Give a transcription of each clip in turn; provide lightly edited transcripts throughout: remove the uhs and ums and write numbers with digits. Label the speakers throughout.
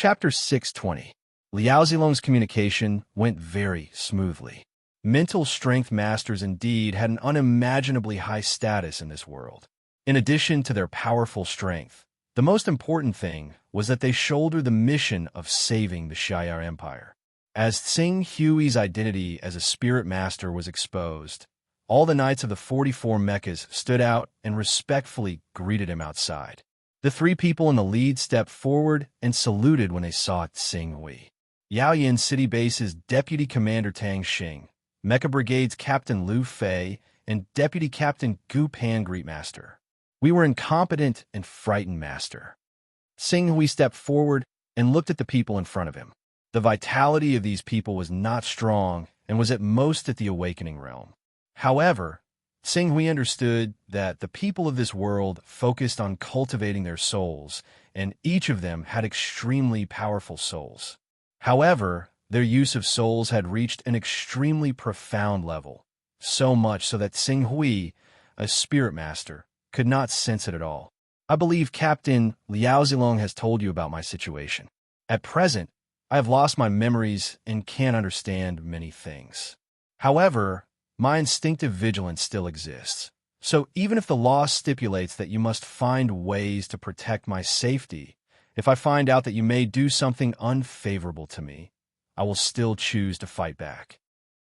Speaker 1: Chapter 620. Liao Zilong's communication went very smoothly. Mental strength masters indeed had an unimaginably high status in this world. In addition to their powerful strength, the most important thing was that they shouldered the mission of saving the Shi'ar Empire. As Tsing Hui's identity as a spirit master was exposed, all the knights of the 44 mechas stood out and respectfully greeted him outside. The three people in the lead stepped forward and saluted when they saw Tsing Hui. Yaoyan City Base's Deputy Commander Tang Xing, Mecha Brigade's Captain Liu Fei, and Deputy Captain Gu Pan greet Master. We were incompetent and frightened, Master. Tsing Hui stepped forward and looked at the people in front of him. The vitality of these people was not strong and was at most at the awakening realm. However, Tsing Hui understood that the people of this world focused on cultivating their souls, and each of them had extremely powerful souls. However, their use of souls had reached an extremely profound level, so much so that Tsing Hui, a spirit master, could not sense it at all. I believe Captain Liao Zilong has told you about my situation. At present, I have lost my memories and can't understand many things. However, my instinctive vigilance still exists. So even if the law stipulates that you must find ways to protect my safety, if I find out that you may do something unfavorable to me, I will still choose to fight back.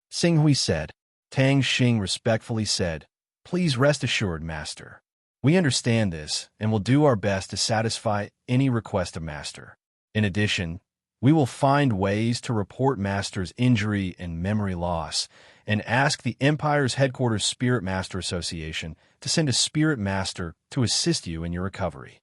Speaker 1: Tsing Hui said. Tang Xing respectfully said, Please rest assured, Master. We understand this and will do our best to satisfy any request of Master. In addition, we will find ways to report Master's injury and memory loss and ask the Empire's headquarters Spirit Master Association to send a Spirit Master to assist you in your recovery.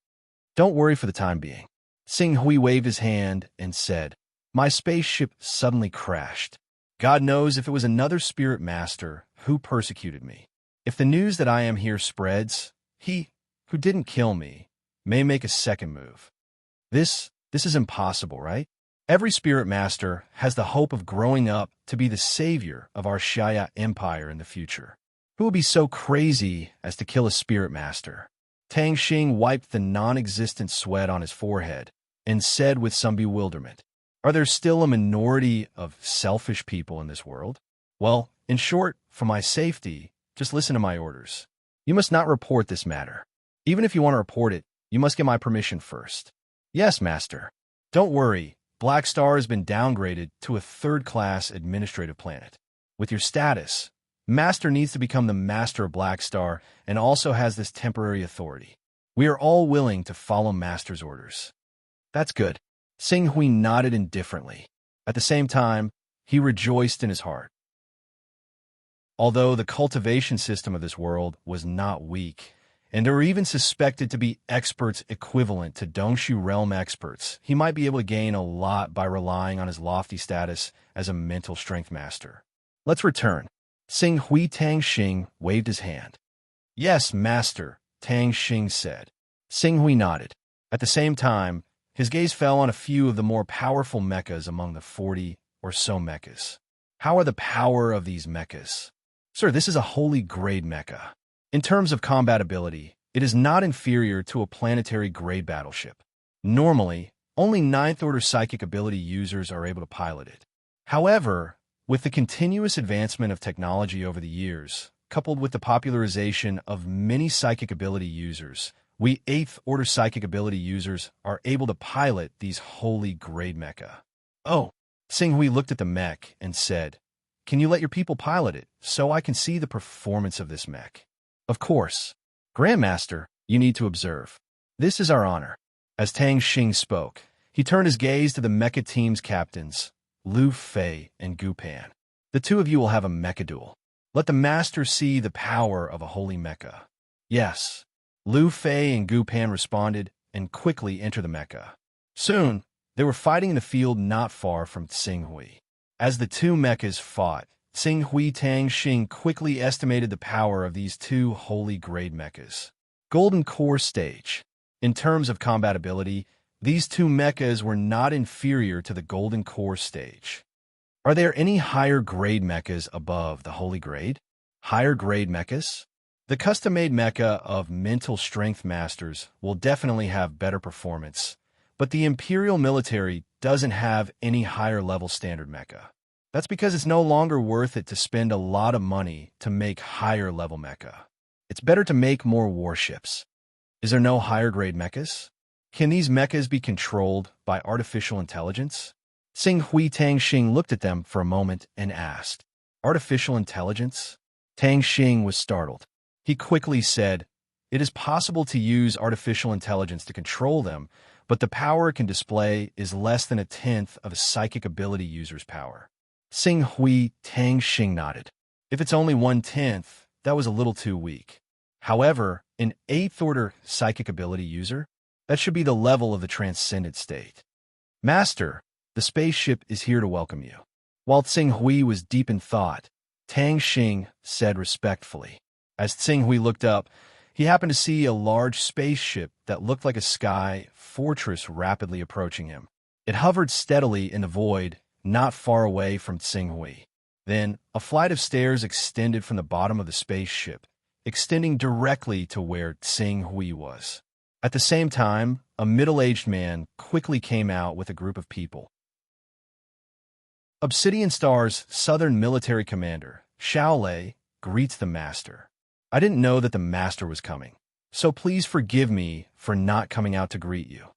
Speaker 1: Don't worry for the time being. Tsing Hui waved his hand and said, My spaceship suddenly crashed. God knows if it was another Spirit Master who persecuted me. If the news that I am here spreads, he, who didn't kill me, may make a second move. This is impossible, right? Every Spirit Master has the hope of growing up to be the savior of our Shi'ar Empire in the future. Who would be so crazy as to kill a Spirit Master? Tang Xing wiped the non-existent sweat on his forehead and said with some bewilderment, Are there still a minority of selfish people in this world? Well, in short, for my safety, just listen to my orders. You must not report this matter. Even if you want to report it, you must get my permission first. Yes, Master. Don't worry. Black Star has been downgraded to a third-class administrative planet. With your status, Master needs to become the Master of Black Star and also has this temporary authority. We are all willing to follow Master's orders. That's good. Tsing Hui nodded indifferently. At the same time, he rejoiced in his heart. Although the cultivation system of this world was not weak, and there were even suspected to be experts equivalent to Dongshu realm experts, he might be able to gain a lot by relying on his lofty status as a mental strength master. Let's return. Tsing Hui Tang Xing waved his hand. Yes, Master, Tang Xing said. Tsing Hui nodded. At the same time, his gaze fell on a few of the more powerful mechas among the 40 or so mechas. How are the power of these mechas? Sir, this is a holy grade mecha. In terms of combat ability, it is not inferior to a planetary grade battleship. Normally, only 9th order psychic ability users are able to pilot it. However, with the continuous advancement of technology over the years, coupled with the popularization of many psychic ability users, we 8th order psychic ability users are able to pilot these holy grade mecha. Oh, Tsing Hui looked at the mech and said, Can you let your people pilot it so I can see the performance of this mech? Of course. Grandmaster, you need to observe. This is our honor. As Tang Xing spoke, he turned his gaze to the mecha team's captains, Liu Fei and Gu Pan. The two of you will have a mecha duel. Let the master see the power of a holy mecha. Yes. Liu Fei and Gu Pan responded and quickly entered the mecha. Soon, they were fighting in the field not far from Tsing Hui. As the two mechas fought, Tsing Hui Tang Xing quickly estimated the power of these two holy grade mechas. Golden Core Stage. In terms of combat ability, these two mechas were not inferior to the Golden Core Stage. Are there any higher grade mechas above the holy grade? Higher grade mechas? The custom-made mecha of mental strength masters will definitely have better performance, But the Imperial military doesn't have any higher-level standard mecha. That's because it's no longer worth it to spend a lot of money to make higher-level mecha. It's better to make more warships. Is there no higher-grade mechas? Can these mechas be controlled by artificial intelligence? Sing Hui Tang Xing looked at them for a moment and asked, "Artificial intelligence?" Tang Xing was startled. He quickly said, "It is possible to use artificial intelligence to control them, but the power it can display is less than a tenth of a psychic ability user's power." Sing Hui Tang Xing nodded. If it's only 1/10, that was a little too weak. However, an 8th-order psychic ability user, that should be the level of the transcendent state. "Master, the spaceship is here to welcome you." While Tsing Hui was deep in thought, Tang Xing said respectfully. As Tsing Hui looked up, he happened to see a large spaceship that looked like a sky fortress rapidly approaching him. It hovered steadily in the void, not far away from Tsing Hui. Then, a flight of stairs extended from the bottom of the spaceship, extending directly to where Tsing Hui was. At the same time, a middle-aged man quickly came out with a group of people. Obsidian Star's Southern Military Commander, Xiao Lei, greets the Master. "I didn't know that the Master was coming, so please forgive me for not coming out to greet you."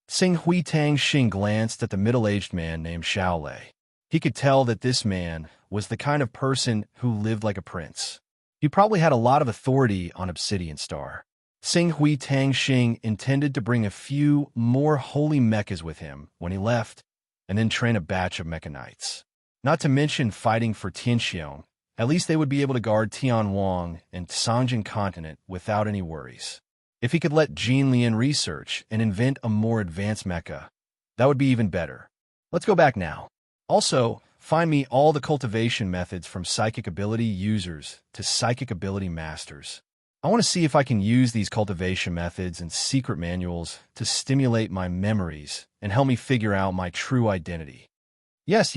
Speaker 1: Sing Hui Tang Xing glanced at the middle-aged man named Xiao Lei. He could tell that this man was the kind of person who lived like a prince. He probably had a lot of authority on Obsidian Star. Sing Hui Tang Xing intended to bring a few more holy mechas with him when he left, and then train a batch of mecha knights. Not to mention fighting for Tianxiong, at least they would be able to guard Tianwang and Songjin Continent without any worries. If he could let Jin Lian research and invent a more advanced mecha, that would be even better. Let's go back now. Also, find me all the cultivation methods from psychic ability users to psychic ability masters. I want to see if I can use these cultivation methods and secret manuals to stimulate my memories and help me figure out my true identity. Yes.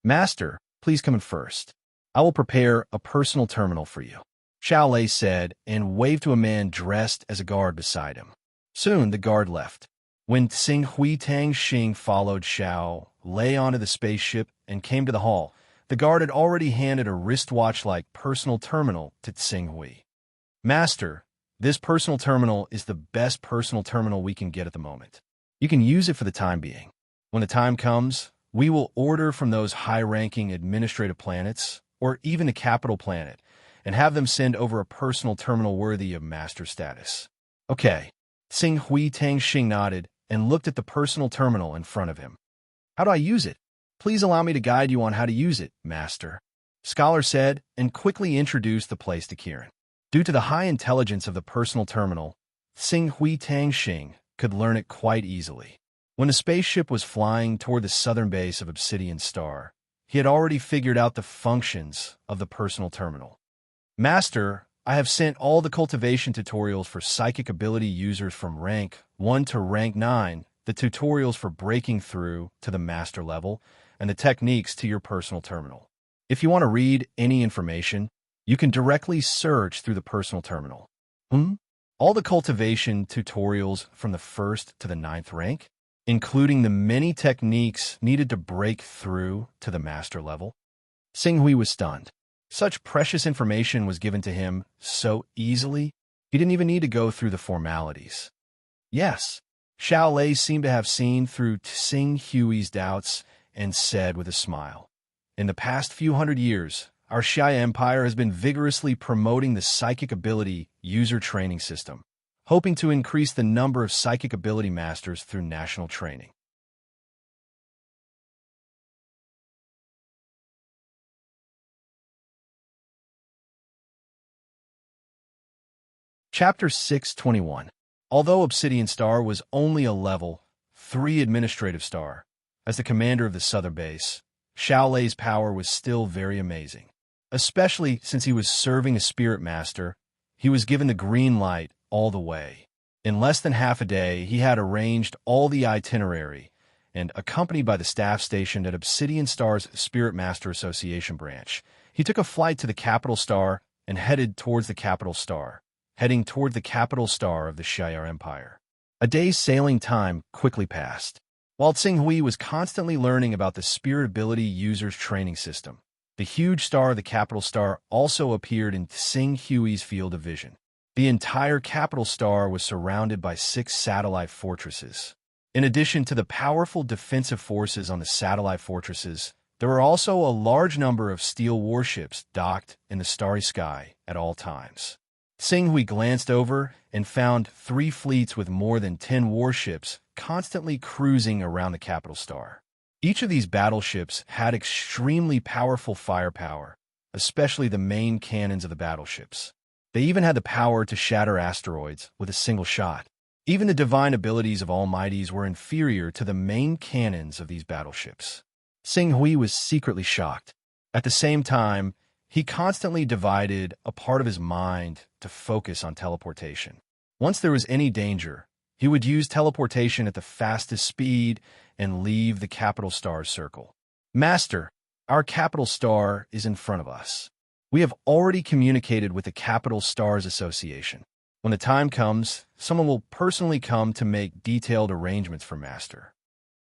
Speaker 1: Master, please come in first. I will prepare a personal terminal for you," Xiao Lei said, and waved to a man dressed as a guard beside him. Soon the guard left. When Tsing Hui Tang Xing followed Xiao Lei onto the spaceship and came to the hall, the guard had already handed a wristwatch-like personal terminal to Tsing Hui. "Master, this personal terminal is the best personal terminal we can get at the moment. You can use it for the time being. When the time comes, we will order from those high-ranking administrative planets, or even the capital planet, and have them send over a personal terminal worthy of master status." "Okay." Tsing Hui Tang Xing nodded and looked at the personal terminal in front of him. "How do I use it? Please allow me to guide you on how to use it, Master," Scholar said, and quickly introduced the place to Kieran. Due to the high intelligence of the personal terminal, Tsing Hui Tang Xing could learn it quite easily. When the spaceship was flying toward the southern base of Obsidian Star, he had already figured out the functions of the personal terminal. "Master, I have sent all the cultivation tutorials for psychic ability users from rank 1 to rank 9, the tutorials for breaking through to the master level, and the techniques to your personal terminal. If you want to read any information, you can directly search through the personal terminal." All the cultivation tutorials from the 1st to the 9th rank, including the many techniques needed to break through to the master level? Sing Hui was stunned. Such precious information was given to him so easily, he didn't even need to go through the formalities. Yes, Xiao Lei seemed to have seen through Tsing Hui's doubts and said with a smile, "In the past few hundred years, our Xia Empire has been vigorously promoting the psychic ability user training system, hoping to increase the number of psychic ability masters through national training." Chapter 621. Although Obsidian Star was only a level 3 administrative star, as the commander of the southern base, Xiao Lei's power was still very amazing. Especially since he was serving a spirit master, he was given the green light all the way. In less than half a day, he had arranged all the itinerary, and accompanied by the staff stationed at Obsidian Star's Spirit Master Association branch, he took a flight to the capital star and heading toward the capital star of the Shire Empire. A day's sailing time quickly passed. While Tsing was constantly learning about the Spirit Ability User's training system, the huge star of the capital star also appeared in Tsing Hui's field of vision. The entire capital star was surrounded by 6 satellite fortresses. In addition to the powerful defensive forces on the satellite fortresses, there were also a large number of steel warships docked in the starry sky at all times. Tsing Hui glanced over and found 3 fleets with more than 10 warships constantly cruising around the capital star. Each of these battleships had extremely powerful firepower, especially the main cannons of the battleships. They even had the power to shatter asteroids with a single shot. Even the divine abilities of Almighties were inferior to the main cannons of these battleships. Tsing Hui was secretly shocked. At the same time, he constantly divided a part of his mind to focus on teleportation. Once there was any danger, he would use teleportation at the fastest speed and leave the capital star's circle. Master, our capital star is in front of us. We have already communicated with the Capital Stars Association. When the time comes, someone will personally come to make detailed arrangements for Master.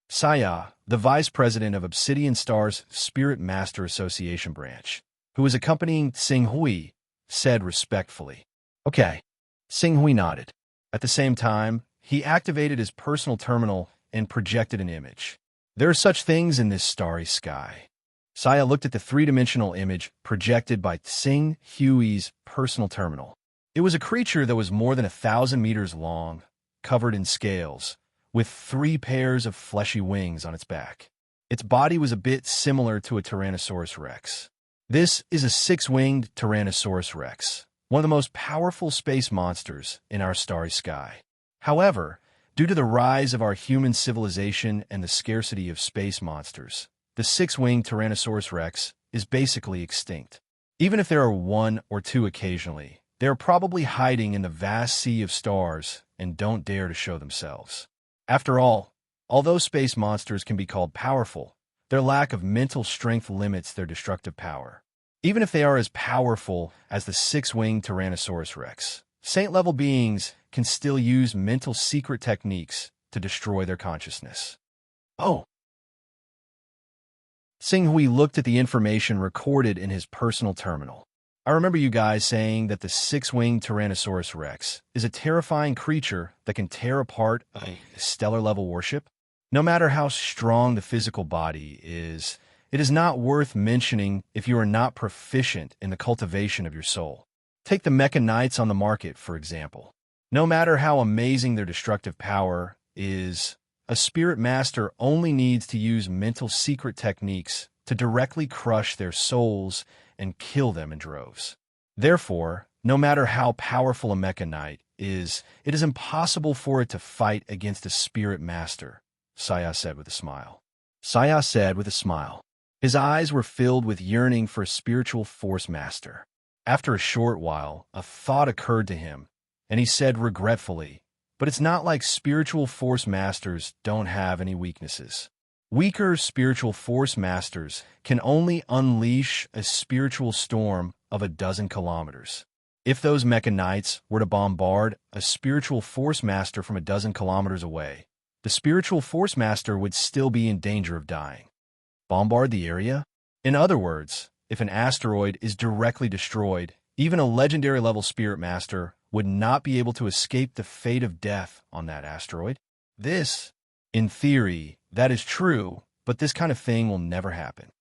Speaker 1: Saya, the vice president of Obsidian Star's Spirit Master Association branch, who was accompanying Tsing Hui, said respectfully. Okay. Tsing Hui nodded. At the same time, he activated his personal terminal and projected an image. There are such things in this starry sky. Saya looked at the 3-dimensional image projected by Tsing Hui's personal terminal. It was a creature that was more than 1,000 meters long, covered in scales, with 3 pairs of fleshy wings on its back. Its body was a bit similar to a Tyrannosaurus rex. This is a 6-winged Tyrannosaurus rex, one of the most powerful space monsters in our starry sky. However, due to the rise of our human civilization and the scarcity of space monsters, the 6-winged Tyrannosaurus rex is basically extinct. Even if there are 1 or 2 occasionally, they are probably hiding in the vast sea of stars and don't dare to show themselves. After all, although space monsters can be called powerful, their lack of mental strength limits their destructive power. Even if they are as powerful as the 6-winged Tyrannosaurus rex, saint-level beings can still use mental secret techniques to destroy their consciousness. Oh! Tsing Hui looked at the information recorded in his personal terminal. I remember you guys saying that the 6-winged Tyrannosaurus rex is a terrifying creature that can tear apart a stellar-level warship. No matter how strong the physical body is, it is not worth mentioning if you are not proficient in the cultivation of your soul. Take the Mecha Knights on the market, for example. No matter how amazing their destructive power is, a spirit master only needs to use mental secret techniques to directly crush their souls and kill them in droves. Therefore, no matter how powerful a Mecha Knight is, it is impossible for it to fight against a spirit master, Saya said with a smile. Saya said with a smile. His eyes were filled with yearning for a spiritual force master. After a short while, a thought occurred to him, and he said regretfully, but it's not like spiritual force masters don't have any weaknesses. Weaker spiritual force masters can only unleash a spiritual storm of 12 kilometers. If those Mecha Knights were to bombard a spiritual force master from 12 kilometers away, the spiritual force master would still be in danger of dying. Bombard the area? In other words, if an asteroid is directly destroyed, even a legendary level spirit master would not be able to escape the fate of death on that asteroid. This, in theory, that is true, but this kind of thing will never happen.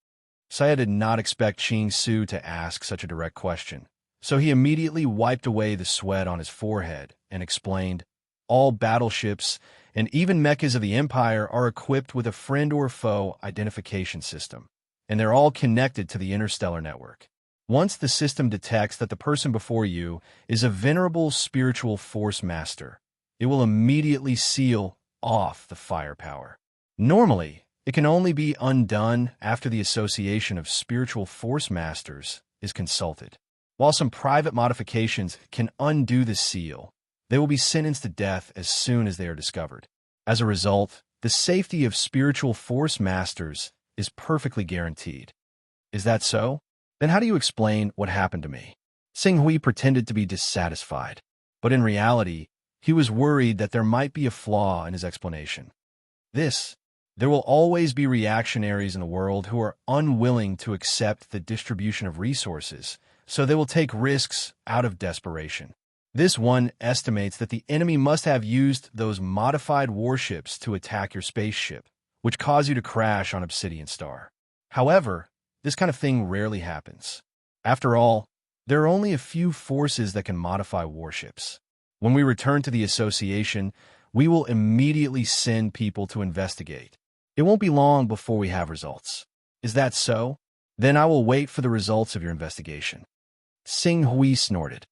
Speaker 1: Saya did not expect Ching Su to ask such a direct question, so he immediately wiped away the sweat on his forehead and explained, all battleships and even mechas of the Empire are equipped with a friend or foe identification system, and they're all connected to the interstellar network. Once the system detects that the person before you is a venerable spiritual force master, it will immediately seal off the firepower. Normally, it can only be undone after the Association of Spiritual Force Masters is consulted. While some private modifications can undo the seal, they will be sentenced to death as soon as they are discovered. As a result, the safety of spiritual force masters is perfectly guaranteed. Is that so? Then how do you explain what happened to me? Tsing Hui pretended to be dissatisfied, but in reality, He was worried that there might be a flaw in his explanation. There will always be reactionaries in the world who are unwilling to accept the distribution of resources, so they will take risks out of desperation. This one estimates that the enemy must have used those modified warships to attack your spaceship, which cause you to crash on Obsidian Star. However, this kind of thing rarely happens. After all, there are only a few forces that can modify warships. When we return to the association, we will immediately send people to investigate. It won't be long before we have results. Is that so? Then I will wait for the results of your investigation. Sing Hui snorted.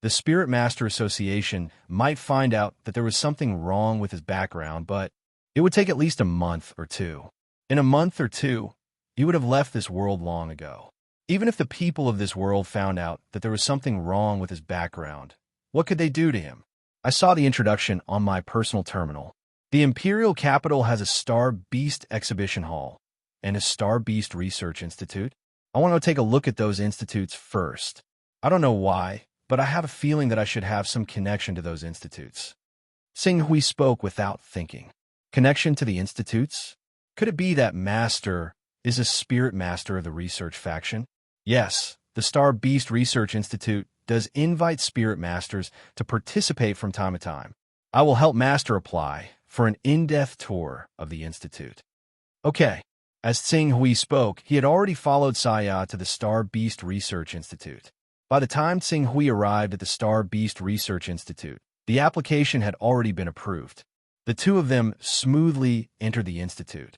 Speaker 1: The Spirit Master Association might find out that there was something wrong with his background, but it would take at least a month or two. In a month or two, he would have left this world long ago. Even if the people of this world found out that there was something wrong with his background, what could they do to him? I saw the introduction on my personal terminal. The Imperial Capital has a Star Beast exhibition hall and a Star Beast Research Institute. I want to take a look at those institutes first. I don't know why, but I have a feeling that I should have some connection to those institutes. Sing Hui spoke without thinking. Connection to the institutes? Could it be that Master is a Spirit Master of the research faction? Yes, the Star Beast Research Institute does invite Spirit Masters to participate from time to time. I will help Master apply for an in-depth tour of the Institute. Okay. As Sing Hui spoke, he had already followed Saya to the Star Beast Research Institute. By the time Sing Hui arrived at the Star Beast Research Institute, the application had already been approved. The two of them smoothly entered the Institute.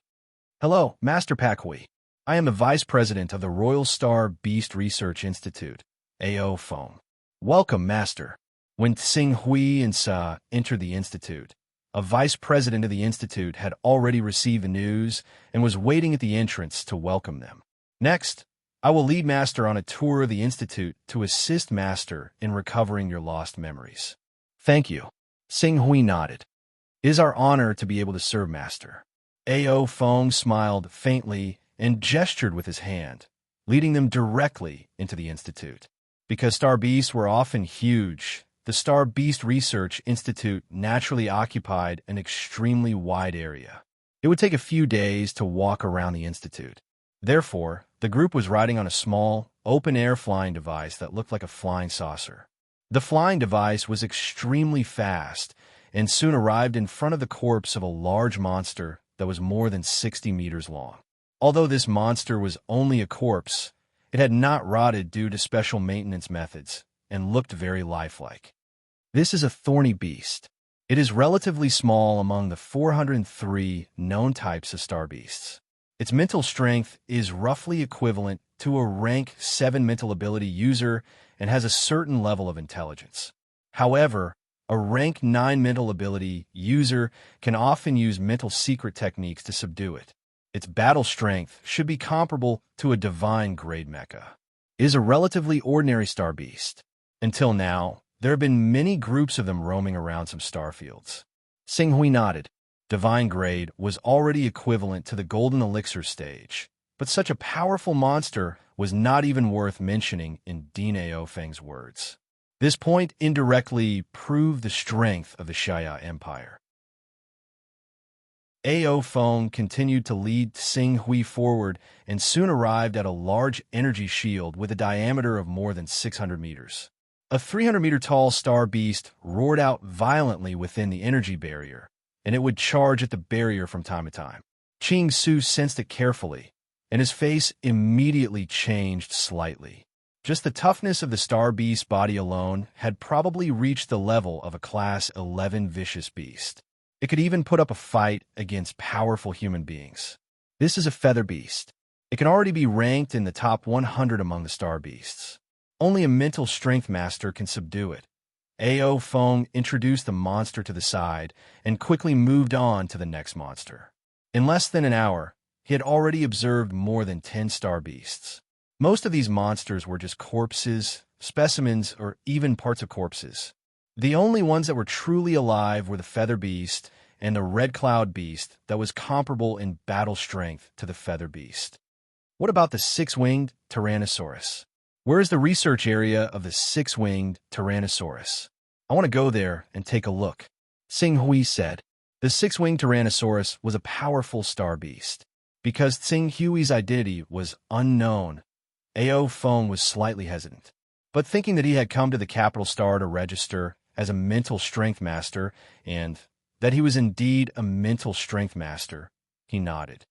Speaker 1: Hello, Master Pak Hui. I am the Vice President of the Royal Star Beast Research Institute, AO Foam. Welcome, Master. When Sing Hui and Sa entered the Institute, a vice president of the Institute had already received the news and was waiting at the entrance to welcome them. Next, I will lead Master on a tour of the Institute to assist Master in recovering your lost memories. Thank you. Sing Hui nodded. It is our honor to be able to serve Master. AO Fong smiled faintly and gestured with his hand, leading them directly into the Institute. Because Star Beasts were often huge, the Star Beast Research Institute naturally occupied an extremely wide area. It would take a few days to walk around the Institute. Therefore, the group was riding on a small, open-air flying device that looked like a flying saucer. The flying device was extremely fast and soon arrived in front of the corpse of a large monster that was more than 60 meters long. Although this monster was only a corpse, it had not rotted due to special maintenance methods and looked very lifelike. This is a thorny beast. It is relatively small among the 403 known types of star beasts. Its mental strength is roughly equivalent to a rank 7 mental ability user and has a certain level of intelligence. However, a rank 9 mental ability user can often use mental secret techniques to subdue it. Its battle strength should be comparable to a divine grade mecha. It is a relatively ordinary star beast. Until now, there have been many groups of them roaming around some star fields. Sing Hui nodded. Divine grade was already equivalent to the Golden Elixir stage, but such a powerful monster was not even worth mentioning in Dean Ao Feng's words. This point indirectly proved the strength of the Shaya Empire. Ao Feng continued to lead Sing Hui forward and soon arrived at a large energy shield with a diameter of more than 600 meters. A 300-meter-tall star beast roared out violently within the energy barrier, and it would charge at the barrier from time to time. Ching Su sensed it carefully, and his face immediately changed slightly. Just the toughness of the star beast's body alone had probably reached the level of a Class 11 vicious beast. It could even put up a fight against powerful human beings. This is a feather beast. It can already be ranked in the top 100 among the star beasts. Only a mental strength master can subdue it. Ao Feng introduced the monster to the side and quickly moved on to the next monster. In less than an hour, he had already observed more than 10 star beasts. Most of these monsters were just corpses, specimens, or even parts of corpses. The only ones that were truly alive were the Feather Beast and the Red Cloud Beast that was comparable in battle strength to the Feather Beast. What about the six-winged Tyrannosaurus? Where is the research area of the six-winged Tyrannosaurus? I want to go there and take a look, Tsing Hui said. The six-winged Tyrannosaurus was a powerful star beast. Because Tsing Hui's identity was unknown, Ao Feng was slightly hesitant. But thinking that he had come to the capital star to register as a mental strength master and that he was indeed a mental strength master, he nodded.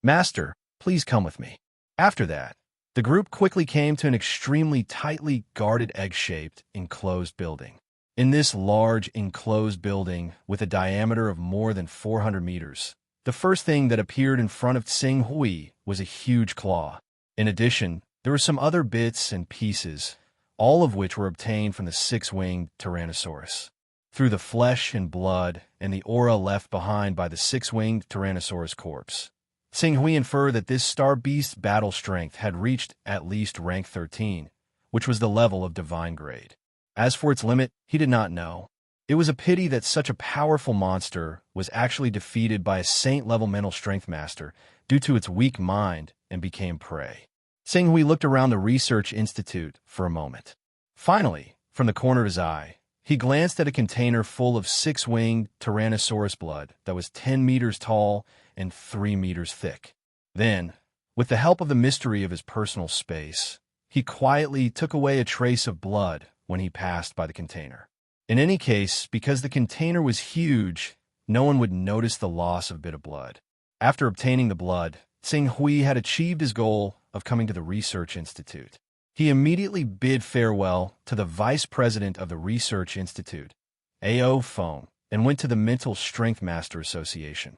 Speaker 1: Master, please come with me. After that, the group quickly came to an extremely tightly guarded egg-shaped, enclosed building. In this large, enclosed building with a diameter of more than 400 meters, the first thing that appeared in front of Tsing Hui was a huge claw. In addition, there were some other bits and pieces, all of which were obtained from the six-winged Tyrannosaurus. Through the flesh and blood and the aura left behind by the six-winged Tyrannosaurus corpse, Tsing Hui inferred that this star beast's battle strength had reached at least rank 13, which was the level of divine grade. As for its limit, he did not know. It was a pity that such a powerful monster was actually defeated by a saint-level mental strength master due to its weak mind and became prey. Tsing Hui looked around the research institute for a moment. Finally, from the corner of his eye, he glanced at a container full of six-winged Tyrannosaurus blood that was 10 meters tall and 3 meters thick. Then, with the help of the mystery of his personal space, he quietly took away a trace of blood when he passed by the container. In any case, because the container was huge, no one would notice the loss of a bit of blood. After obtaining the blood, Tsing Hui had achieved his goal of coming to the research institute. He immediately bid farewell to the vice president of the research institute, Ao Feng, and went to the Mental Strength Master Association.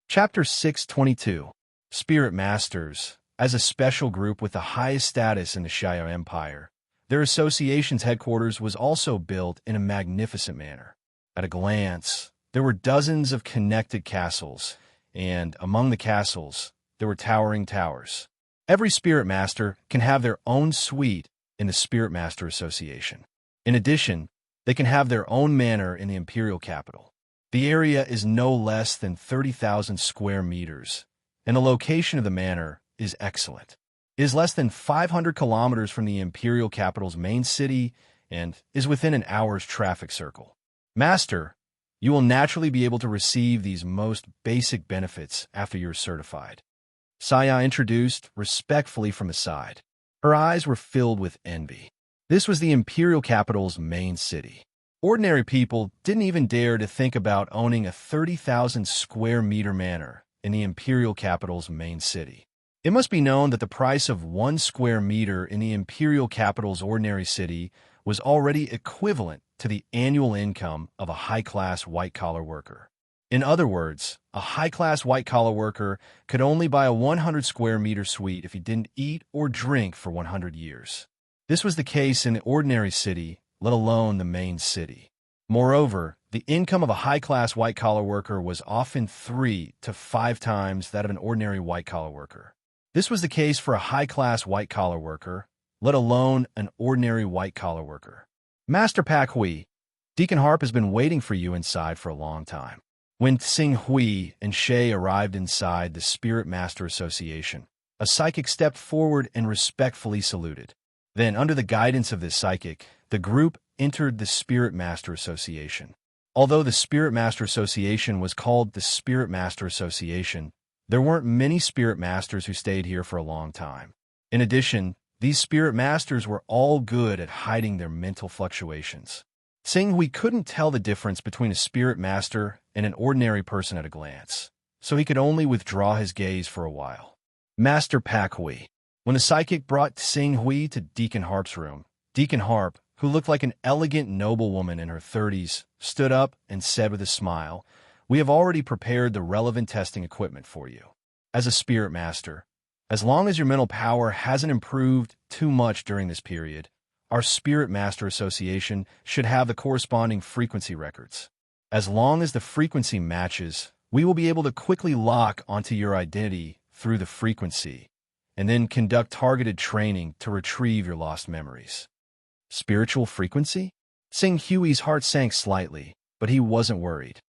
Speaker 1: Chapter 622. Spirit Masters. As a special group with the highest status in the Xiao Empire, their association's headquarters was also built in a magnificent manner. At a glance, there were dozens of connected castles, and among the castles, there were towering towers. Every Spirit Master can have their own suite in the Spirit Master Association. In addition, they can have their own manor in the imperial capital. The area is no less than 30,000 square meters, and the location of the manor is excellent. It is less than 500 kilometers from the imperial capital's main city and is within an hour's traffic circle. Master, you will naturally be able to receive these most basic benefits after you're certified. Saya introduced respectfully from the side. Her eyes were filled with envy. This was the imperial capital's main city. Ordinary people didn't even dare to think about owning a 30,000 square meter manor in the imperial capital's main city. It must be known that the price of 1 square meter in the imperial capital's ordinary city was already equivalent to the annual income of a high-class white-collar worker. In other words, a high-class white-collar worker could only buy a 100 square meter suite if he didn't eat or drink for 100 years. This was the case in the ordinary city, let alone the main city. Moreover, the income of a high-class white-collar worker was often 3 to 5 times that of an ordinary white-collar worker. This was the case for a high-class white-collar worker, let alone an ordinary white-collar worker. Master Pak Hui, Deacon Harp has been waiting for you inside for a long time. When Tsing Hui and Shay arrived inside the Spirit Master Association, a psychic stepped forward and respectfully saluted. Then, under the guidance of this psychic, the group entered the Spirit Master Association. Although the Spirit Master Association was called the Spirit Master Association, there weren't many Spirit Masters who stayed here for a long time. In addition, these Spirit Masters were all good at hiding their mental fluctuations. Tsing Hui couldn't tell the difference between a Spirit Master and an ordinary person at a glance, so he could only withdraw his gaze for a while. Master Pak Hui. When the psychic brought Tsing Hui to Deacon Harp's room, Deacon Harp, who looked like an elegant noblewoman in her 30s, stood up and said with a smile, "We have already prepared the relevant testing equipment for you. As a Spirit Master, as long as your mental power hasn't improved too much during this period, our Spirit Master Association should have the corresponding frequency records. As long as the frequency matches, we will be able to quickly lock onto your identity through the frequency, and then conduct targeted training to retrieve your lost memories." Spiritual frequency? Tsing Hui's heart sank slightly, but he wasn't worried.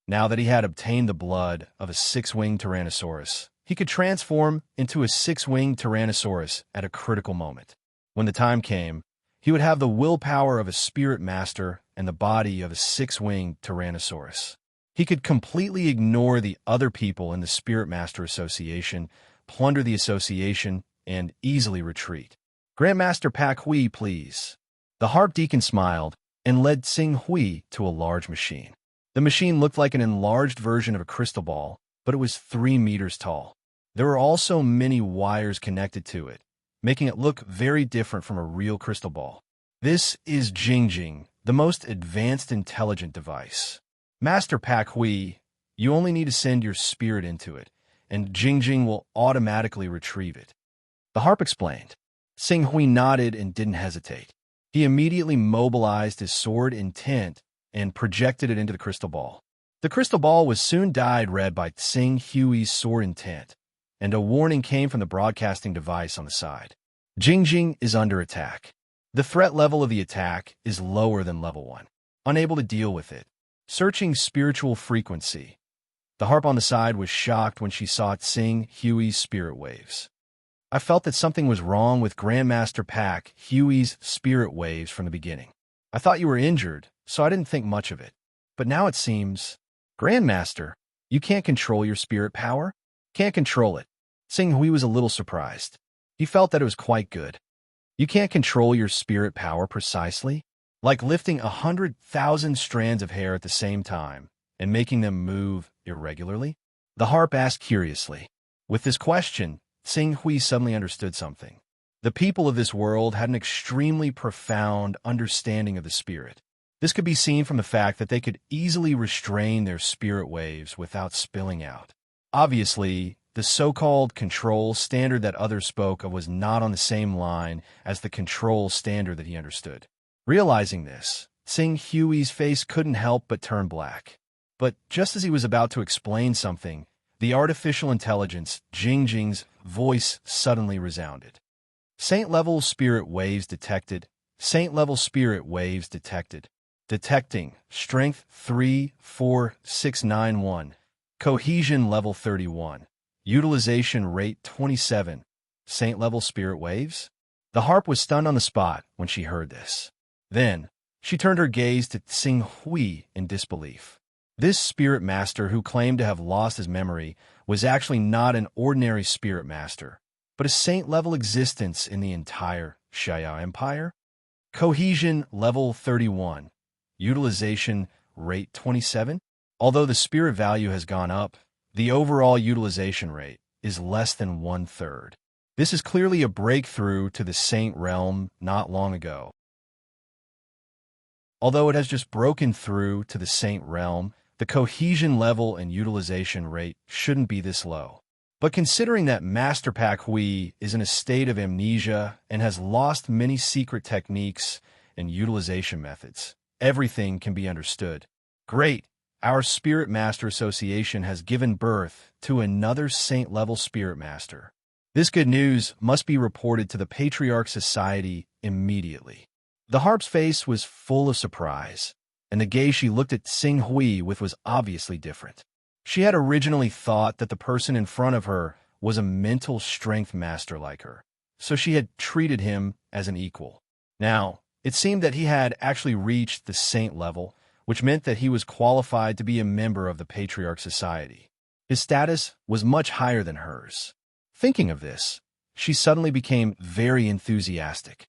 Speaker 1: Now that he had obtained the blood of a six-winged Tyrannosaurus, He could transform into a six-winged Tyrannosaurus at a critical moment. When the time came, he would have the willpower of a spirit master and the body of a six-winged Tyrannosaurus. He could completely ignore the other people in the Spirit Master Association, plunder the association, and easily retreat. Grandmaster Pak Hui, please. The harp deacon smiled and led Tsing Hui to a large machine. The machine looked like an enlarged version of a crystal ball, but it was 3 meters tall. There were also many wires connected to it, making it look very different from a real crystal ball. This is Jingjing, the most advanced intelligent device. Master Pak Hui, you only need to send your spirit into it, and Jingjing will automatically retrieve it. The harp explained. Tsing Hui nodded and didn't hesitate. He immediately mobilized his sword intent and projected it into the crystal ball. The crystal ball was soon dyed red by Tsing Hui's sword intent, and a warning came from the broadcasting device on the side. Jingjing is under attack. The threat level of the attack is lower than level 1. Unable to deal with it. Searching spiritual frequency. The harp on the side was shocked when she saw Tsing Hui's spirit waves. I felt that something was wrong with Grandmaster Pak Hui's spirit waves from the beginning. I thought you were injured, so I didn't think much of it. But now it seems... Grandmaster, you can't control your spirit power? Can't control it. Tsing Hui was a little surprised. He felt that it was quite good. You can't control your spirit power precisely? Like lifting 100,000 strands of hair at the same time and making them move irregularly? The harp asked curiously. With this question, Tsing Hui suddenly understood something. The people of this world had an extremely profound understanding of the spirit. This could be seen from the fact that they could easily restrain their spirit waves without spilling out. Obviously, the so-called control standard that others spoke of was not on the same line as the control standard that he understood. Realizing this, Tsing Hui's face couldn't help but turn black. But just as he was about to explain something, the artificial intelligence, Jingjing's voice suddenly resounded. Saint-level spirit waves detected. Saint-level spirit waves detected. Detecting. Strength 34691. Cohesion level 31. Utilization rate 27. Saint-level spirit waves? The harp was stunned on the spot when she heard this. Then, she turned her gaze to Tsing Hui in disbelief. This spirit master who claimed to have lost his memory was actually not an ordinary spirit master, but a saint-level existence in the entire Shaya Empire. Cohesion level 31. Utilization rate 27. Although the spirit value has gone up, the overall utilization rate is less than 1/3. This is clearly a breakthrough to the saint realm not long ago. Although it has just broken through to the saint realm, the cohesion level and utilization rate shouldn't be this low. But considering that Master Pak Hui is in a state of amnesia and has lost many secret techniques and utilization methods, everything can be understood. Great! Our Spirit Master Association has given birth to another saint-level Spirit Master. This good news must be reported to the Patriarch Society immediately. The harp's face was full of surprise, and the gaze she looked at Tsing Hui with was obviously different. She had originally thought that the person in front of her was a mental strength master like her, so she had treated him as an equal. Now, it seemed that he had actually reached the saint level, which meant that he was qualified to be a member of the Patriarch Society. His status was much higher than hers. Thinking of this, she suddenly became very enthusiastic.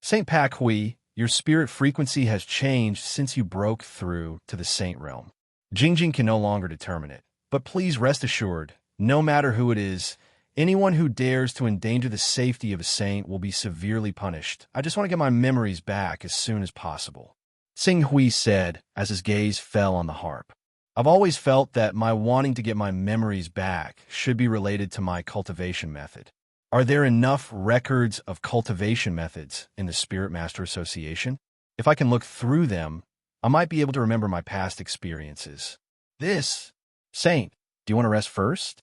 Speaker 1: Saint Pak Hui, your spirit frequency has changed since you broke through to the saint realm. Jingjing can no longer determine it, but please rest assured, no matter who it is, anyone who dares to endanger the safety of a saint will be severely punished. I just want to get my memories back as soon as possible. Tsing Hui said as his gaze fell on the harp. I've always felt that my wanting to get my memories back should be related to my cultivation method. Are there enough records of cultivation methods in the Spirit Master Association? If I can look through them, I might be able to remember my past experiences. Saint, do you want to rest first?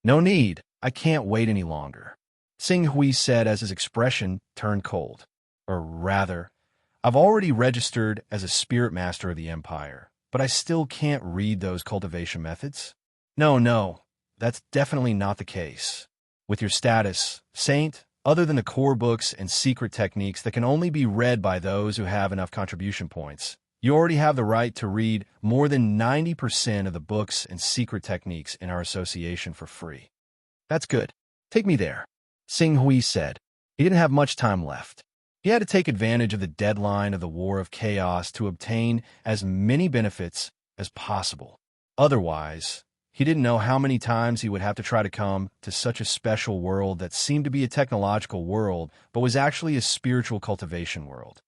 Speaker 1: No need. I can't wait any longer. Tsing Hui said as his expression turned cold. Or rather, I've already registered as a Spirit Master of the Empire, but I still can't read those cultivation methods. No. that's definitely not the case. With your status, Saint, other than the core books and secret techniques that can only be read by those who have enough contribution points, you already have the right to read more than 90% of the books and secret techniques in our association for free. That's good. Take me there, Sing Hui said. He didn't have much time left. He had to take advantage of the deadline of the War of Chaos to obtain as many benefits as possible. Otherwise, he didn't know how many times he would have to try to come to such a special world that seemed to be a technological world, but was actually a spiritual cultivation world.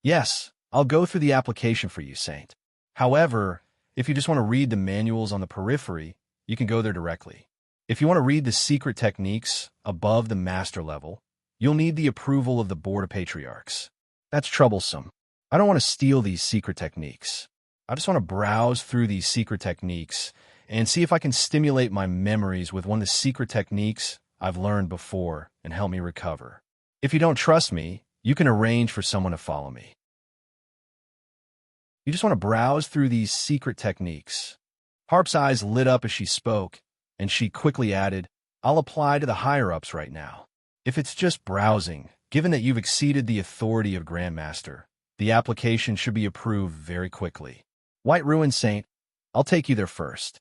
Speaker 1: Yes, I'll go through the application for you, Saint. However, if you just want to read the manuals on the periphery, you can go there directly. If you want to read the secret techniques above the master level, you'll need the approval of the Board of Patriarchs. That's troublesome. I don't want to steal these secret techniques. I just want to browse through these secret techniques and see if I can stimulate my memories with one of the secret techniques I've learned before and help me recover. If you don't trust me, you can arrange for someone to follow me. You just want to browse through these secret techniques. Harp's eyes lit up as she spoke, and she quickly added, I'll apply to the higher-ups right now. If it's just browsing, given that you've exceeded the authority of Grandmaster, the application should be approved very quickly. White Ruin Saint, I'll take you there first.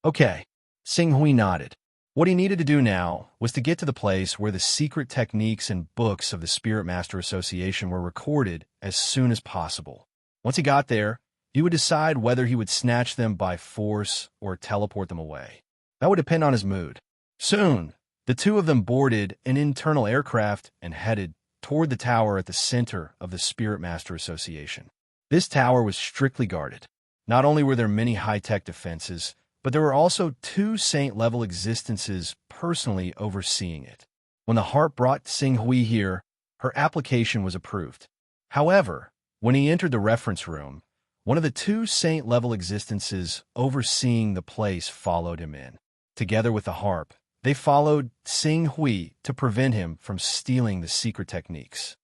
Speaker 1: Okay, Sing Hui nodded. What he needed to do now was to get to the place where the secret techniques and books of the Spirit Master Association were recorded as soon as possible. Once he got there, he would decide whether he would snatch them by force or teleport them away. That would depend on his mood. Soon, the two of them boarded an internal aircraft and headed toward the tower at the center of the Spirit Master Association. This tower was strictly guarded. Not only were there many high-tech defenses, but there were also 2 saint-level existences personally overseeing it. When the harp brought Sing Hui here, her application was approved. However, when he entered the reference room, one of the 2 saint-level existences overseeing the place followed him in. Together with the harp, they followed Sing Hui to prevent him from stealing the secret techniques.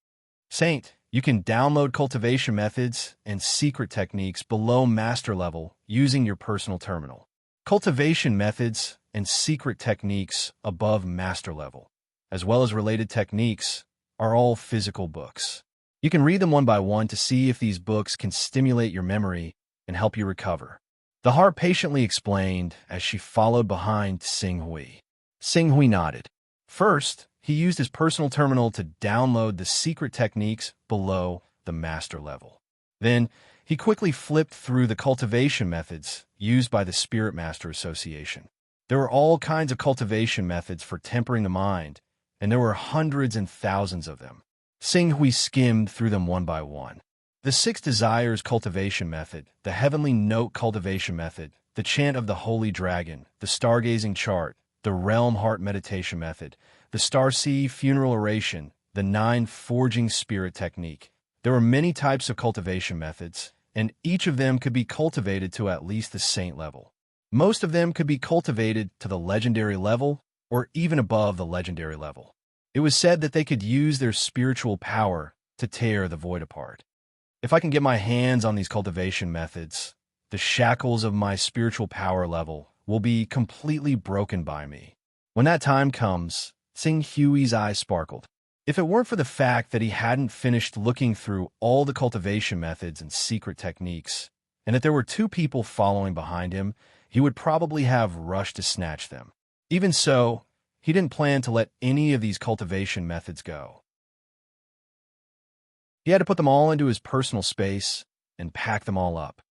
Speaker 1: Saint, you can download cultivation methods and secret techniques below master level using your personal terminal. Cultivation methods and secret techniques above master level, as well as related techniques, are all physical books. You can read them one by one to see if these books can stimulate your memory and help you recover. The harp patiently explained as she followed behind Sing Hui. Sing Hui nodded. First, he used his personal terminal to download the secret techniques below the master level. Then, he quickly flipped through the cultivation methods used by the Spirit Master Association. There were all kinds of cultivation methods for tempering the mind, and there were hundreds and thousands of them. Sing Hui skimmed through them one by one. The 6 Desires cultivation method, the Heavenly Note cultivation method, the Chant of the Holy Dragon, the Stargazing chart, the Realm Heart meditation method, the Starseed funeral oration, the 9 Forging Spirit technique. There were many types of cultivation methods, and each of them could be cultivated to at least the saint level. Most of them could be cultivated to the legendary level or even above the legendary level. It was said that they could use their spiritual power to tear the void apart. If I can get my hands on these cultivation methods, the shackles of my spiritual power level will be completely broken by me. When that time comes, Sing Hui's eyes sparkled. If it weren't for the fact that he hadn't finished looking through all the cultivation methods and secret techniques, and that there were 2 people following behind him, he would probably have rushed to snatch them. Even so, he didn't plan to let any of these cultivation methods go. He had to put them all into his personal space and pack them all up.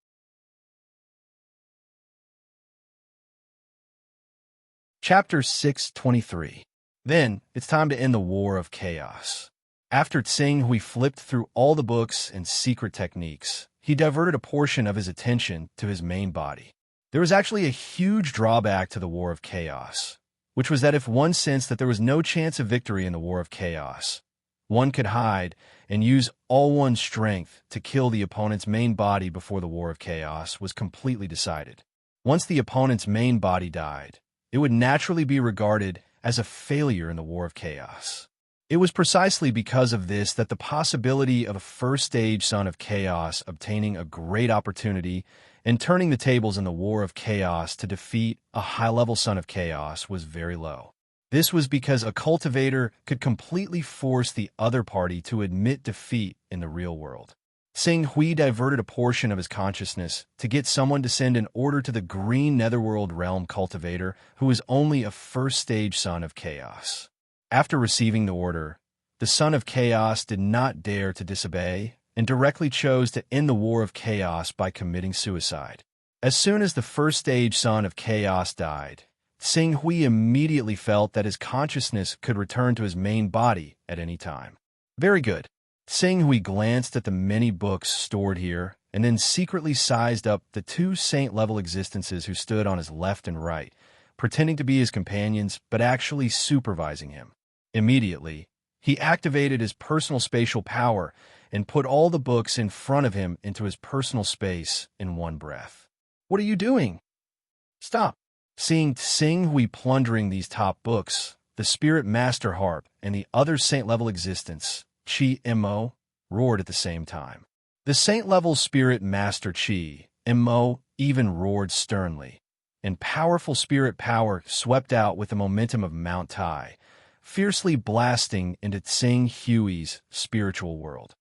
Speaker 1: Chapter 623. Then, it's time to end the War of Chaos. After Sing Hui flipped through all the books and secret techniques, he diverted a portion of his attention to his main body. There was actually a huge drawback to the War of Chaos, which was that if one sensed that there was no chance of victory in the War of Chaos, one could hide and use all one's strength to kill the opponent's main body before the War of Chaos was completely decided. Once the opponent's main body died, it would naturally be regarded as a failure in the War of Chaos. It was precisely because of this that the possibility of a first-stage Son of Chaos obtaining a great opportunity and turning the tables in the War of Chaos to defeat a high-level Son of Chaos was very low. This was because a cultivator could completely force the other party to admit defeat in the real world. Sing Hui diverted a portion of his consciousness to get someone to send an order to the green netherworld realm cultivator who was only a first-stage Son of Chaos. After receiving the order, the Son of Chaos did not dare to disobey and directly chose to end the War of Chaos by committing suicide. As soon as the first-stage Son of Chaos died, Sing Hui immediately felt that his consciousness could return to his main body at any time. Very good. Sing Hui glanced at the many books stored here and then secretly sized up the two saint-level existences who stood on his left and right, pretending to be his companions but actually supervising him. Immediately, he activated his personal spatial power and put all the books in front of him into his personal space in one breath. What are you doing? Stop. Seeing Sing Hui plundering these top books, the Spirit Master Harp and the other saint-level existence, Chi Mo, roared at the same time. The saint-level Spirit Master Chi Mo even roared sternly, and powerful spirit power swept out with the momentum of Mount Tai, fiercely blasting into Sing Hui's spiritual world.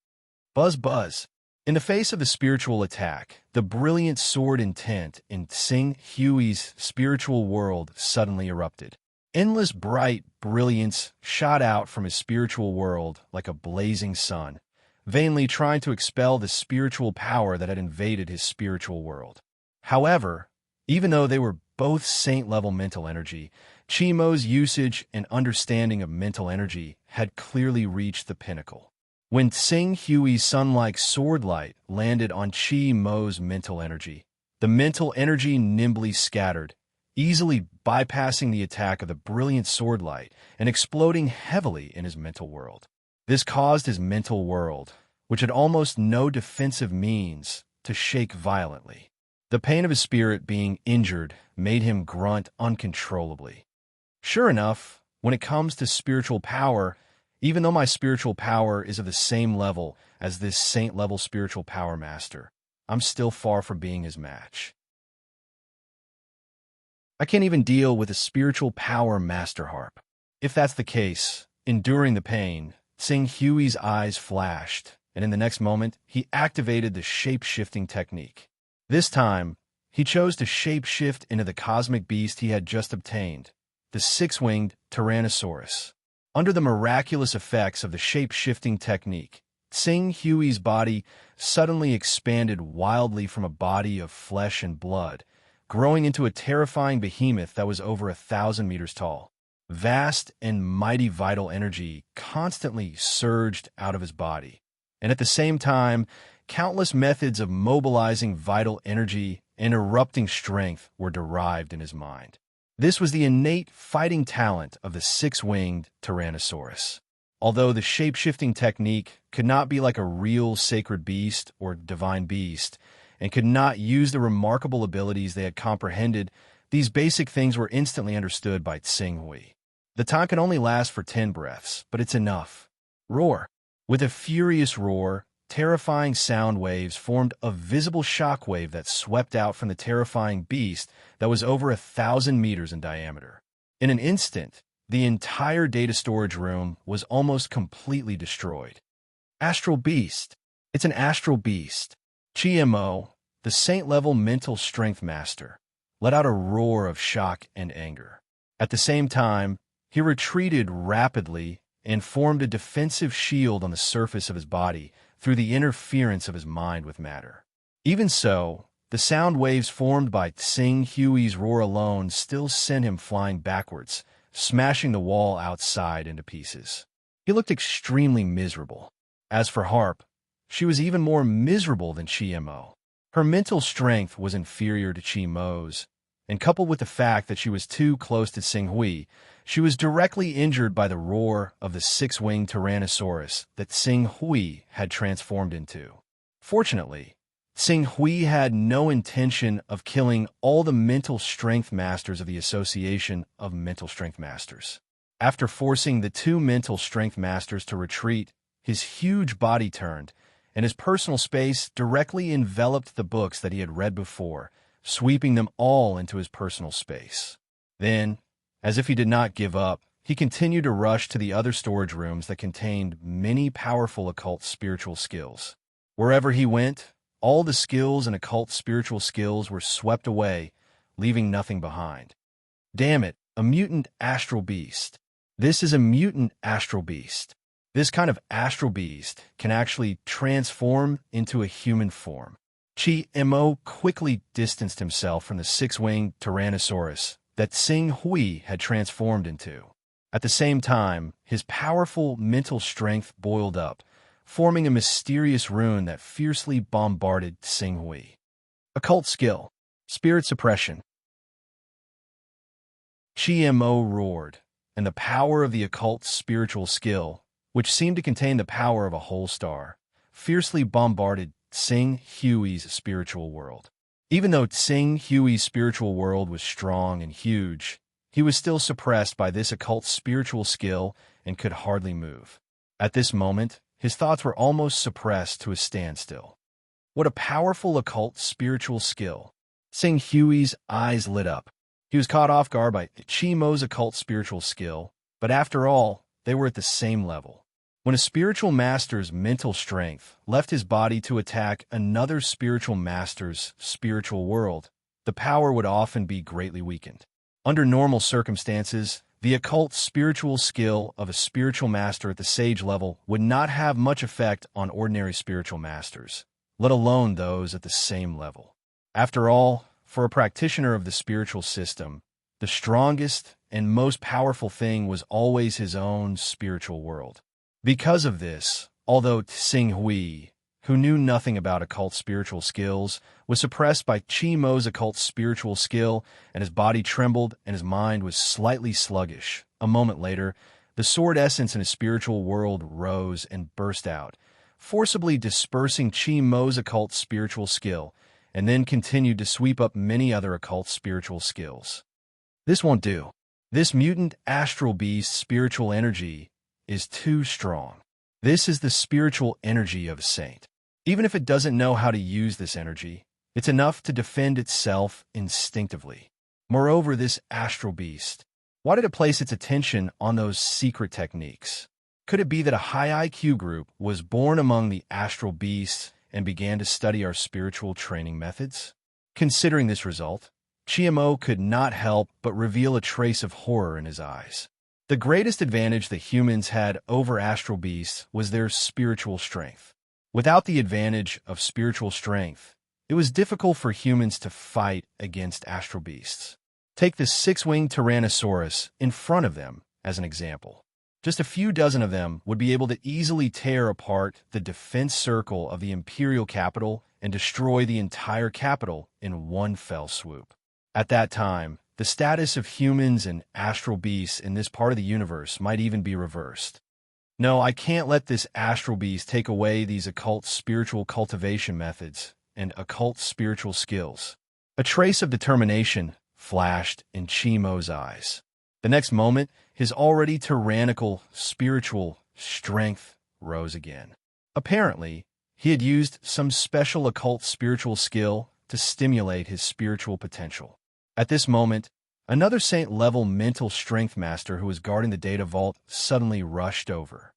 Speaker 1: Buzz, buzz. In the face of the spiritual attack, the brilliant sword intent in Sing Hui's spiritual world suddenly erupted. Endless bright brilliance shot out from his spiritual world like a blazing sun, vainly trying to expel the spiritual power that had invaded his spiritual world. However, even though they were both saint-level mental energy, Chi Mo's usage and understanding of mental energy had clearly reached the pinnacle. When Sing Hui's sun-like sword light landed on Chi Mo's mental energy, the mental energy nimbly scattered, easily bypassing the attack of the brilliant sword light and exploding heavily in his mental world. This caused his mental world, which had almost no defensive means, to shake violently. The pain of his spirit being injured made him grunt uncontrollably. Sure enough, when it comes to spiritual power, even though my spiritual power is of the same level as this saint-level spiritual power master, I'm still far from being his match. I can't even deal with a spiritual power master harp. If that's the case, enduring the pain, Sing Hui's eyes flashed, and in the next moment, he activated the shape-shifting technique. This time, he chose to shape-shift into the cosmic beast he had just obtained, the six-winged Tyrannosaurus. Under the miraculous effects of the shape-shifting technique, Sing Hui's body suddenly expanded wildly from a body of flesh and blood, growing into a terrifying behemoth that was over 1,000 meters tall. Vast and mighty vital energy constantly surged out of his body, and at the same time, countless methods of mobilizing vital energy and erupting strength were derived in his mind. This was the innate fighting talent of the six-winged Tyrannosaurus. Although the shape-shifting technique could not be like a real sacred beast or divine beast, and could not use the remarkable abilities they had comprehended, these basic things were instantly understood by Sing Hui. The time can only last for 10 breaths, but it's enough. Roar. With a furious roar, terrifying sound waves formed a visible shockwave that swept out from the terrifying beast that was over 1,000 meters in diameter. In an instant, the entire data storage room was almost completely destroyed. Astral beast. It's an astral beast. Chi Mo, the saint-level mental strength master, let out a roar of shock and anger. At the same time, he retreated rapidly and formed a defensive shield on the surface of his body through the interference of his mind with matter. Even so, the sound waves formed by Sing Hui's roar alone still sent him flying backwards, smashing the wall outside into pieces. He looked extremely miserable. As for Harp, she was even more miserable than Chi Mo. Her mental strength was inferior to Chi Mo's, and coupled with the fact that she was too close to Sing Hui, she was directly injured by the roar of the six-winged Tyrannosaurus that Sing Hui had transformed into. Fortunately, Sing Hui had no intention of killing all the mental strength masters of the Association of Mental Strength Masters. After forcing the two mental strength masters to retreat, his huge body turned, and his personal space directly enveloped the books that he had read before, sweeping them all into his personal space. Then, as if he did not give up, he continued to rush to the other storage rooms that contained many powerful occult spiritual skills. Wherever he went, all the skills and occult spiritual skills were swept away, leaving nothing behind. Damn it, a mutant astral beast. This is a mutant astral beast. This kind of astral beast can actually transform into a human form. Chi-Mo quickly distanced himself from the six-winged Tyrannosaurus that Xing Hui had transformed into. At the same time, his powerful mental strength boiled up, forming a mysterious rune that fiercely bombarded Xing Hui. Occult skill. Spirit suppression. Chi-Mo roared, and the power of the occult spiritual skill, which seemed to contain the power of a whole star, fiercely bombarded Xing Hui's spiritual world. Even though Xing Hui's spiritual world was strong and huge, he was still suppressed by this occult spiritual skill and could hardly move. At this moment, his thoughts were almost suppressed to a standstill. What a powerful occult spiritual skill. Xing Hui's eyes lit up. He was caught off guard by Chi-Mo's occult spiritual skill, but after all, they were at the same level. When a spiritual master's mental strength left his body to attack another spiritual master's spiritual world, the power would often be greatly weakened. Under normal circumstances, the occult spiritual skill of a spiritual master at the sage level would not have much effect on ordinary spiritual masters, let alone those at the same level. After all, for a practitioner of the spiritual system, the strongest and most powerful thing was always his own spiritual world. Because of this, although Xing Hui, who knew nothing about occult spiritual skills, was suppressed by Chi-Mo's occult spiritual skill, and his body trembled and his mind was slightly sluggish. A moment later, the sword essence in his spiritual world rose and burst out, forcibly dispersing Chi-Mo's occult spiritual skill, and then continued to sweep up many other occult spiritual skills. This won't do. This mutant astral beast's spiritual energy is too strong. This is the spiritual energy of a saint. Even if it doesn't know how to use this energy, it's enough to defend itself instinctively. Moreover, this astral beast, why did it place its attention on those secret techniques? Could it be that a high IQ group was born among the astral beasts and began to study our spiritual training methods? Considering this result, Chi-Mo could not help but reveal a trace of horror in his eyes. The greatest advantage that humans had over astral beasts was their spiritual strength. Without the advantage of spiritual strength, it was difficult for humans to fight against astral beasts. Take the six-winged Tyrannosaurus in front of them as an example. Just a few dozen of them would be able to easily tear apart the defense circle of the imperial capital and destroy the entire capital in one fell swoop. At that time, the status of humans and astral beasts in this part of the universe might even be reversed. No, I can't let this astral beast take away these occult spiritual cultivation methods and occult spiritual skills. A trace of determination flashed in Chi-Mo's eyes. The next moment, his already tyrannical spiritual strength rose again. Apparently, he had used some special occult spiritual skill to stimulate his spiritual potential. At this moment, another saint-level mental strength master who was guarding the data vault suddenly rushed over.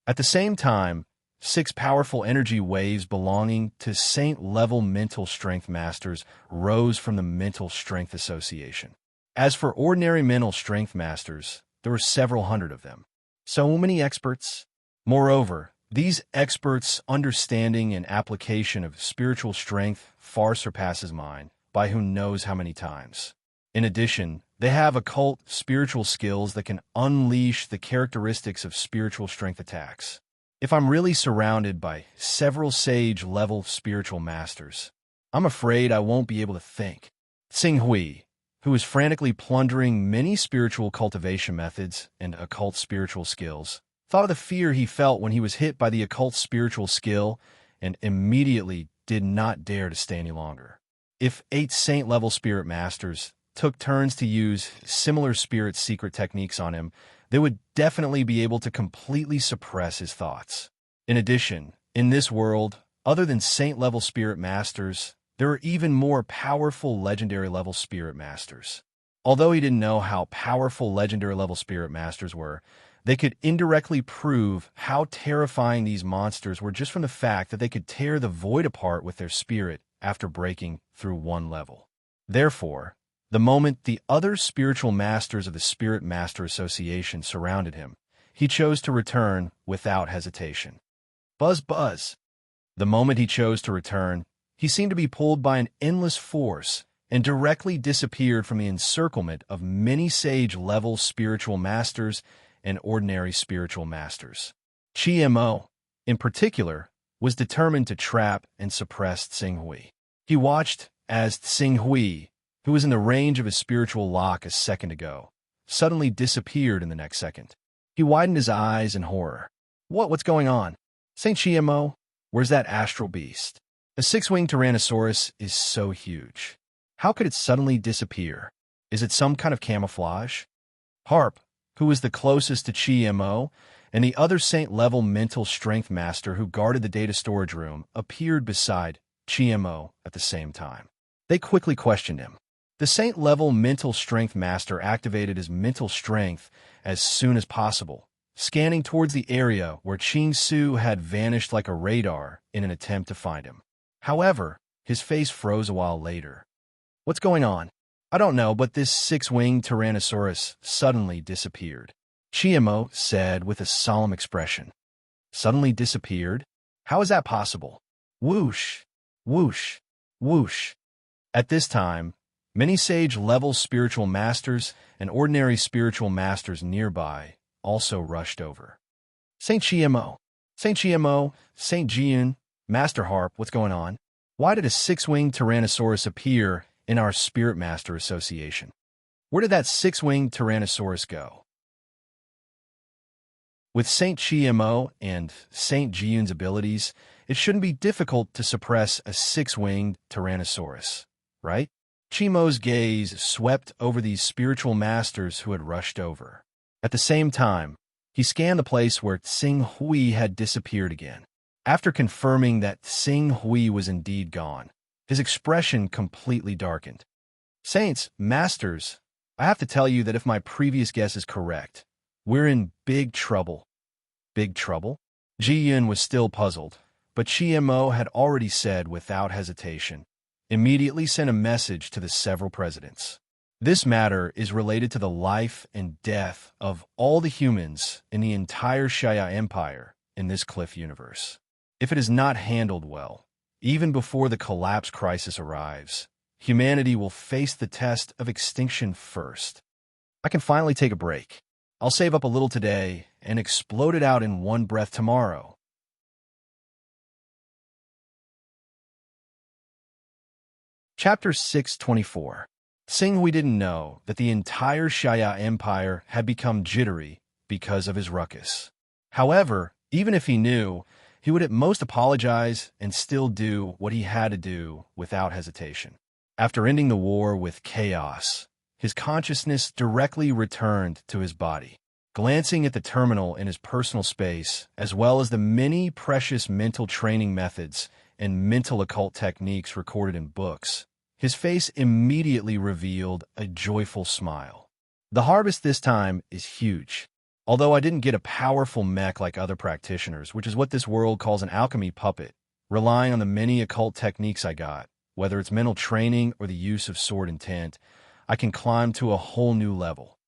Speaker 1: At the same time, 6 powerful energy waves belonging to saint-level mental strength masters rose from the Mental Strength Association. As for ordinary mental strength masters, there were several hundred of them. So many experts. Moreover, these experts' understanding and application of spiritual strength far surpasses mine by who knows how many times. In addition, they have occult spiritual skills that can unleash the characteristics of spiritual strength attacks. If I'm really surrounded by several sage-level spiritual masters, I'm afraid I won't be able to think. Xing Hui, who was frantically plundering many spiritual cultivation methods and occult spiritual skills, thought of the fear he felt when he was hit by the occult spiritual skill and immediately did not dare to stay any longer. If 8 saint-level spirit masters took turns to use similar spirit secret techniques on him, they would definitely be able to completely suppress his thoughts. In addition, in this world, other than saint-level spirit masters, there are even more powerful legendary-level spirit masters. Although he didn't know how powerful legendary-level spirit masters were, they could indirectly prove how terrifying these monsters were just from the fact that they could tear the void apart with their spirit after breaking through one level. Therefore, the moment the other spiritual masters of the Spirit Master Association surrounded him, he chose to return without hesitation. Buzz, buzz. The moment he chose to return, he seemed to be pulled by an endless force and directly disappeared from the encirclement of many sage-level spiritual masters and ordinary spiritual masters. Mo, in particular, was determined to trap and suppress Tsinghui. He watched as Tsinghui, who was in the range of his spiritual lock a second ago, suddenly disappeared in the next second. He widened his eyes in horror. What's going on? Saint Mo, where's that astral beast? A six-winged Tyrannosaurus is so huge. How could it suddenly disappear? Is it some kind of camouflage? Harp, who was the closest to Mo, and the other saint-level mental strength master who guarded the data storage room, appeared beside Mo at the same time. They quickly questioned him. The saint-level mental strength master activated his mental strength as soon as possible, scanning towards the area where Ching Su had vanished like a radar in an attempt to find him. However, his face froze a while later. What's going on? I don't know, but this six-winged Tyrannosaurus suddenly disappeared. Mo said with a solemn expression. Suddenly disappeared? How is that possible? Whoosh, whoosh, whoosh. At this time, many sage-level spiritual masters and ordinary spiritual masters nearby also rushed over. Saint Mo, Saint Mo, Saint Jian, Master Harp, what's going on? Why did a six-winged Tyrannosaurus appear in our Spirit Master Association? Where did that six-winged Tyrannosaurus go? With Saint Mo and Saint Jian's abilities, it shouldn't be difficult to suppress a six-winged Tyrannosaurus, right? Mo's gaze swept over these spiritual masters who had rushed over. At the same time, he scanned the place where Tsinghui had disappeared again. After confirming that Tsinghui was indeed gone, his expression completely darkened. Saints, masters, I have to tell you that if my previous guess is correct, we're in big trouble. Big trouble? Ji-Yun was still puzzled, but Mo had already said without hesitation, immediately sent a message to the several presidents. This matter is related to the life and death of all the humans in the entire Shaya Empire in this Cliff universe. If it is not handled well, even before the collapse crisis arrives, humanity will face the test of extinction first. I can finally take a break. I'll save up a little today and explode it out in one breath tomorrow. Chapter 624. Tsinghui didn't know that the entire Shaya Empire had become jittery because of his ruckus. However, even if he knew, he would at most apologize and still do what he had to do without hesitation. After ending the war with chaos, his consciousness directly returned to his body. Glancing at the terminal in his personal space, as well as the many precious mental training methods and mental occult techniques recorded in books, his face immediately revealed a joyful smile. The harvest this time is huge. Although I didn't get a powerful mech like other practitioners, which is what this world calls an alchemy puppet, relying on the many occult techniques I got, whether it's mental training or the use of sword intent, I can climb to a whole new level.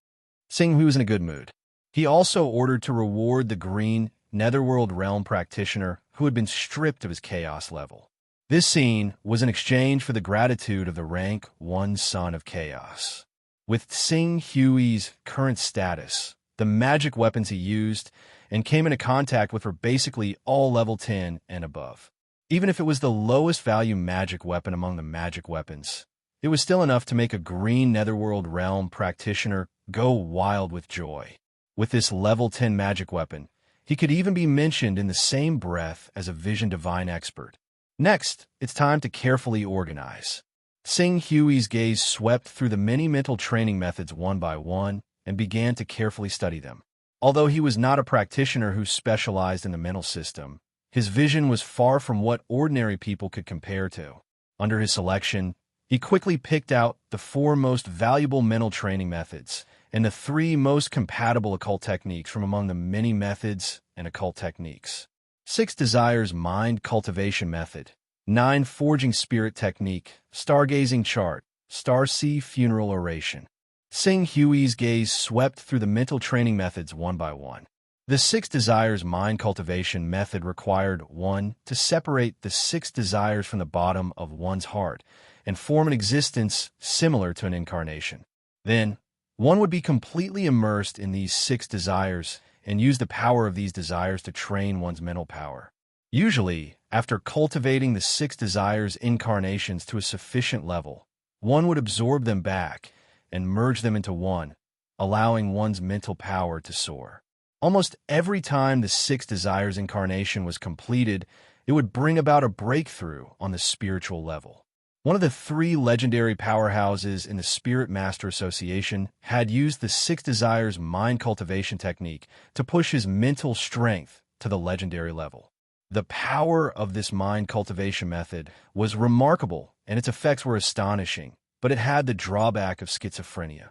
Speaker 1: Tsinghui was in a good mood. He also ordered to reward the green Netherworld Realm practitioner who had been stripped of his chaos level. This scene was in exchange for the gratitude of the rank 1 Son of Chaos. With Tsinghui's current status, the magic weapons he used and came into contact with were basically all level 10 and above. Even if it was the lowest value magic weapon among the magic weapons, it was still enough to make a green Netherworld Realm practitioner go wild with joy. With this level 10 magic weapon, he could even be mentioned in the same breath as a Vision Divine expert. Next, it's time to carefully organize. Sing Hui's gaze swept through the many mental training methods one by one and began to carefully study them. Although he was not a practitioner who specialized in the mental system, his vision was far from what ordinary people could compare to. Under his selection, he quickly picked out the 4 most valuable mental training methods and the 3 most compatible occult techniques from among the many methods and occult techniques. 6 Desires Mind Cultivation Method, 9 Forging Spirit Technique, Stargazing Chart, Star Sea Funeral Oration. Sing Hui's gaze swept through the mental training methods one by one. The 6 Desires Mind Cultivation method required 1 to separate the 6 desires from the bottom of one's heart and form an existence similar to an incarnation. Then, one would be completely immersed in these 6 desires and use the power of these desires to train one's mental power. Usually, after cultivating the 6 desires incarnations to a sufficient level, one would absorb them back and merge them into one, allowing one's mental power to soar. Almost every time the 6 desires incarnation was completed, it would bring about a breakthrough on the spiritual level. One of the 3 legendary powerhouses in the Spirit Master Association had used the 6 Desires Mind Cultivation technique to push his mental strength to the legendary level. The power of this mind cultivation method was remarkable and its effects were astonishing, but it had the drawback of schizophrenia.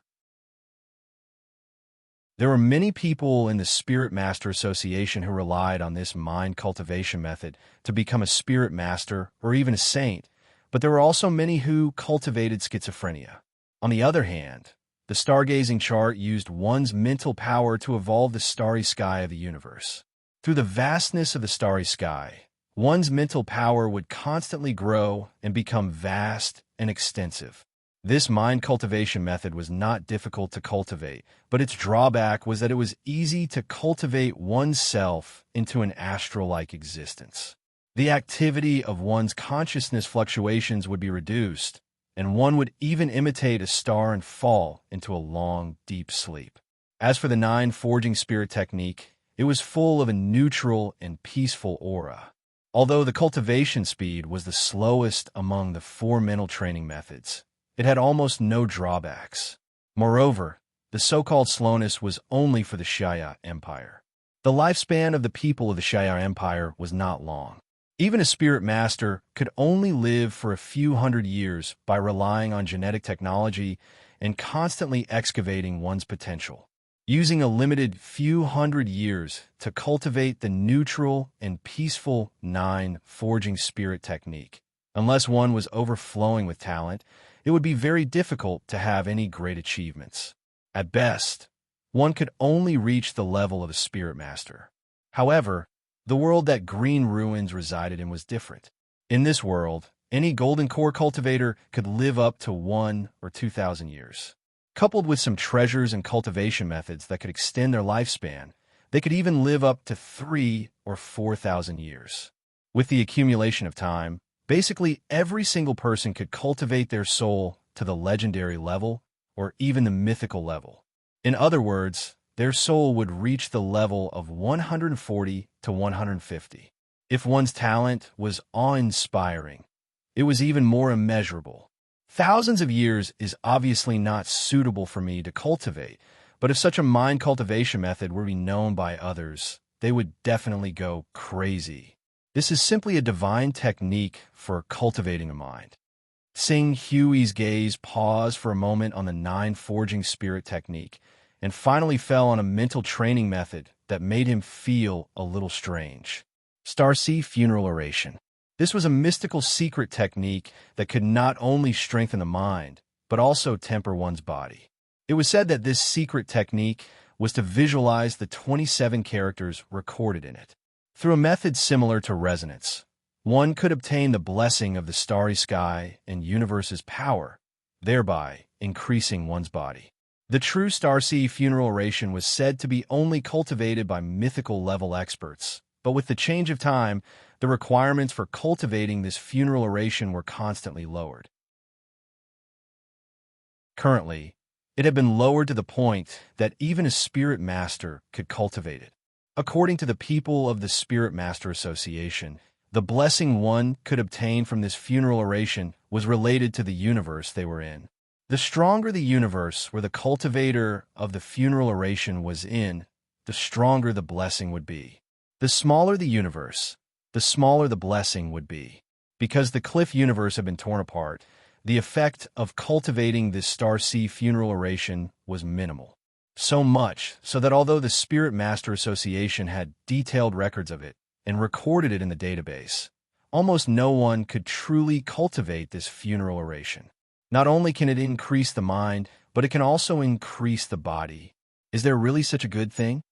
Speaker 1: There were many people in the Spirit Master Association who relied on this mind cultivation method to become a spirit master or even a saint, but there were also many who cultivated schizophrenia. On the other hand, the stargazing chart used one's mental power to evolve the starry sky of the universe. Through the vastness of the starry sky, one's mental power would constantly grow and become vast and extensive. This mind cultivation method was not difficult to cultivate, but its drawback was that it was easy to cultivate oneself into an astral-like existence. The activity of one's consciousness fluctuations would be reduced, and one would even imitate a star and fall into a long, deep sleep. As for the 9 Forging Spirit technique, it was full of a neutral and peaceful aura. Although the cultivation speed was the slowest among the 4 mental training methods, it had almost no drawbacks. Moreover, the so-called slowness was only for the Shaya Empire. The lifespan of the people of the Shaya Empire was not long. Even a spirit master could only live for a few hundred years by relying on genetic technology and constantly excavating one's potential. Using a limited few hundred years to cultivate the neutral and peaceful 9 Forging Spirit technique. Unless one was overflowing with talent, it would be very difficult to have any great achievements. At best, one could only reach the level of a spirit master. However, the world that Green Ruins resided in was different. In this world, any golden core cultivator could live up to 1 or 2,000 years. Coupled with some treasures and cultivation methods that could extend their lifespan, they could even live up to 3 or 4,000 years. With the accumulation of time, basically every single person could cultivate their soul to the legendary level or even the mythical level. In other words, their soul would reach the level of 140 to 150. If one's talent was awe-inspiring, it was even more immeasurable. Thousands of years is obviously not suitable for me to cultivate, but if such a mind cultivation method were to be known by others, they would definitely go crazy. This is simply a divine technique for cultivating a mind. Sing Hui's gaze paused for a moment on the 9 Forging Spirit technique, and finally fell on a mental training method that made him feel a little strange. Star Sea Funeral Oration. This was a mystical secret technique that could not only strengthen the mind, but also temper one's body. It was said that this secret technique was to visualize the 27 characters recorded in it. Through a method similar to resonance, one could obtain the blessing of the starry sky and universe's power, thereby increasing one's body. The true Starseed funeral oration was said to be only cultivated by mythical level experts, but with the change of time, the requirements for cultivating this funeral oration were constantly lowered. Currently, it had been lowered to the point that even a spirit master could cultivate it. According to the people of the Spirit Master Association, The blessing one could obtain from this funeral oration was related to the universe they were in. The stronger the universe where the cultivator of the funeral oration was in, the stronger the blessing would be. The smaller the universe, the smaller the blessing would be. Because the cliff universe had been torn apart, the effect of cultivating this starseed funeral oration was minimal. So much so that although the Spirit Master Association had detailed records of it and recorded it in the database, almost no one could truly cultivate this funeral oration. Not only can it increase the mind, but it can also increase the body. Is there really such a good thing?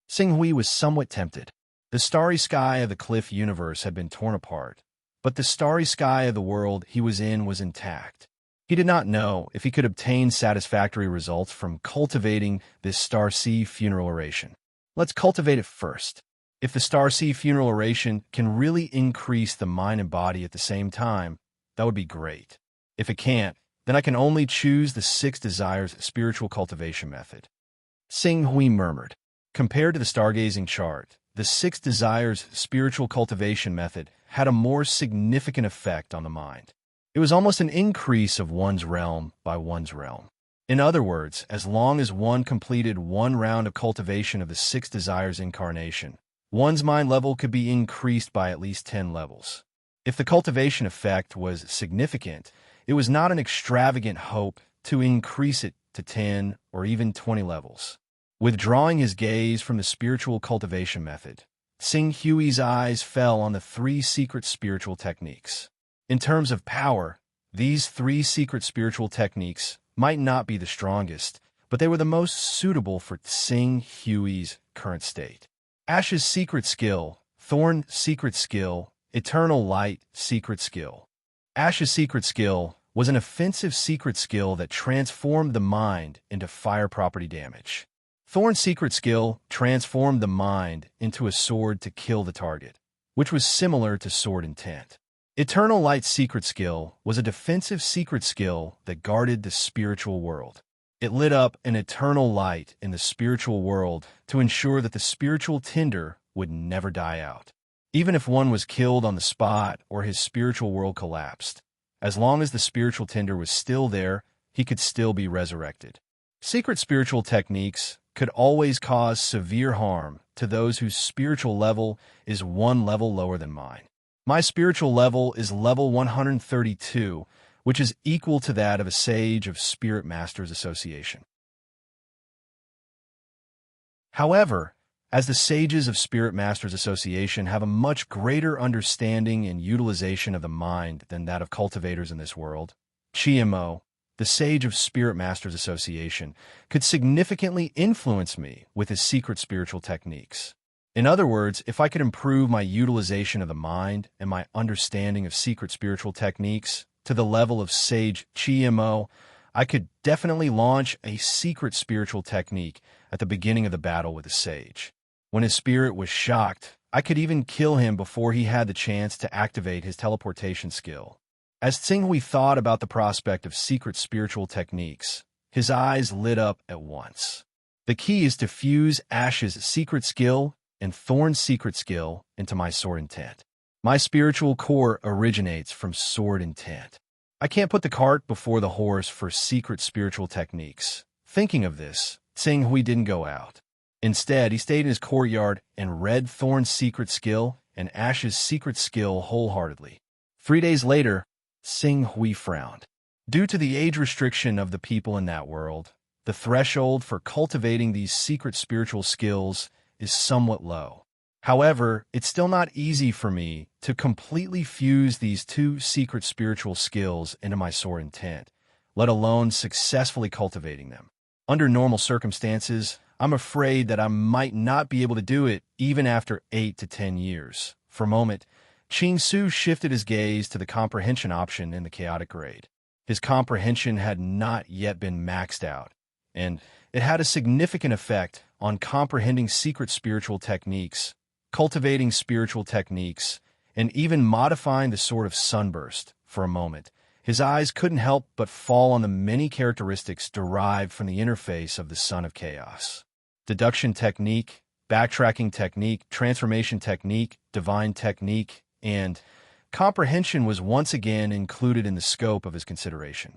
Speaker 1: Sing Hui was somewhat tempted. The starry sky of the cliff universe had been torn apart, but the starry sky of the world he was in was intact. He did not know if he could obtain satisfactory results from cultivating this starseed funeral oration. Let's cultivate it first. If the starseed funeral oration can really increase the mind and body at the same time, that would be great. If it can't, then I can only choose the 6 desires spiritual cultivation method. Sing Hui murmured. Compared to the stargazing chart, the 6 desires spiritual cultivation method had a more significant effect on the mind. It was almost an increase of one's realm by one's realm. In other words, as long as one completed one round of cultivation of the 6 desires incarnation, one's mind level could be increased by at least 10 levels. If the cultivation effect was significant, it was not an extravagant hope to increase it to 10 or even 20 levels. Withdrawing his gaze from the spiritual cultivation method, Sing Hui's eyes fell on the 3 secret spiritual techniques. In terms of power, these 3 secret spiritual techniques might not be the strongest, but they were the most suitable for Sing Hui's current state. Ash's secret skill, Thorn secret skill, Eternal Light secret skill. Ash's secret skill was an offensive secret skill that transformed the mind into fire property damage. Thorn's secret skill transformed the mind into a sword to kill the target, which was similar to sword intent. Eternal Light's secret skill was a defensive secret skill that guarded the spiritual world. It lit up an eternal light in the spiritual world to ensure that the spiritual tinder would never die out. Even if one was killed on the spot or his spiritual world collapsed, as long as the spiritual tinder was still there, he could still be resurrected. Secret spiritual techniques could always cause severe harm to those whose spiritual level is one level lower than mine. My spiritual level is level 132, which is equal to that of a sage of Spirit Masters Association. However, as the sages of Spirit Masters Association have a much greater understanding and utilization of the mind than that of cultivators in this world, Chiemo, the sage of Spirit Masters Association, could significantly influence me with his secret spiritual techniques. In other words, if I could improve my utilization of the mind and my understanding of secret spiritual techniques to the level of Sage Chiemo, I could definitely launch a secret spiritual technique at the beginning of the battle with the sage. When his spirit was shocked, I could even kill him before he had the chance to activate his teleportation skill. As Tsinghui thought about the prospect of secret spiritual techniques, his eyes lit up at once. The key is to fuse Ash's secret skill and Thorn's secret skill into my sword intent. My spiritual core originates from sword intent. I can't put the cart before the horse for secret spiritual techniques. Thinking of this, Tsinghui didn't go out. Instead, he stayed in his courtyard and read Thorn's secret skill and Ash's secret skill wholeheartedly. 3 days later, Tsinghui frowned. Due to the age restriction of the people in that world, the threshold for cultivating these secret spiritual skills is somewhat low. However, it's still not easy for me to completely fuse these 2 secret spiritual skills into my sword intent, let alone successfully cultivating them. Under normal circumstances, I'm afraid that I might not be able to do it even after 8 to 10 years. For a moment, Qing Su shifted his gaze to the comprehension option in the chaotic grade. His comprehension had not yet been maxed out, and it had a significant effect on comprehending secret spiritual techniques, cultivating spiritual techniques, and even modifying the sword of sunburst. For a moment, his eyes couldn't help but fall on the many characteristics derived from the interface of the Son of Chaos. Deduction technique, backtracking technique, transformation technique, divine technique, and comprehension was once again included in the scope of his consideration.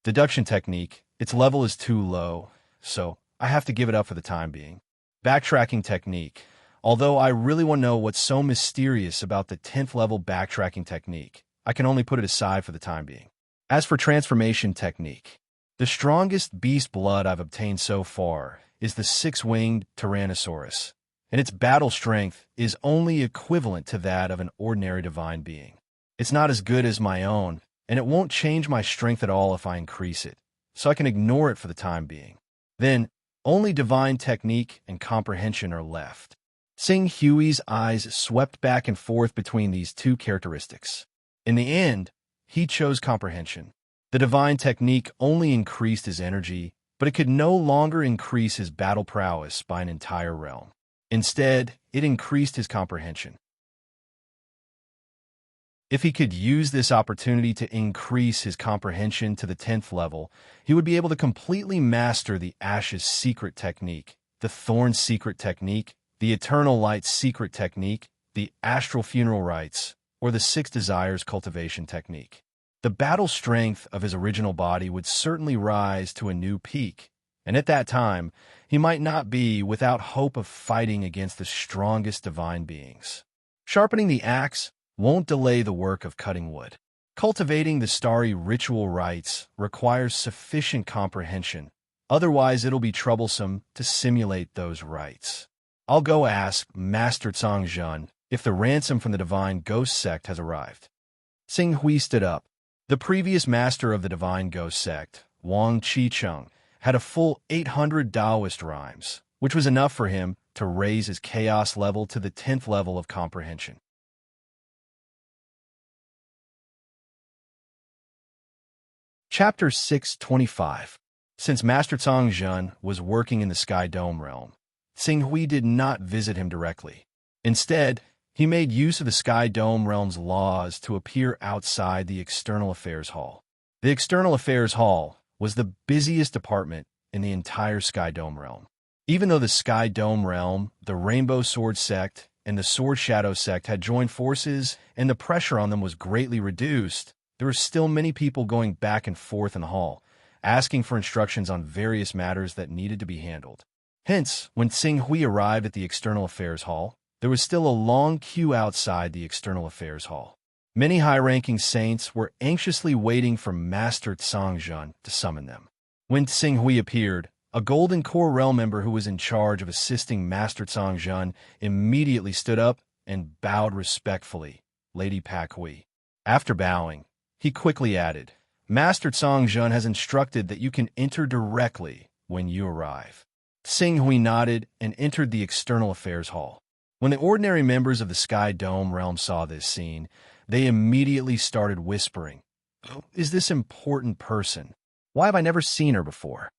Speaker 1: Deduction technique, its level is too low, so I have to give it up for the time being. Backtracking technique, although I really want to know what's so mysterious about the 10th level backtracking technique, I can only put it aside for the time being. As for transformation technique, the strongest beast blood I've obtained so far is the six-winged Tyrannosaurus, and its battle strength is only equivalent to that of an ordinary divine being. It's not as good as my own, and it won't change my strength at all if I increase it, so I can ignore it for the time being. Then, only divine technique and comprehension are left. Sing Hui's eyes swept back and forth between these two characteristics. In the end, he chose comprehension. The divine technique only increased his energy, but it could no longer increase his battle prowess by an entire realm. Instead, it increased his comprehension. If he could use this opportunity to increase his comprehension to the 10th level, he would be able to completely master the Ash's secret technique, the Thorn's secret technique, the Eternal Light's secret technique, the Astral Funeral Rites, or the Six Desires cultivation technique. The battle strength of his original body would certainly rise to a new peak, and at that time, he might not be without hope of fighting against the strongest divine beings. Sharpening the axe won't delay the work of cutting wood. Cultivating the starry ritual rites requires sufficient comprehension, otherwise it'll be troublesome to simulate those rites. I'll go ask Master Zhang if the ransom from the divine ghost sect has arrived. Sing Hui stood up. The previous master of the divine ghost sect, Wang Qicheng, had a full 800 Taoist rhymes, which was enough for him to raise his chaos level to the 10th level of comprehension. Chapter 625. Since Master Zhang was working in the Sky Dome realm, Sing Hui did not visit him directly. Instead, he made use of the Sky Dome realm's laws to appear outside the External Affairs Hall. The External Affairs Hall was the busiest department in the entire Sky Dome realm. Even though the Sky Dome realm, the Rainbow Sword sect, and the Sword Shadow sect had joined forces and the pressure on them was greatly reduced, there were still many people going back and forth in the hall, asking for instructions on various matters that needed to be handled. Hence, when Sing Hui arrived at the External Affairs Hall, there was still a long queue outside the External Affairs Hall. Many high-ranking saints were anxiously waiting for Master Zhang to summon them. When Sing Hui appeared, a Golden Core Realm member who was in charge of assisting Master Zhang immediately stood up and bowed respectfully, Lady Pak Hui. After bowing, he quickly added, Master Zhang has instructed that you can enter directly when you arrive. Sing Hui nodded and entered the External Affairs Hall. When the ordinary members of the Sky Dome realm saw this scene, they immediately started whispering, "Who is this important person? Why have I never seen her before?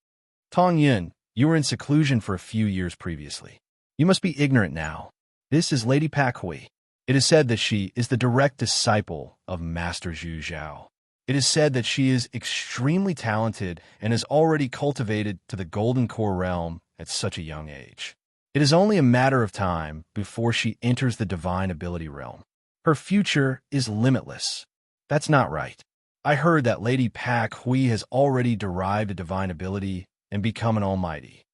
Speaker 1: Tong Yun, you were in seclusion for a few years previously. You must be ignorant now. This is Lady Pak Hui. It is said that she is the direct disciple of Master Zhu Zhao. It is said that she is extremely talented and has already cultivated to the Golden Core realm at such a young age. It is only a matter of time before she enters the divine ability realm. Her future is limitless. That's not right. I heard that Lady Pak Hui has already derived a divine ability and become an almighty.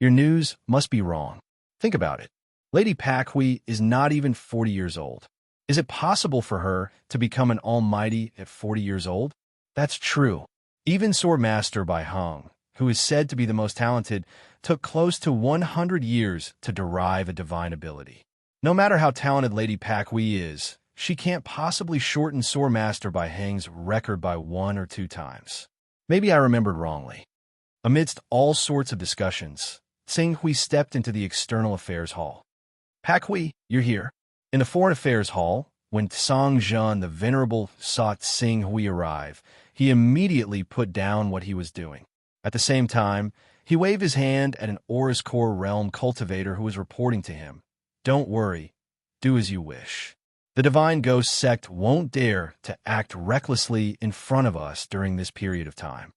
Speaker 1: Your news must be wrong. Think about it. Lady Pak Hui is not even 40 years old. Is it possible for her to become an almighty at 40 years old? That's true. Even Swordmaster Bai Hong, who is said to be the most talented, took close to 100 years to derive a divine ability. No matter how talented Lady Pak Hui is, she can't possibly shorten Swordmaster Bai Hong's record by 1 or 2 times. Maybe I remembered wrongly. Amidst all sorts of discussions, Sing Hui stepped into the External Affairs Hall. Pak Hui, you're here. In the Foreign Affairs Hall, when Tsang Zhan the Venerable saw Sing Hui arrive, he immediately put down what he was doing. At the same time, he waved his hand at an Aurus Core Realm cultivator who was reporting to him. Don't worry. Do as you wish. The Divine Ghost sect won't dare to act recklessly in front of us during this period of time.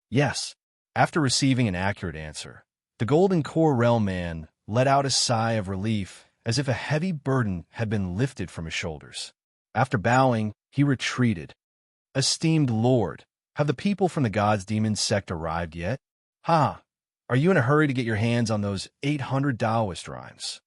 Speaker 1: Yes. After receiving an accurate answer, the Golden Core Realm man let out a sigh of relief as if a heavy burden had been lifted from his shoulders. After bowing, he retreated. Esteemed Lord, have the people from the God's Demon sect arrived yet? Ha! Are you in a hurry to get your hands on those 800 Taoist rhymes?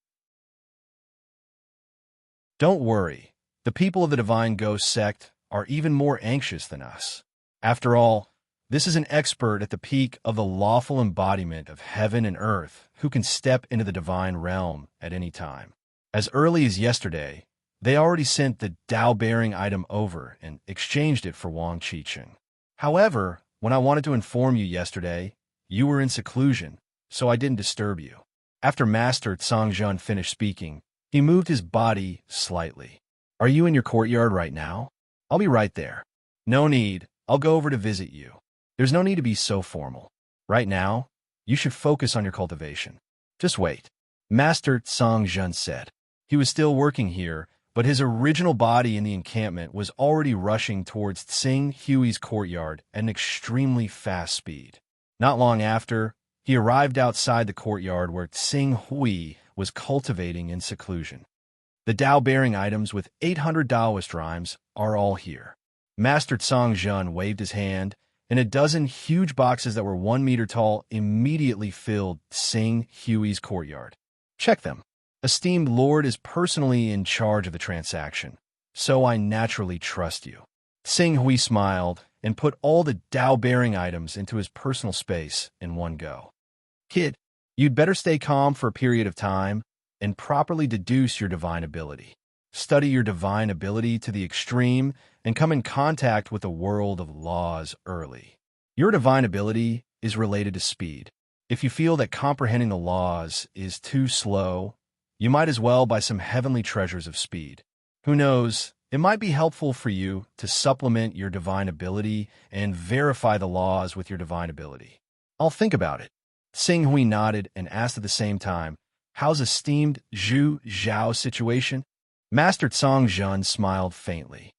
Speaker 1: Don't worry. The people of the Divine Ghost sect are even more anxious than us. After all, this is an expert at the peak of the lawful embodiment of heaven and earth who can step into the divine realm at any time. As early as yesterday, they already sent the Tao-bearing item over and exchanged it for Wang Qicheng. However, when I wanted to inform you yesterday, you were in seclusion, so I didn't disturb you. After Master Tsongjun finished speaking, he moved his body slightly. Are you in your courtyard right now? I'll be right there. No need. I'll go over to visit you. There's no need to be so formal. Right now, you should focus on your cultivation. Just wait. Master Tsongjun said. He was still working here, but his original body in the encampment was already rushing towards Tsing Hui's courtyard at an extremely fast speed. Not long after, he arrived outside the courtyard where Tsing Hui was cultivating in seclusion. The Tao-bearing items with 800 Taoist rhymes are all here. Master Tsongjun waved his hand, and a dozen huge boxes that were 1 meter tall immediately filled Tsing Hui's courtyard. Check them. Esteemed Lord is personally in charge of the transaction, so I naturally trust you. Tsing Hui smiled and put all the Tao-bearing items into his personal space in one go. Kid, you'd better stay calm for a period of time and properly deduce your divine ability. Study your divine ability to the extreme and come in contact with the world of laws early. Your divine ability is related to speed. If you feel that comprehending the laws is too slow, you might as well buy some heavenly treasures of speed. Who knows, it might be helpful for you to supplement your divine ability and verify the laws with your divine ability. I'll think about it. Tsing Hui nodded and asked at the same time, how's esteemed Zhu Zhao's situation? Master Tsongjun smiled faintly.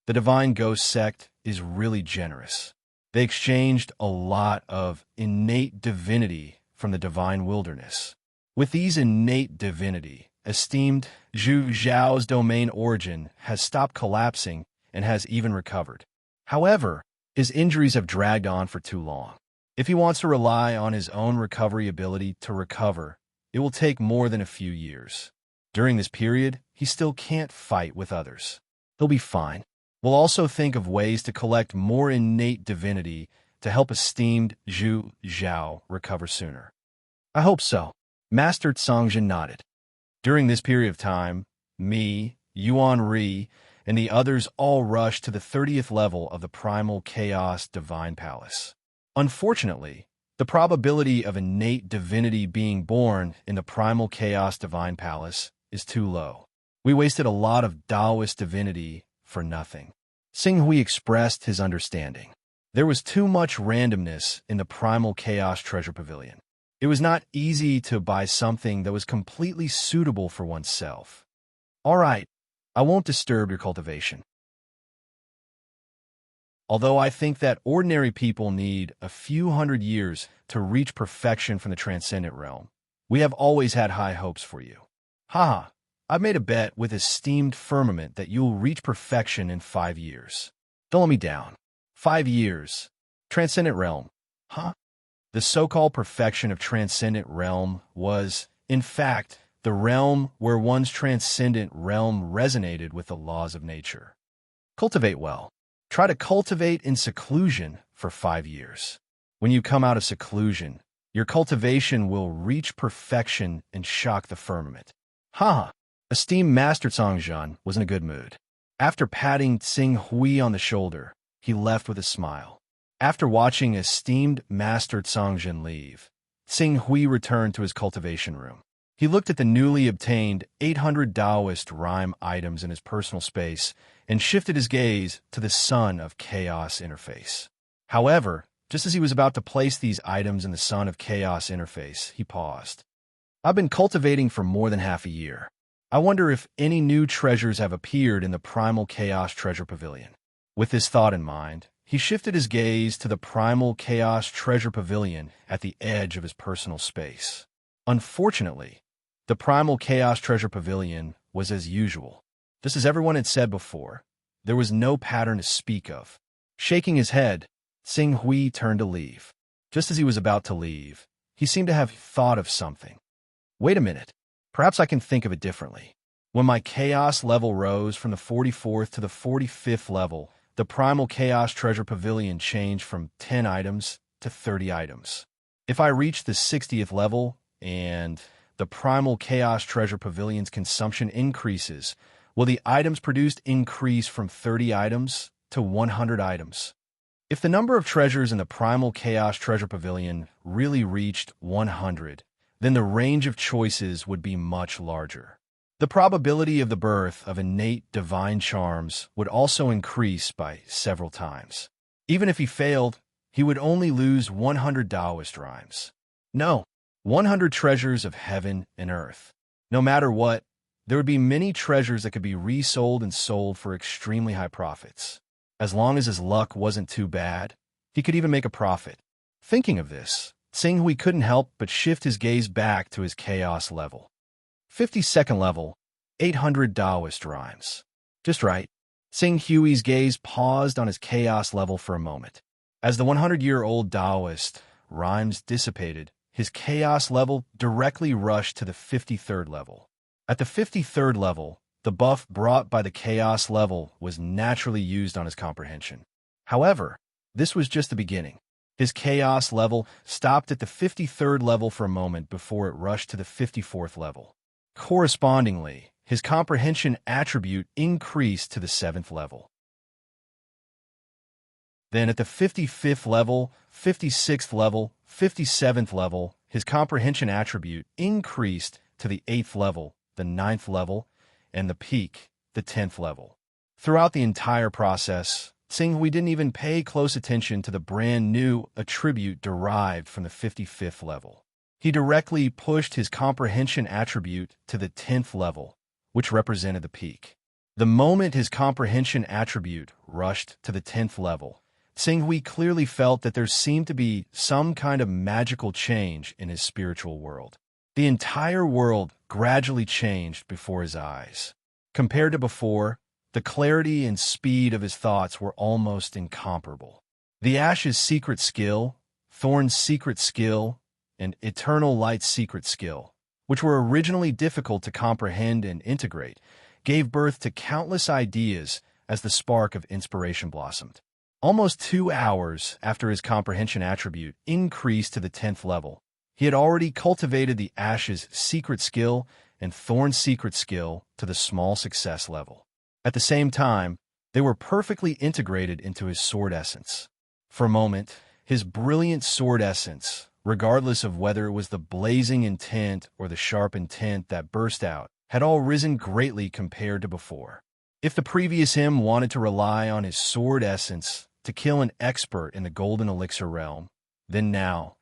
Speaker 1: The Divine Ghost sect is really generous. They exchanged a lot of innate divinity from the divine wilderness. With these innate divinity, esteemed Zhu Zhao's domain origin has stopped collapsing and has even recovered. However, his injuries have dragged on for too long. If he wants to rely on his own recovery ability to recover, it will take more than a few years. During this period, he still can't fight with others. He'll be fine. We'll also think of ways to collect more innate divinity to help esteemed Zhu Zhao recover sooner. I hope so. Master Tsongjun nodded. During this period of time, me, Yuan Ri, and the others all rushed to the 30th level of the Primal Chaos Divine Palace. Unfortunately, the probability of innate divinity being born in the Primal Chaos Divine Palace is too low. We wasted a lot of Taoist divinity for nothing. Tsing Hui expressed his understanding. There was too much randomness in the Primal Chaos Treasure Pavilion. It was not easy to buy something that was completely suitable for oneself. All right, I won't disturb your cultivation. Although I think that ordinary people need a few hundred years to reach perfection from the transcendent realm, we have always had high hopes for you. Haha, I've made a bet with esteemed firmament that you'll reach perfection in 5 years. Don't let me down. 5 years. Transcendent realm. Huh? The so-called perfection of transcendent realm was, in fact, the realm where one's transcendent realm resonated with the laws of nature. Cultivate well. Try to cultivate in seclusion for 5 years. When you come out of seclusion, your cultivation will reach perfection and shock the firmament. Ha! Esteemed Master Tsongjun was in a good mood. After patting Tsing Hui on the shoulder, he left with a smile. After watching esteemed Master Tsongjun leave, Tsing Hui returned to his cultivation room. He looked at the newly obtained 800 Taoist rhyme items in his personal space and shifted his gaze to the Sun of Chaos interface. However, just as he was about to place these items in the Sun of Chaos interface, he paused. I've been cultivating for more than half a year. I wonder if any new treasures have appeared in the Primal Chaos Treasure Pavilion. With this thought in mind, he shifted his gaze to the Primal Chaos Treasure Pavilion at the edge of his personal space. Unfortunately, the Primal Chaos Treasure Pavilion was as usual. Just as everyone had said before, there was no pattern to speak of. Shaking his head, Xing Hui turned to leave. Just as he was about to leave, he seemed to have thought of something. Wait a minute. Perhaps I can think of it differently. When my chaos level rose from the 44th to the 45th level, the primal chaos treasure pavilion changed from 10 items to 30 items. If I reach the 60th level and the primal chaos treasure pavilion's consumption increases, will the items produced increase from 30 items to 100 items? If the number of treasures in the primal chaos treasure pavilion really reached 100, then the range of choices would be much larger. The probability of the birth of innate divine charms would also increase by several times. Even if he failed, he would only lose 100 Taoist rhymes. No, 100 treasures of heaven and earth. No matter what, there would be many treasures that could be resold and sold for extremely high profits. As long as his luck wasn't too bad, he could even make a profit. Thinking of this, Xing Hui couldn't help but shift his gaze back to his chaos level. 52nd level, 800 Taoist rhymes. Just right. Xing Hui's gaze paused on his chaos level for a moment. As the 100-year-old Taoist rhymes dissipated, his chaos level directly rushed to the 53rd level. At the 53rd level, the buff brought by the chaos level was naturally used on his comprehension. However, this was just the beginning. His chaos level stopped at the 53rd level for a moment before it rushed to the 54th level. Correspondingly, his comprehension attribute increased to the 7th level. Then at the 55th level, 56th level, 57th level, his comprehension attribute increased to the 8th level, the 9th level, and the peak, the 10th level. Throughout the entire process, Xing Hui didn't even pay close attention to the brand new attribute derived from the 55th level. He directly pushed his comprehension attribute to the 10th level, which represented the peak. The moment his comprehension attribute rushed to the 10th level, Xing Hui clearly felt that there seemed to be some kind of magical change in his spiritual world. The entire world gradually changed before his eyes. Compared to before, the clarity and speed of his thoughts were almost incomparable. The Ash's secret skill, Thorn's secret skill, and Eternal Light's secret skill, which were originally difficult to comprehend and integrate, gave birth to countless ideas as the spark of inspiration blossomed. Almost 2 hours after his comprehension attribute increased to the 10th level, he had already cultivated the Ash's secret skill and Thorn's secret skill to the small success level. At the same time, they were perfectly integrated into his sword essence. For a moment, his brilliant sword essence, regardless of whether it was the blazing intent or the sharp intent that burst out, had all risen greatly compared to before. If the previous him wanted to rely on his sword essence to kill an expert in the golden elixir realm, then now,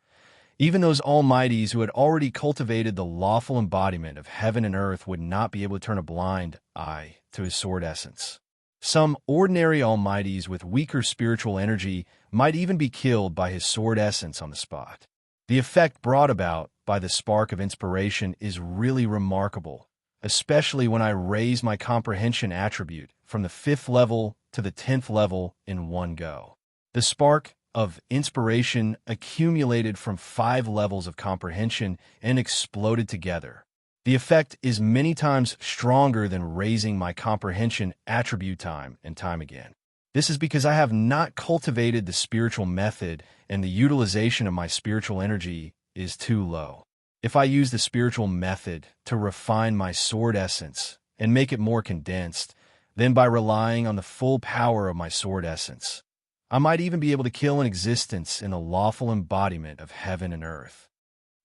Speaker 1: even those almighties who had already cultivated the lawful embodiment of heaven and earth would not be able to turn a blind eye to his sword essence. Some ordinary almighties with weaker spiritual energy might even be killed by his sword essence on the spot. The effect brought about by the spark of inspiration is really remarkable, especially when I raise my comprehension attribute from the 5th level to the 10th level in one go. The spark of inspiration accumulated from 5 levels of comprehension and exploded together. The effect is many times stronger than raising my comprehension attribute time and time again. This is because I have not cultivated the spiritual method and the utilization of my spiritual energy is too low. If I use the spiritual method to refine my sword essence and make it more condensed, then by relying on the full power of my sword essence, I might even be able to kill an existence in the lawful embodiment of heaven and earth.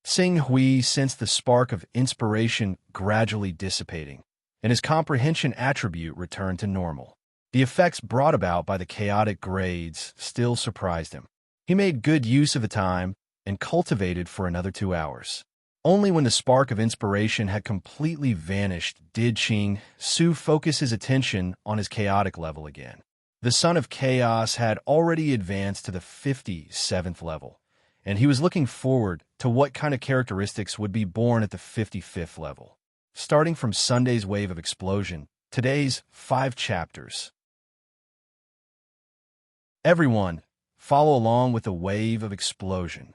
Speaker 1: Xing Hui sensed the spark of inspiration gradually dissipating, and his comprehension attribute returned to normal. The effects brought about by the chaotic grades still surprised him. He made good use of the time and cultivated for another 2 hours. Only when the spark of inspiration had completely vanished did Qing Su focus his attention on his chaotic level again. The Son of Chaos had already advanced to the 57th level, and he was looking forward to what kind of characteristics would be born at the 55th level. Starting from Sunday's wave of explosion, Today's 5 chapters. Everyone, follow along with a wave of explosion.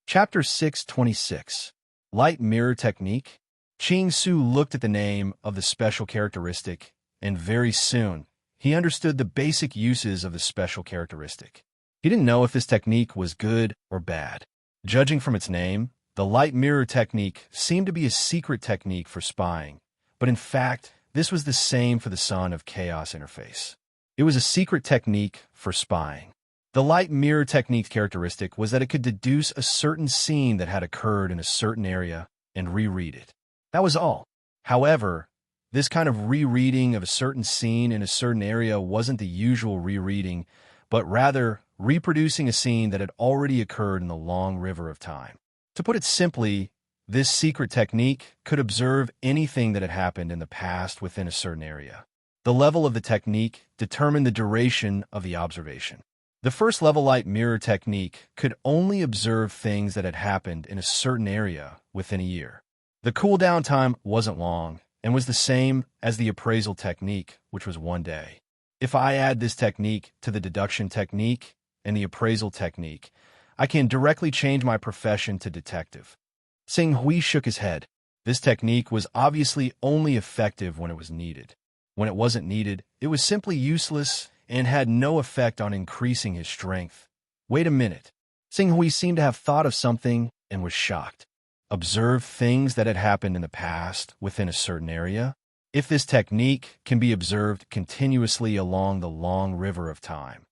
Speaker 1: Chapter 626. Light Mirror Technique. Qing Su looked at the name of the special characteristic, and very soon, he understood the basic uses of the special characteristic. He didn't know if this technique was good or bad. Judging from its name, the light mirror technique seemed to be a secret technique for spying, but in fact, this was the same for the Son of Chaos interface. It was a secret technique for spying. The light mirror technique's characteristic was that it could deduce a certain scene that had occurred in a certain area and reread it. That was all. However, this kind of rereading of a certain scene in a certain area wasn't the usual rereading, but rather reproducing a scene that had already occurred in the long river of time. To put it simply, this secret technique could observe anything that had happened in the past within a certain area. The level of the technique determined the duration of the observation. The first level light mirror technique could only observe things that had happened in a certain area within a year. The cooldown time wasn't long and was the same as the appraisal technique, which was 1 day. If I add this technique to the deduction technique and the appraisal technique, I can directly change my profession to detective. Xing Hui shook his head. This technique was obviously only effective when it was needed. When it wasn't needed, it was simply useless and had no effect on increasing his strength. Wait a minute. Xing Hui seemed to have thought of something and was shocked. Observe things that had happened in the past within a certain area? If this technique can be observed continuously along the long river of time,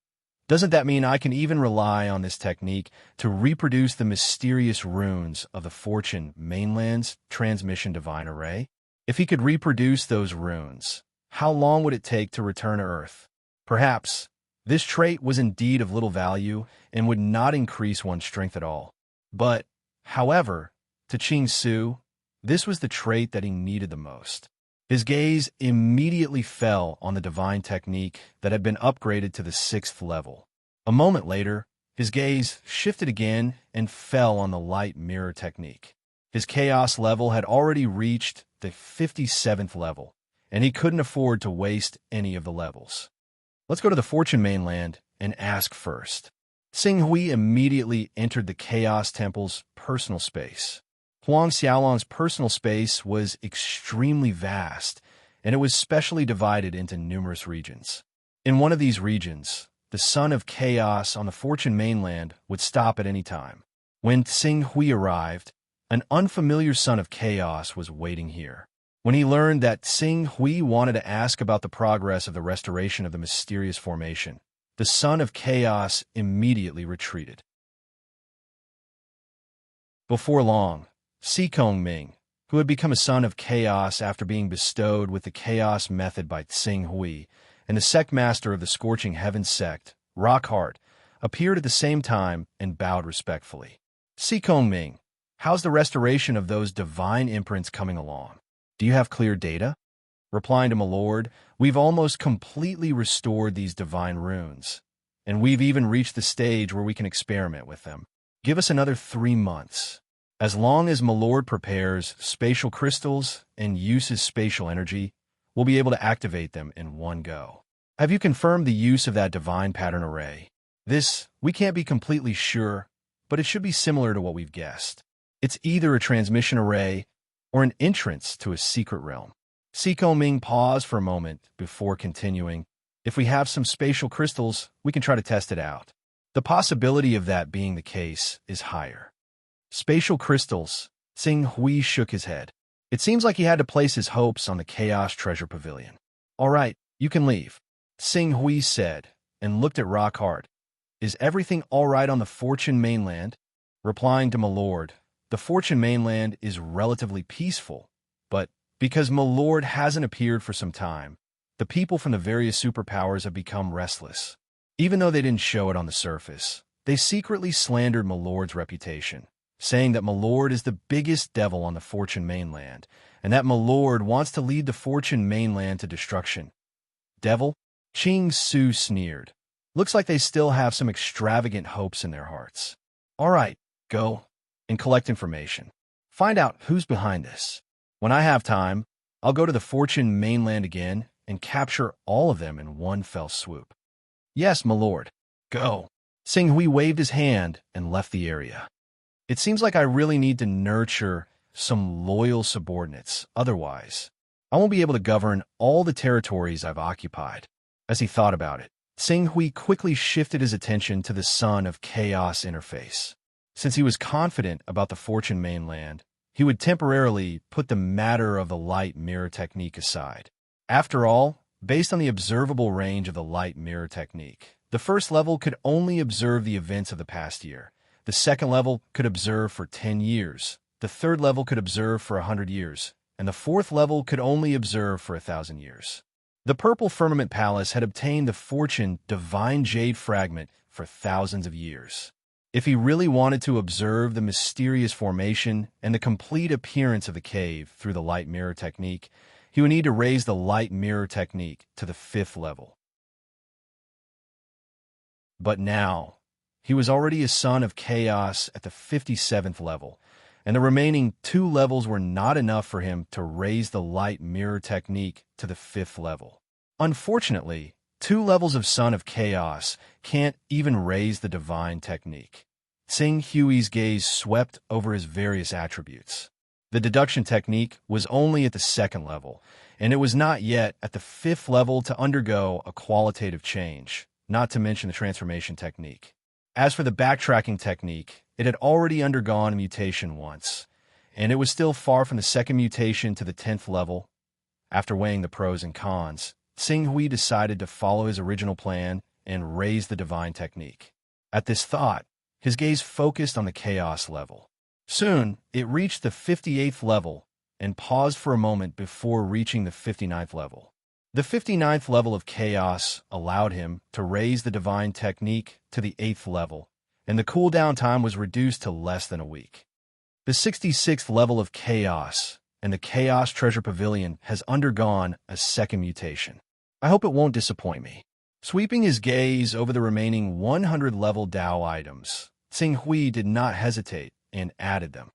Speaker 1: doesn't that mean I can even rely on this technique to reproduce the mysterious runes of the Fortune Mainland's transmission divine array? If he could reproduce those runes, how long would it take to return to Earth? Perhaps this trait was indeed of little value and would not increase one's strength at all. But, however, to Qing Su, this was the trait that he needed the most. His gaze immediately fell on the divine technique that had been upgraded to the 6th level. A moment later, his gaze shifted again and fell on the light mirror technique. His chaos level had already reached the 57th level, and he couldn't afford to waste any of the levels. Let's go to the Fortune Mainland and ask first. Xing Hui immediately entered the Chaos Temple's personal space. Huang Xiaolong's personal space was extremely vast, and it was specially divided into numerous regions. In one of these regions, the Son of Chaos on the Fortune Mainland would stop at any time. When Xing Hui arrived, an unfamiliar Son of Chaos was waiting here. When he learned that Xing Hui wanted to ask about the progress of the restoration of the mysterious formation, the Son of Chaos immediately retreated. Before long, Si Kongming, who had become a Son of Chaos after being bestowed with the Chaos method by Xing Hui, and the sect master of the Scorching Heavens sect, Rockheart, appeared at the same time and bowed respectfully. Si Kongming, how's the restoration of those divine imprints coming along? Do you have clear data? Replying to my lord, we've almost completely restored these divine runes, and we've even reached the stage where we can experiment with them. Give us another 3 months. As long as my lord prepares spatial crystals and uses spatial energy, we'll be able to activate them in one go. Have you confirmed the use of that divine pattern array? This, we can't be completely sure, but it should be similar to what we've guessed. It's either a transmission array or an entrance to a secret realm. Si Kongming paused for a moment before continuing. If we have some spatial crystals, we can try to test it out. The possibility of that being the case is higher. Spatial crystals. Xing Hui shook his head. It seems like he had to place his hopes on the Chaos Treasure Pavilion. All right, you can leave, Xing Hui said, and looked at Rockheart. Is everything all right on the Fortune Mainland? Replying to my lord, the Fortune Mainland is relatively peaceful, but because my lord hasn't appeared for some time, the people from the various superpowers have become restless. Even though they didn't show it on the surface, they secretly slandered my lord's reputation, saying that my lord is the biggest devil on the Fortune Mainland, and that my lord wants to lead the Fortune Mainland to destruction. Devil? Qing Su sneered. Looks like they still have some extravagant hopes in their hearts. All right, go and collect information. find out who's behind this. When I have time, I'll go to the Fortune mainland again and capture all of them in one fell swoop. Yes, my lord. Go. Sing Hui waved his hand and left the area. It seems like I really need to nurture some loyal subordinates. Otherwise, I won't be able to govern all the territories I've occupied. As he thought about it, Sing Hui quickly shifted his attention to the Son of Chaos interface. Since he was confident about the Fortune mainland, he would temporarily put the matter of the light mirror technique aside. After all, based on the observable range of the light mirror technique, the first level could only observe the events of the past year. The second level could observe for 10 years. The third level could observe for 100 years. And the fourth level could only observe for 1,000 years. The Purple Firmament Palace had obtained the Fortune Divine Jade Fragment for thousands of years. If he really wanted to observe the mysterious formation and the complete appearance of the cave through the light mirror technique, he would need to raise the light mirror technique to the 5th level. But now, he was already a Son of Chaos at the 57th level, and the remaining 2 levels were not enough for him to raise the light mirror technique to the 5th level. Unfortunately, 2 levels of Son of Chaos can't even raise the divine technique. Sing Hui's gaze swept over his various attributes. The deduction technique was only at the 2nd level, and it was not yet at the 5th level to undergo a qualitative change, not to mention the transformation technique. As for the backtracking technique, it had already undergone a mutation once, and it was still far from the 2nd mutation to the 10th level. After weighing the pros and cons, Sing Hui decided to follow his original plan and raise the divine technique. At this thought, his gaze focused on the chaos level. Soon, it reached the 58th level and paused for a moment before reaching the 59th level. The 59th level of chaos allowed him to raise the divine technique to the 8th level, and the cooldown time was reduced to less than a week. The 66th level of chaos and the Chaos Treasure Pavilion has undergone a 2nd mutation. I hope it won't disappoint me. Sweeping his gaze over the remaining 100 level Dao items, Sing Hui did not hesitate and added them.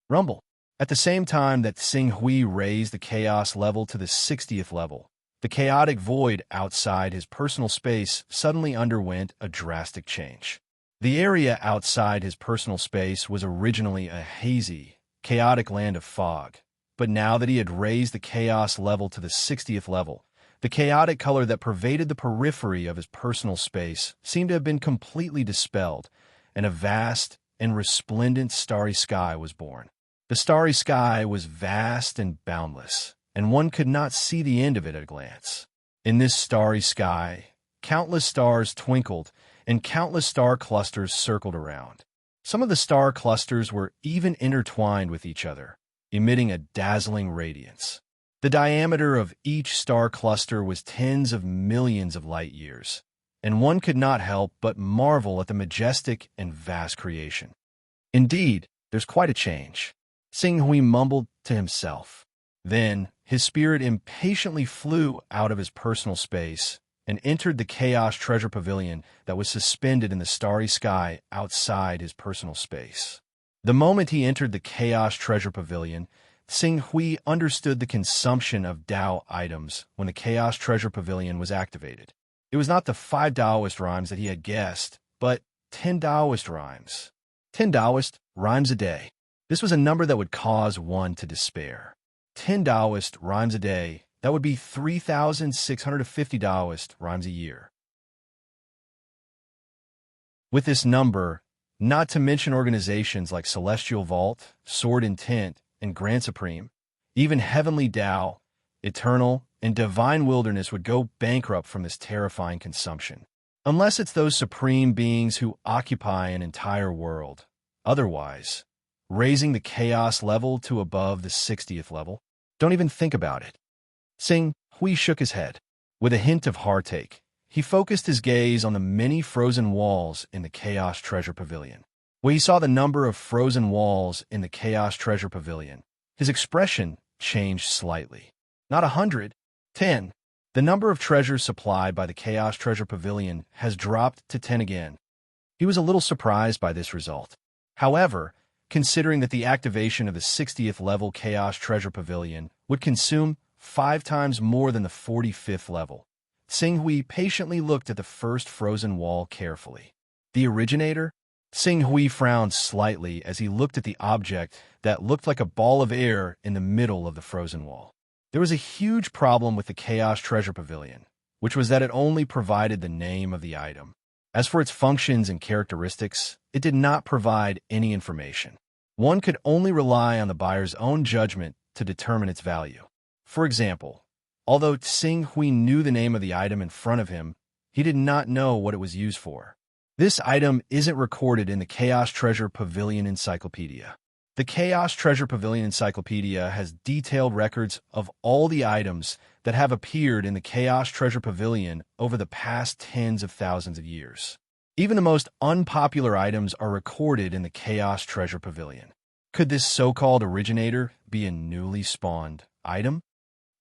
Speaker 1: Rumble. At the same time that Sing Hui raised the chaos level to the 60th level, the chaotic void outside his personal space suddenly underwent a drastic change. The area outside his personal space was originally a hazy, chaotic land of fog, but now that he had raised the chaos level to the 60th level, the chaotic color that pervaded the periphery of his personal space seemed to have been completely dispelled, and a vast and resplendent starry sky was born. The starry sky was vast and boundless, and one could not see the end of it at a glance. In this starry sky, countless stars twinkled, and countless star clusters circled around. Some of the star clusters were even intertwined with each other, emitting a dazzling radiance. The diameter of each star cluster was tens of millions of light years, and one could not help but marvel at the majestic and vast creation. Indeed, there's quite a change, Sing Hui mumbled to himself. Then, his spirit impatiently flew out of his personal space and entered the Chaos Treasure Pavilion that was suspended in the starry sky outside his personal space. The moment he entered the Chaos Treasure Pavilion, Sing Hui understood the consumption of Dao items when the Chaos Treasure Pavilion was activated. It was not the 5 Daoist rhymes that he had guessed, but 10 Daoist rhymes. 10 Daoist rhymes a day. This was a number that would cause one to despair. 10 Daoist rhymes a day, that would be 3,650 Daoist rhymes a year. With this number, not to mention organizations like Celestial Vault, Sword Intent, and Grand Supreme, even Heavenly Tao, Eternal, and Divine Wilderness would go bankrupt from this terrifying consumption. Unless it's those supreme beings who occupy an entire world. Otherwise, raising the chaos level to above the 60th level, don't even think about it. Sing Hui shook his head. With a hint of heartache, he focused his gaze on the many frozen walls in the Chaos Treasure Pavilion. When he saw the number of frozen walls in the Chaos Treasure Pavilion, his expression changed slightly. Not 100, 10. The number of treasures supplied by the Chaos Treasure Pavilion has dropped to 10 again. He was a little surprised by this result. However, considering that the activation of the 60th level Chaos Treasure Pavilion would consume 5 times more than the 45th level. Xinghui patiently looked at the first frozen wall carefully. The originator? Xinghui frowned slightly as he looked at the object that looked like a ball of air in the middle of the frozen wall. There was a huge problem with the Chaos Treasure Pavilion, which was that it only provided the name of the item. As for its functions and characteristics, it did not provide any information. One could only rely on the buyer's own judgment to determine its value. For example, although Xinghui knew the name of the item in front of him, he did not know what it was used for. This item isn't recorded in the Chaos Treasure Pavilion Encyclopedia. The Chaos Treasure Pavilion Encyclopedia has detailed records of all the items that have appeared in the Chaos Treasure Pavilion over the past tens of thousands of years. Even the most unpopular items are recorded in the Chaos Treasure Pavilion. Could this so-called originator be a newly spawned item?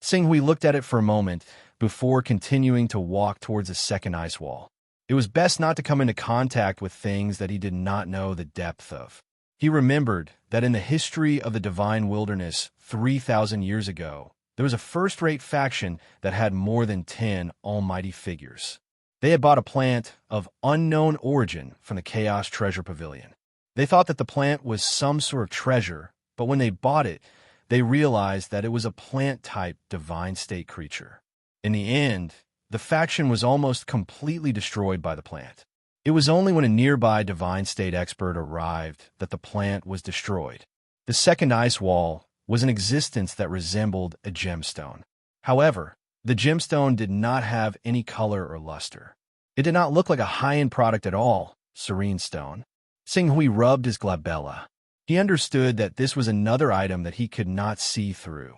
Speaker 1: Xinghui looked at it for a moment before continuing to walk towards the second ice wall. It was best not to come into contact with things that he did not know the depth of. He remembered that in the history of the Divine Wilderness 3,000 years ago, there was a first-rate faction that had more than 10 almighty figures. They had bought a plant of unknown origin from the Chaos Treasure Pavilion. They thought that the plant was some sort of treasure, but when they bought it, they realized that it was a plant-type divine state creature. In the end, the faction was almost completely destroyed by the plant. It was only when a nearby divine state expert arrived that the plant was destroyed. The second ice wall was an existence that resembled a gemstone. However, the gemstone did not have any color or luster. It did not look like a high-end product at all, serene stone. Xinghui rubbed his glabella. He understood that this was another item that he could not see through.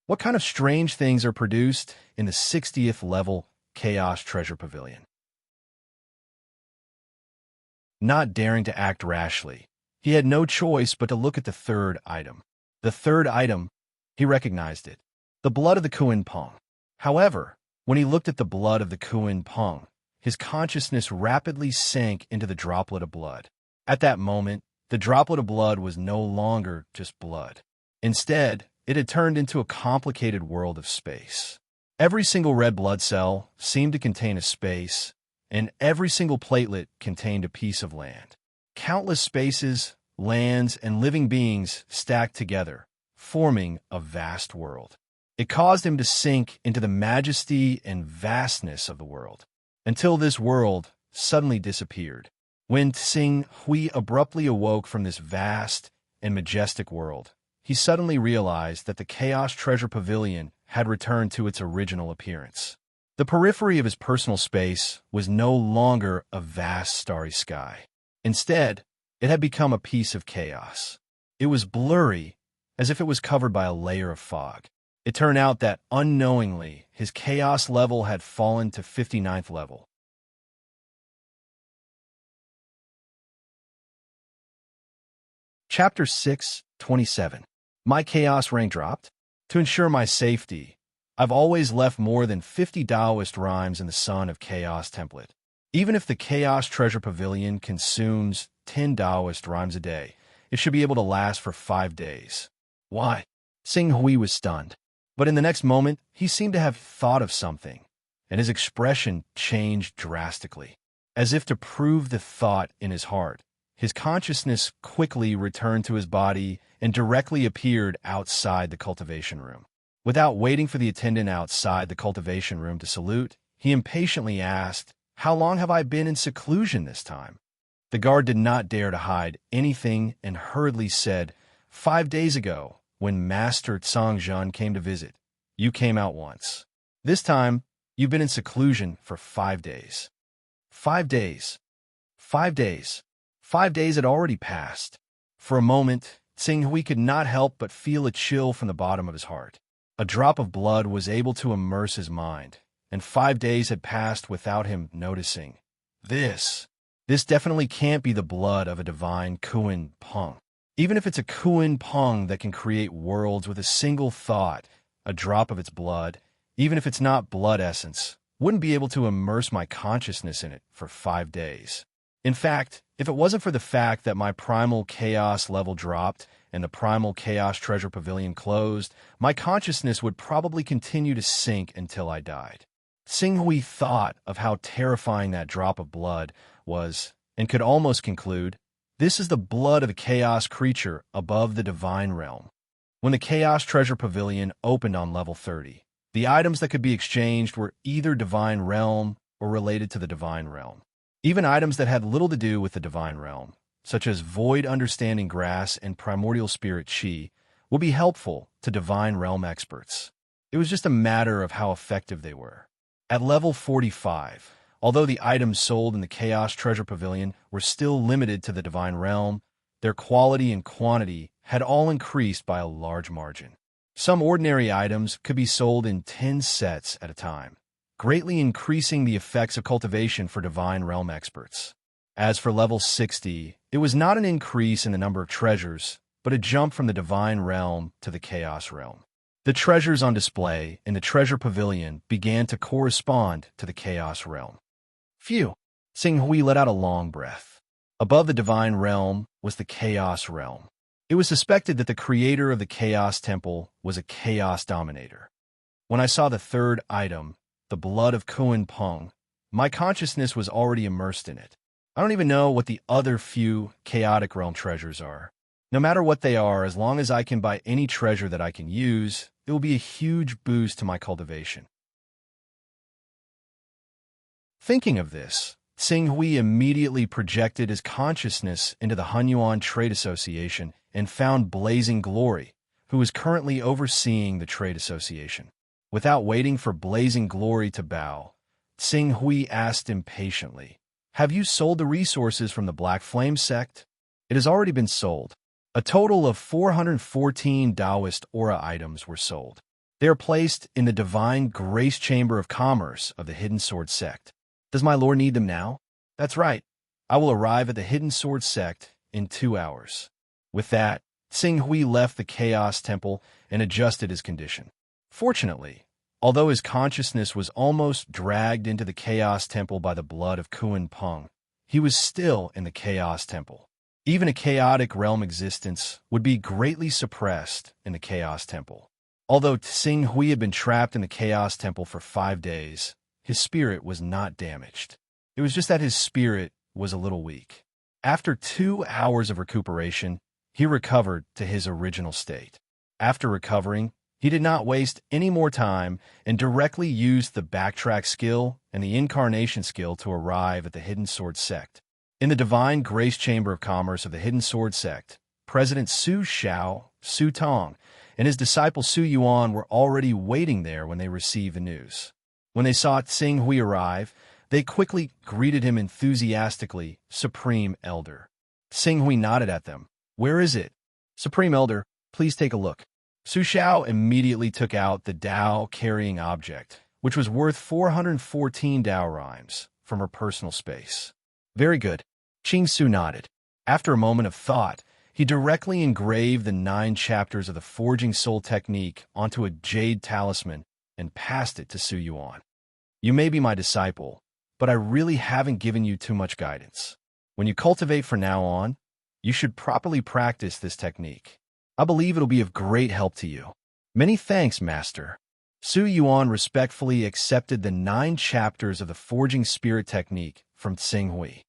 Speaker 1: What kind of strange things are produced in the 60th level Chaos Treasure Pavilion? Not daring to act rashly, he had no choice but to look at the third item. The third item, he recognized it. The blood of the Kuan Peng. However, when he looked at the blood of the Kuan Peng, his consciousness rapidly sank into the droplet of blood. At that moment, the droplet of blood was no longer just blood. Instead, it had turned into a complicated world of space. Every single red blood cell seemed to contain a space, and every single platelet contained a piece of land. Countless spaces, lands, and living beings stacked together, forming a vast world. It caused him to sink into the majesty and vastness of the world, until this world suddenly disappeared. When Xinghui abruptly awoke from this vast and majestic world, he suddenly realized that the Chaos Treasure Pavilion had returned to its original appearance. The periphery of his personal space was no longer a vast starry sky. Instead, it had become a piece of chaos. It was blurry, as if it was covered by a layer of fog. It turned out that, unknowingly, his chaos level had fallen to 59th level. Chapter 6:27. My chaos rank dropped? To ensure my safety, I've always left more than 50 Taoist rhymes in the Sun of Chaos template. Even if the Chaos Treasure Pavilion consumes 10 Taoist rhymes a day, it should be able to last for 5 days. Why? Xinghui was stunned. But in the next moment, he seemed to have thought of something, and his expression changed drastically. As if to prove the thought in his heart, his consciousness quickly returned to his body and directly appeared outside the cultivation room. Without waiting for the attendant outside the cultivation room to salute, he impatiently asked, "How long have I been in seclusion this time?" The guard did not dare to hide anything and hurriedly said, 5 days ago, when Master Cangzhen came to visit, you came out once. This time, you've been in seclusion for 5 days. 5 days. 5 days. 5 days had already passed. For a moment, Xinghui could not help but feel a chill from the bottom of his heart. A drop of blood was able to immerse his mind, and 5 days had passed without him noticing. This definitely can't be the blood of a divine Kuan Peng. Even if it's a Kuan Peng that can create worlds with a single thought, a drop of its blood, even if it's not blood essence, wouldn't be able to immerse my consciousness in it for 5 days. In fact, if it wasn't for the fact that my primal chaos level dropped and the primal chaos treasure pavilion closed, my consciousness would probably continue to sink until I died. Xinghui thought of how terrifying that drop of blood was and could almost conclude, this is the blood of a chaos creature above the divine realm. When the chaos treasure pavilion opened on level 30, the items that could be exchanged were either divine realm or related to the divine realm. Even items that had little to do with the divine realm, such as void understanding grass and primordial spirit chi, will be helpful to divine realm experts. It was just a matter of how effective they were. At level 45, although the items sold in the Chaos Treasure Pavilion were still limited to the divine realm, their quality and quantity had all increased by a large margin. Some ordinary items could be sold in 10 sets at a time, greatly increasing the effects of cultivation for divine realm experts. As for level 60, it was not an increase in the number of treasures, but a jump from the divine realm to the chaos realm. The treasures on display in the treasure pavilion began to correspond to the chaos realm. Phew! Xinghui let out a long breath. Above the divine realm was the chaos realm. It was suspected that the creator of the chaos temple was a chaos dominator. When I saw the third item, the blood of Kuan Peng, my consciousness was already immersed in it. I don't even know what the other few chaotic realm treasures are. No matter what they are, as long as I can buy any treasure that I can use, it will be a huge boost to my cultivation. Thinking of this, Xinghui immediately projected his consciousness into the Hunyuan Trade Association and found Blazing Glory, who is currently overseeing the trade association. Without waiting for Blazing Glory to bow, Xinghui asked impatiently, "Have you sold the resources from the Black Flame sect?" "It has already been sold." A total of 414 Taoist aura items were sold. They are placed in the Divine Grace Chamber of Commerce of the Hidden Sword sect. Does my lord need them now? That's right. I will arrive at the Hidden Sword sect in 2 hours. With that, Xinghui left the Chaos Temple and adjusted his condition. Fortunately, although his consciousness was almost dragged into the Chaos Temple by the blood of Kuan Peng, he was still in the Chaos Temple. Even a chaotic realm existence would be greatly suppressed in the Chaos Temple. Although Xinghui had been trapped in the Chaos Temple for 5 days, his spirit was not damaged. It was just that his spirit was a little weak. After 2 hours of recuperation, he recovered to his original state. After recovering, he did not waste any more time and directly used the backtrack skill and the incarnation skill to arrive at the Hidden Sword sect. In the Divine Grace Chamber of Commerce of the Hidden Sword sect, President Su Xiao, Su Tong, and his disciple Su Yuan were already waiting there when they received the news. When they saw Xinghui arrive, they quickly greeted him enthusiastically, "Supreme Elder." Xinghui nodded at them. "Where is it?" "Supreme Elder, please take a look." Su Xiao immediately took out the Dao-carrying object, which was worth 414 Dao rhymes, from her personal space. "Very good." Qing Su nodded. After a moment of thought, he directly engraved the 9 chapters of the Forging Soul technique onto a jade talisman and passed it to Su Yuan. "You may be my disciple, but I really haven't given you too much guidance. When you cultivate from now on, you should properly practice this technique. I believe it'll be of great help to you." "Many thanks, Master." Su Yuan respectfully accepted the 9 chapters of the Forging Spirit technique from Xinghui.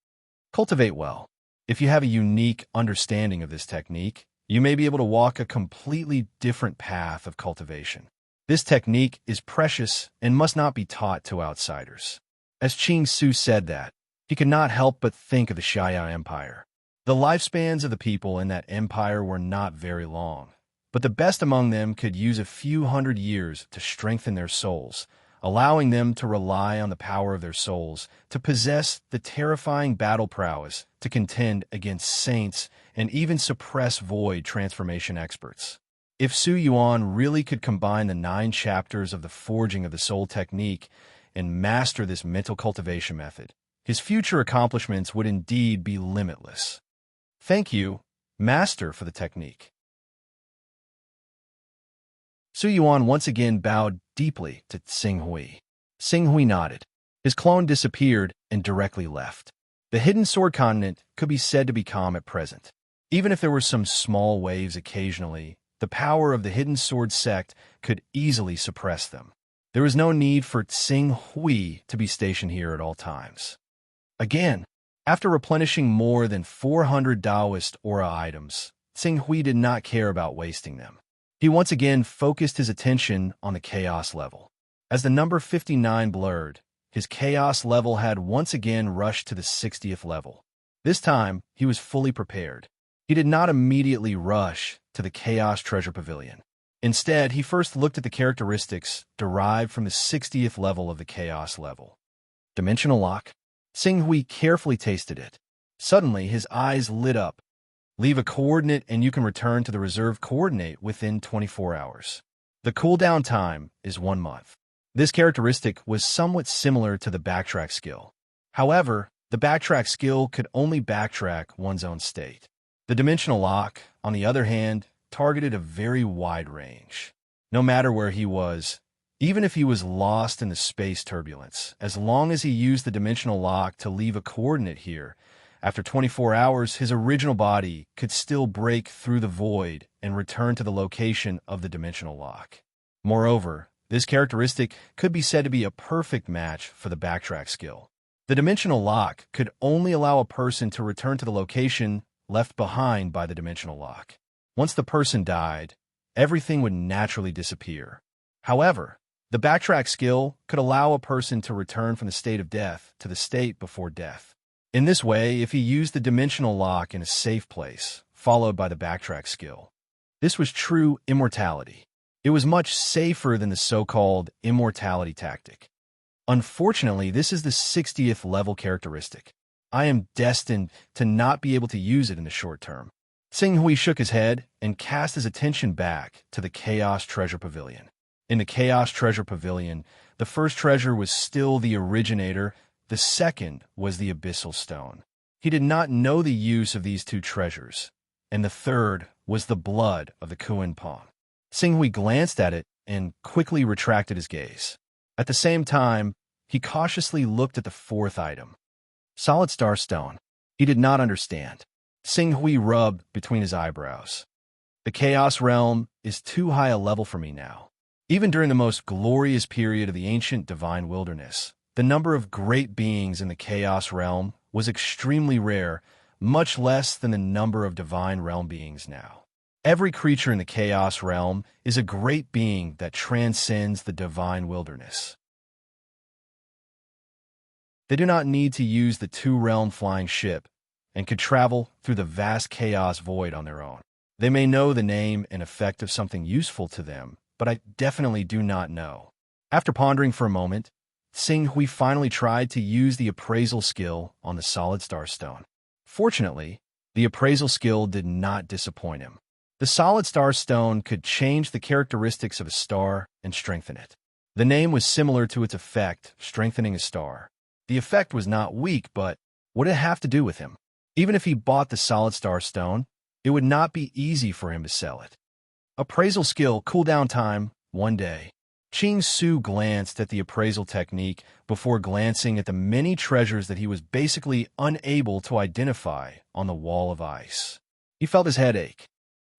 Speaker 1: Cultivate well. If you have a unique understanding of this technique, you may be able to walk a completely different path of cultivation. This technique is precious and must not be taught to outsiders. As Qing Su said that, he could not help but think of the Xiaya Empire. The lifespans of the people in that empire were not very long, but the best among them could use a few hundred years to strengthen their souls, allowing them to rely on the power of their souls to possess the terrifying battle prowess to contend against saints and even suppress void transformation experts. If Su Yuan really could combine the 9 chapters of the Forging of the Soul technique and master this mental cultivation method, his future accomplishments would indeed be limitless. "Thank you, Master, for the technique." Su Yuan once again bowed deeply to Xinghui. Xinghui nodded. His clone disappeared and directly left. The hidden sword continent could be said to be calm at present. Even if there were some small waves occasionally, the power of the hidden sword sect could easily suppress them. There was no need for Tsing Hui to be stationed here at all times. Again, after replenishing more than 400 Taoist aura items, Tsing Hui did not care about wasting them. He once again focused his attention on the chaos level. As the number 59 blurred, his chaos level had once again rushed to the 60th level. This time, he was fully prepared. He did not immediately rush to the Chaos Treasure Pavilion. Instead, he first looked at the characteristics derived from the 60th level of the Chaos level. Dimensional Lock. Tsing Hui carefully tasted it. Suddenly, his eyes lit up. Leave a coordinate and you can return to the reserved coordinate within 24 hours. The cooldown time is 1 month. This characteristic was somewhat similar to the backtrack skill. However, the backtrack skill could only backtrack one's own state. The Dimensional Lock, on the other hand, targeted a very wide range. No matter where he was, even if he was lost in the space turbulence, as long as he used the Dimensional Lock to leave a coordinate here, after 24 hours, his original body could still break through the void and return to the location of the Dimensional Lock. Moreover, this characteristic could be said to be a perfect match for the backtrack skill. The Dimensional Lock could only allow a person to return to the location left behind by the Dimensional Lock. Once the person died, everything would naturally disappear. However, the backtrack skill could allow a person to return from the state of death to the state before death. In this way, if he used the Dimensional Lock in a safe place, followed by the backtrack skill, this was true immortality. It was much safer than the so-called immortality tactic. Unfortunately, this is the 60th level characteristic. I am destined to not be able to use it in the short term. Tsing Hui shook his head and cast his attention back to the Chaos Treasure Pavilion. In the Chaos Treasure Pavilion, the first treasure was still the originator, the second was the Abyssal Stone. He did not know the use of these two treasures, and the third was the blood of the Kuan Pong. Tsing Hui glanced at it and quickly retracted his gaze. At the same time, he cautiously looked at the fourth item. Solid Star Stone. He did not understand. Tsing Hui rubbed between his eyebrows. The Chaos Realm is too high a level for me now. Even during the most glorious period of the ancient divine wilderness, the number of great beings in the Chaos Realm was extremely rare, much less than the number of divine realm beings now. Every creature in the Chaos Realm is a great being that transcends the divine wilderness. They do not need to use the two-realm flying ship and could travel through the vast chaos void on their own. They may know the name and effect of something useful to them, but I definitely do not know. After pondering for a moment, Tsing Hui finally tried to use the appraisal skill on the Solid Star Stone. Fortunately, the appraisal skill did not disappoint him. The Solid Star Stone could change the characteristics of a star and strengthen it. The name was similar to its effect, strengthening a star. The effect was not weak, but what did it have to do with him? Even if he bought the Solid Star Stone, it would not be easy for him to sell it. Appraisal skill, cooldown time, 1 day. Qing Su glanced at the appraisal technique before glancing at the many treasures that he was basically unable to identify on the wall of ice. He felt his head ache.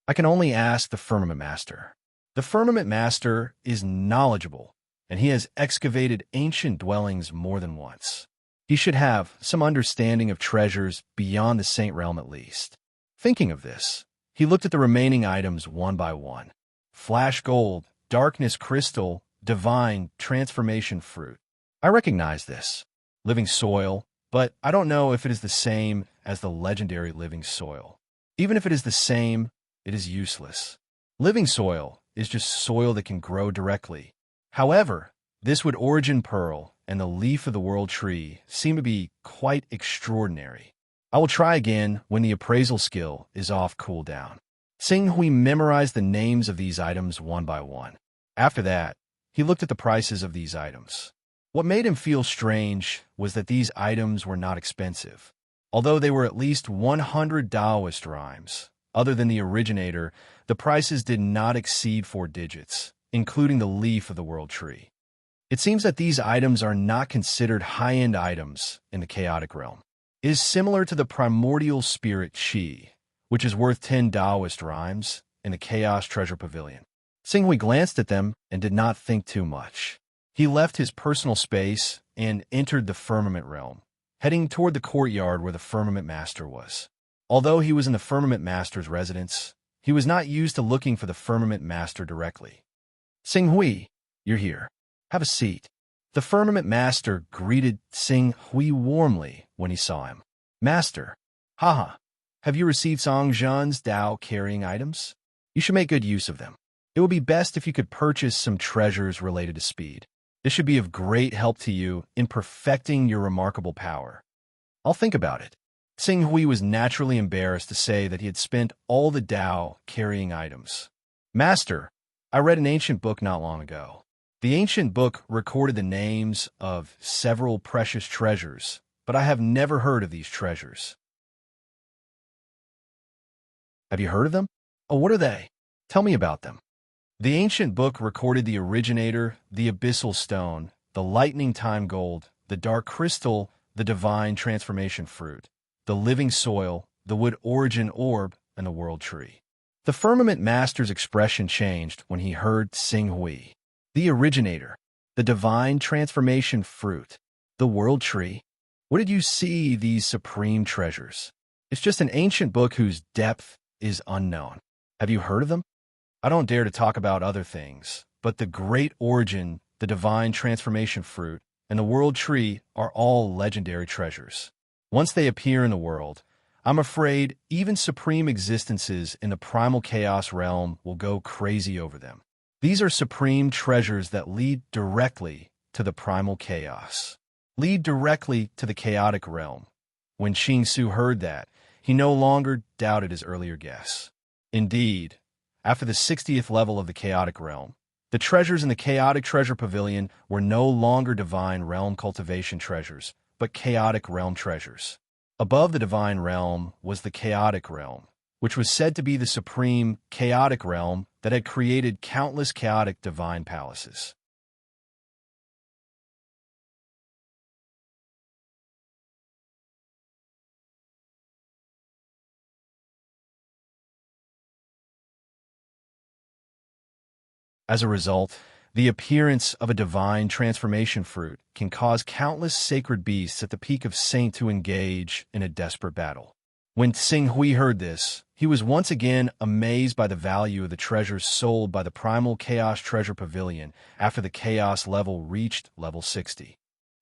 Speaker 1: I can only ask the Firmament Master. The Firmament Master is knowledgeable, and he has excavated ancient dwellings more than once. He should have some understanding of treasures beyond the Saint Realm at least. Thinking of this, he looked at the remaining items one by one. Flash Gold, Darkness Crystal, Divine Transformation Fruit. I recognize this. Living Soil, but I don't know if it is the same as the legendary Living Soil. Even if it is the same, it is useless. Living Soil is just soil that can grow directly. However, this Wood Origin Pearl and the Leaf of the World Tree seem to be quite extraordinary. I will try again when the appraisal skill is off cooldown. Tsing Hui memorized the names of these items one by one. After that, he looked at the prices of these items. What made him feel strange was that these items were not expensive. Although they were at least 100 Taoist rhymes, other than the originator, the prices did not exceed 4 digits, including the Leaf of the World Tree. It seems that these items are not considered high-end items in the chaotic realm. is similar to the primordial spirit Qi, which is worth 10 Taoist rhymes in the Chaos Treasure Pavilion. Xinghui glanced at them and did not think too much. He left his personal space and entered the firmament realm, heading toward the courtyard where the firmament master was. Although he was in the firmament master's residence, he was not used to looking for the firmament master directly. Xinghui, you're here. Have a seat. The firmament master greeted Xinghui warmly when he saw him. Master, haha, have you received Song Zhan's Tao-carrying items? You should make good use of them. It would be best if you could purchase some treasures related to speed. This should be of great help to you in perfecting your remarkable power. I'll think about it. Xinghui was naturally embarrassed to say that he had spent all the Tao-carrying items. Master, I read an ancient book not long ago. The ancient book recorded the names of several precious treasures, but I have never heard of these treasures. Have you heard of them? Oh, what are they? Tell me about them. The ancient book recorded the originator, the abyssal stone, the lightning time gold, the dark crystal, the divine transformation fruit, the living soil, the wood origin orb, and the world tree. The firmament master's expression changed when he heard Xinghui. The originator, the divine transformation fruit, the world tree. What did you see these supreme treasures? It's just an ancient book whose depth is unknown. Have you heard of them? I don't dare to talk about other things, but the great origin, the divine transformation fruit, and the world tree are all legendary treasures. Once they appear in the world, I'm afraid even supreme existences in the primal chaos realm will go crazy over them. These are supreme treasures that lead directly to the primal chaos, lead directly to the chaotic realm. When Qingsu heard that, he no longer doubted his earlier guess. Indeed, after the 60th level of the chaotic realm, the treasures in the chaotic treasure pavilion were no longer divine realm cultivation treasures, but chaotic realm treasures. Above the divine realm was the chaotic realm, which was said to be the supreme chaotic realm that had created countless chaotic divine palaces. As a result, the appearance of a divine transformation fruit can cause countless sacred beasts at the peak of saint to engage in a desperate battle. When Xinghui heard this, he was once again amazed by the value of the treasures sold by the Primal Chaos Treasure Pavilion after the Chaos level reached level 60.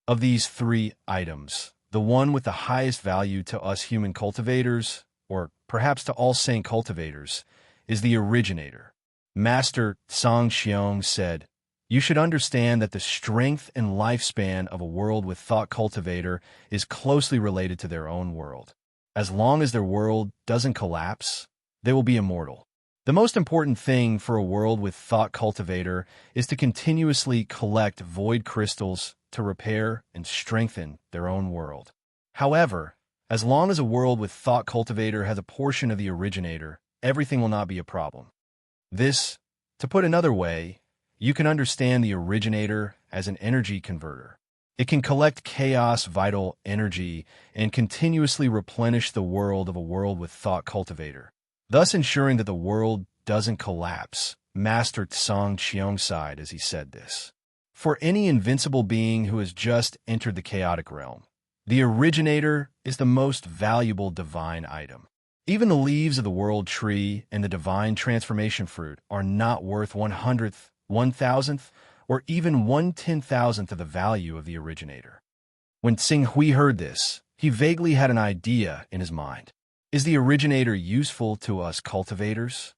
Speaker 1: Of these 3 items, the one with the highest value to us human cultivators, or perhaps to all saint cultivators, is the originator. Master Song Xiong said, "You should understand that the strength and lifespan of a world with thought cultivator is closely related to their own world. As long as their world doesn't collapse, they will be immortal. The most important thing for a world with thought cultivator is to continuously collect void crystals to repair and strengthen their own world. However, as long as a world with thought cultivator has a portion of the originator, everything will not be a problem. This, to put another way, you can understand the originator as an energy converter. It can collect chaos vital energy and continuously replenish the world of a world with thought cultivator, thus ensuring that the world doesn't collapse." Master Tsang Qiong sighed as he said this. For any invincible being who has just entered the chaotic realm, the originator is the most valuable divine item. Even the leaves of the world tree and the divine transformation fruit are not worth 1/100th, 1,000th, or even 1/10,000th of the value of the originator. When Xinghui heard this, he vaguely had an idea in his mind. Is the originator useful to us cultivators?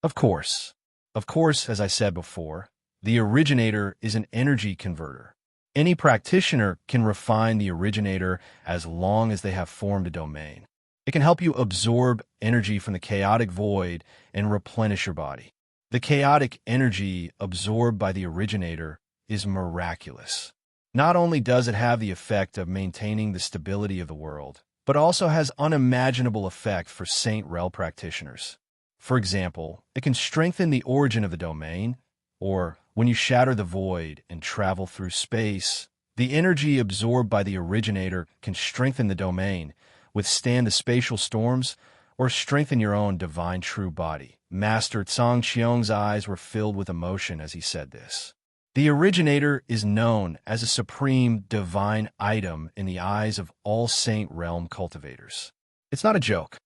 Speaker 1: Of course. Of course, as I said before, the originator is an energy converter. Any practitioner can refine the originator as long as they have formed a domain. It can help you absorb energy from the chaotic void and replenish your body. The chaotic energy absorbed by the originator is miraculous. Not only does it have the effect of maintaining the stability of the world, but also has unimaginable effect for Saint Rel practitioners. For example, it can strengthen the origin of the domain, or when you shatter the void and travel through space, The energy absorbed by the originator can strengthen the domain, withstand the spatial storms, or strengthen your own divine true body. Master Tsang Qiong's eyes were filled with emotion as he said this. The originator is known as a supreme divine item in the eyes of all Saint Realm cultivators. It's not a joke.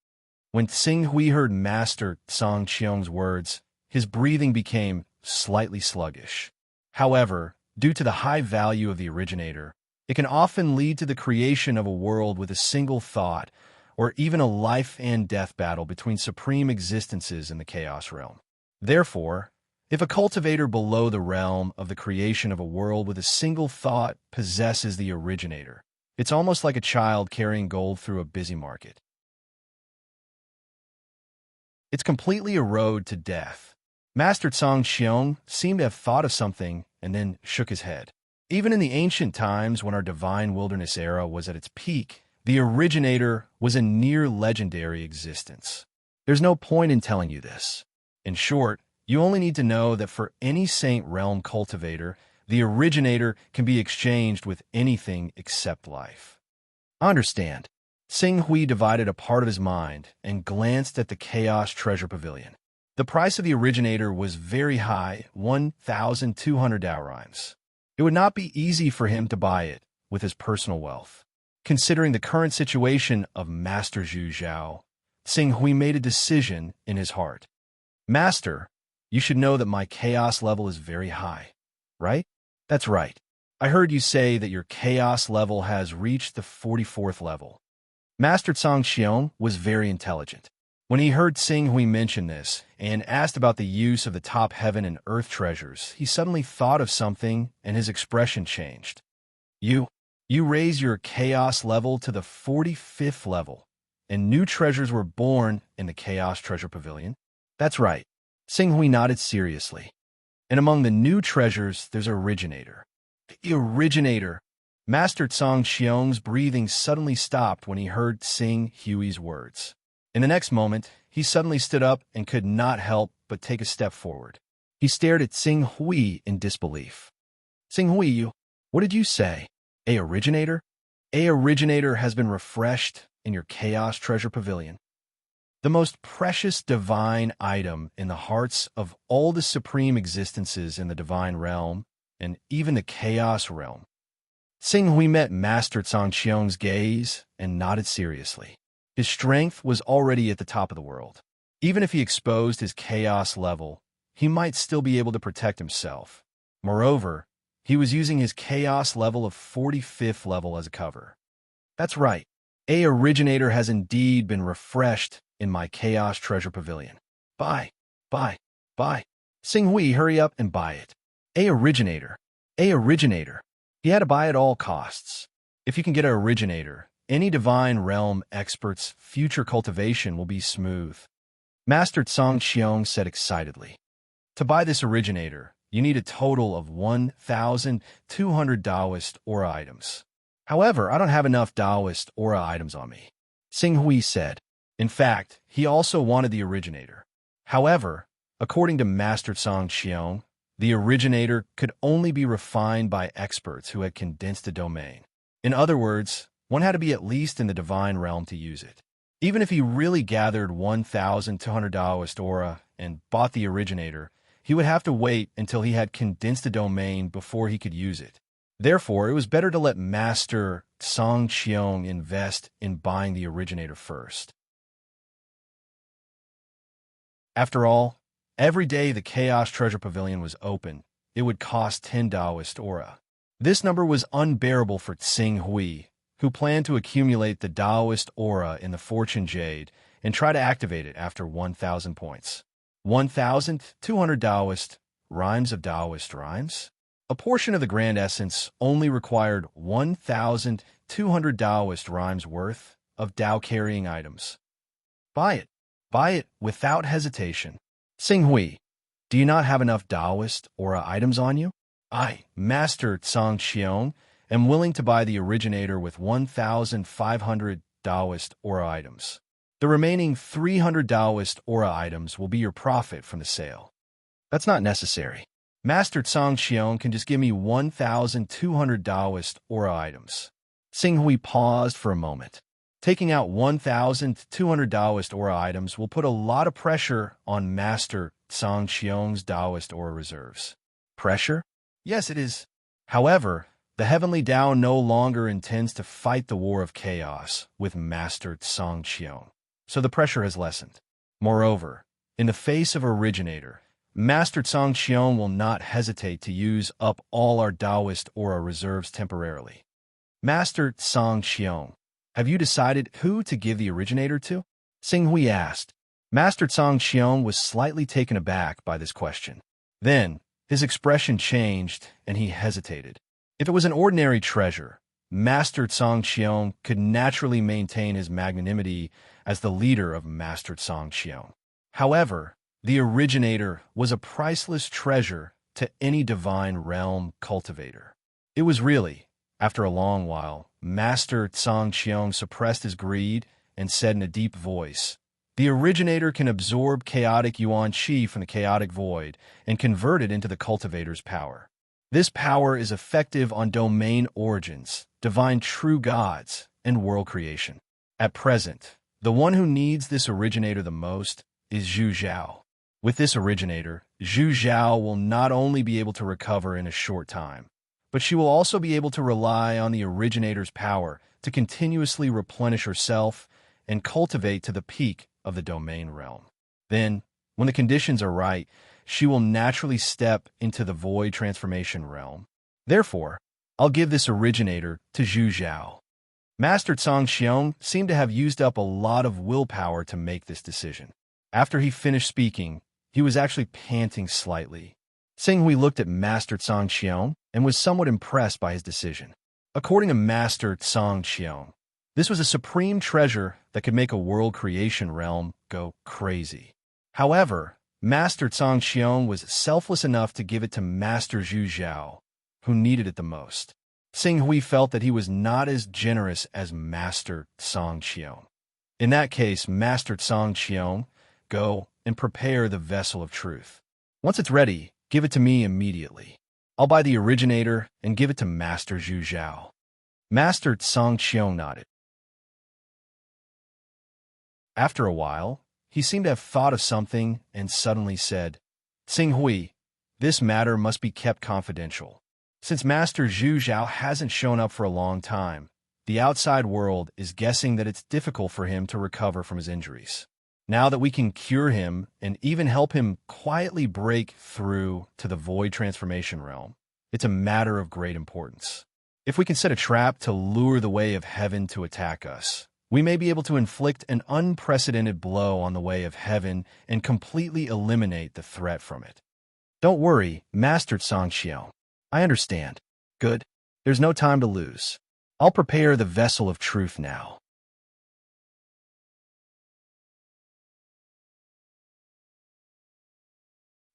Speaker 1: When Tsing Hui heard Master Tsang Qiong's words, his breathing became slightly sluggish. However, due to the high value of the originator, it can often lead to the creation of a world with a single thought, or even a life and death battle between supreme existences in the chaos realm. Therefore, if a cultivator below the realm of the creation of a world with a single thought possesses the originator, it's almost like a child carrying gold through a busy market. It's completely a road to death. Master Tsang Qiong seemed to have thought of something and then shook his head. Even in the ancient times when our divine wilderness era was at its peak, the originator was a near legendary existence. There's no point in telling you this. In short, you only need to know that for any Saint Realm cultivator, the originator can be exchanged with anything except life. Understand. Tsing Hui divided a part of his mind and glanced at the Chaos Treasure Pavilion. The price of the originator was very high, 1,200 daurimes. It would not be easy for him to buy it with his personal wealth. Considering the current situation of Master Zhu Zhao, Tsing Hui made a decision in his heart. Master, you should know that my chaos level is very high, right? That's right. I heard you say that your chaos level has reached the 44th level. Master Tsang Qiong was very intelligent. When he heard Tsing Hui mention this and asked about the use of the top heaven and earth treasures, he suddenly thought of something and his expression changed. You raise your chaos level to the 45th level, and new treasures were born in the Chaos Treasure Pavilion? That's right. Tsing Hui nodded seriously. And among the new treasures, there's Originator. The Originator! Master Tsang Qiong's breathing suddenly stopped when he heard Tsing Hui's words. In the next moment, he suddenly stood up and could not help but take a step forward. He stared at Tsing Hui in disbelief. Tsing Hui, what did you say? A originator? A originator has been refreshed in your Chaos Treasure Pavilion. The most precious divine item in the hearts of all the supreme existences in the divine realm and even the chaos realm. Tsing Hui met Master Tsang Qiong's gaze and nodded seriously. His strength was already at the top of the world. Even if he exposed his chaos level, he might still be able to protect himself. Moreover, he was using his chaos level of 45th level as a cover. That's right. A originator has indeed been refreshed in my Chaos Treasure Pavilion. Buy. Tsing Hui, hurry up and buy it. A originator. He had to buy at all costs. If you can get an originator, any divine realm expert's future cultivation will be smooth. Master Tsang Qiong said excitedly. To buy this originator, you need a total of 1,200 Taoist aura items. However, I don't have enough Taoist aura items on me, Tsing Hui said. In fact, he also wanted the originator. However, according to Master Tsang Qiong, the originator could only be refined by experts who had condensed a domain. In other words, one had to be at least in the divine realm to use it. Even if he really gathered 1,200 Taoist aura and bought the originator, he would have to wait until he had condensed a domain before he could use it. Therefore, it was better to let Master Tsang Qiong invest in buying the originator first. After all, every day the Chaos Treasure Pavilion was open, it would cost 10 Taoist aura. This number was unbearable for Tsing Hui, who planned to accumulate the Taoist aura in the Fortune Jade and try to activate it after 1,000 points. 1,200 Taoist rhymes of Taoist rhymes? A portion of the Grand Essence only required 1,200 Taoist rhymes worth of Tao-carrying items. Buy it without hesitation. Tsing Hui, do you not have enough Taoist aura items on you? I, Master Tsang Qiong, am willing to buy the originator with 1,500 Taoist aura items. The remaining 300 Taoist aura items will be your profit from the sale. That's not necessary. Master Tsang Qiong can just give me 1,200 Taoist aura items. Xinghui paused for a moment. Taking out 1,200 Taoist aura items will put a lot of pressure on Master Tsang Qiong's Taoist aura reserves. Pressure? Yes, it is. However, the Heavenly Tao no longer intends to fight the war of chaos with Master Tsang Qiong, so the pressure has lessened. Moreover, in the face of Originator, Master Tsang Qiong will not hesitate to use up all our Taoist aura reserves temporarily. Master Tsang Qiong, have you decided who to give the Originator to? Xinghui asked. Master Tsang Qiong was slightly taken aback by this question. Then, his expression changed and he hesitated. If it was an ordinary treasure, Master Tsang Qiong could naturally maintain his magnanimity as the leader of Master Tsang Qiong. However, the Originator was a priceless treasure to any divine realm cultivator. It was really, after a long while, Master Tsang Qiong suppressed his greed and said in a deep voice, "The Originator can absorb chaotic Yuan Qi from the chaotic void and convert it into the cultivator's power. This power is effective on domain origins, divine true gods, and world creation. At present, the one who needs this Originator the most is Zhu Zhao. With this Originator, Zhu Zhao will not only be able to recover in a short time, but she will also be able to rely on the Originator's power to continuously replenish herself and cultivate to the peak of the domain realm. Then, when the conditions are right, she will naturally step into the void transformation realm. Therefore, I'll give this Originator to Zhu Zhao." Master Tsang Qiong seemed to have used up a lot of willpower to make this decision. After he finished speaking, he was actually panting slightly. Xinghui looked at Master Tsang Qiong and was somewhat impressed by his decision. According to Master Tsang Qiong, this was a supreme treasure that could make a world creation realm go crazy. However, Master Tsang Qiong was selfless enough to give it to Master Zhu Zhao, who needed it the most. Xinghui felt that he was not as generous as Master Tsang Qiong. In that case, Master Tsang Qiong, go and prepare the vessel of truth. Once it's ready, give it to me immediately. I'll buy the Originator and give it to Master Zhu Zhao." Master Tsang Qiong nodded. After a while, he seemed to have thought of something and suddenly said, "Xinghui, this matter must be kept confidential. Since Master Zhu Zhao hasn't shown up for a long time, the outside world is guessing that it's difficult for him to recover from his injuries. Now that we can cure him and even help him quietly break through to the void transformation realm, it's a matter of great importance. If we can set a trap to lure the way of heaven to attack us, we may be able to inflict an unprecedented blow on the way of heaven and completely eliminate the threat from it." "Don't worry, Master Tsang Qiong. I understand. Good. There's no time to lose. I'll prepare the vessel of truth now."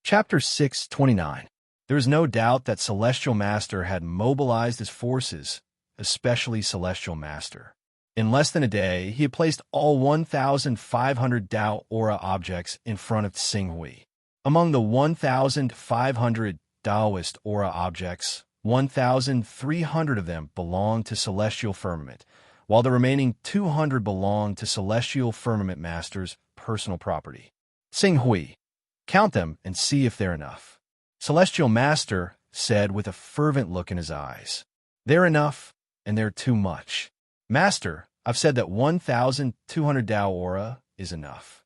Speaker 1: Chapter 629. There is no doubt that Celestial Master had mobilized his forces, especially Celestial Master. In less than a day, he had placed all 1,500 Tao aura objects in front of Xinghui. Among the 1,500 Taoist aura objects, 1,300 of them belonged to Celestial Firmament, while the remaining 200 belonged to Celestial Firmament Master's personal property. "Xinghui, count them and see if they're enough." Celestial Master said with a fervent look in his eyes. "They're enough, and they're too much. Master, I've said that 1,200 Tao aura is enough."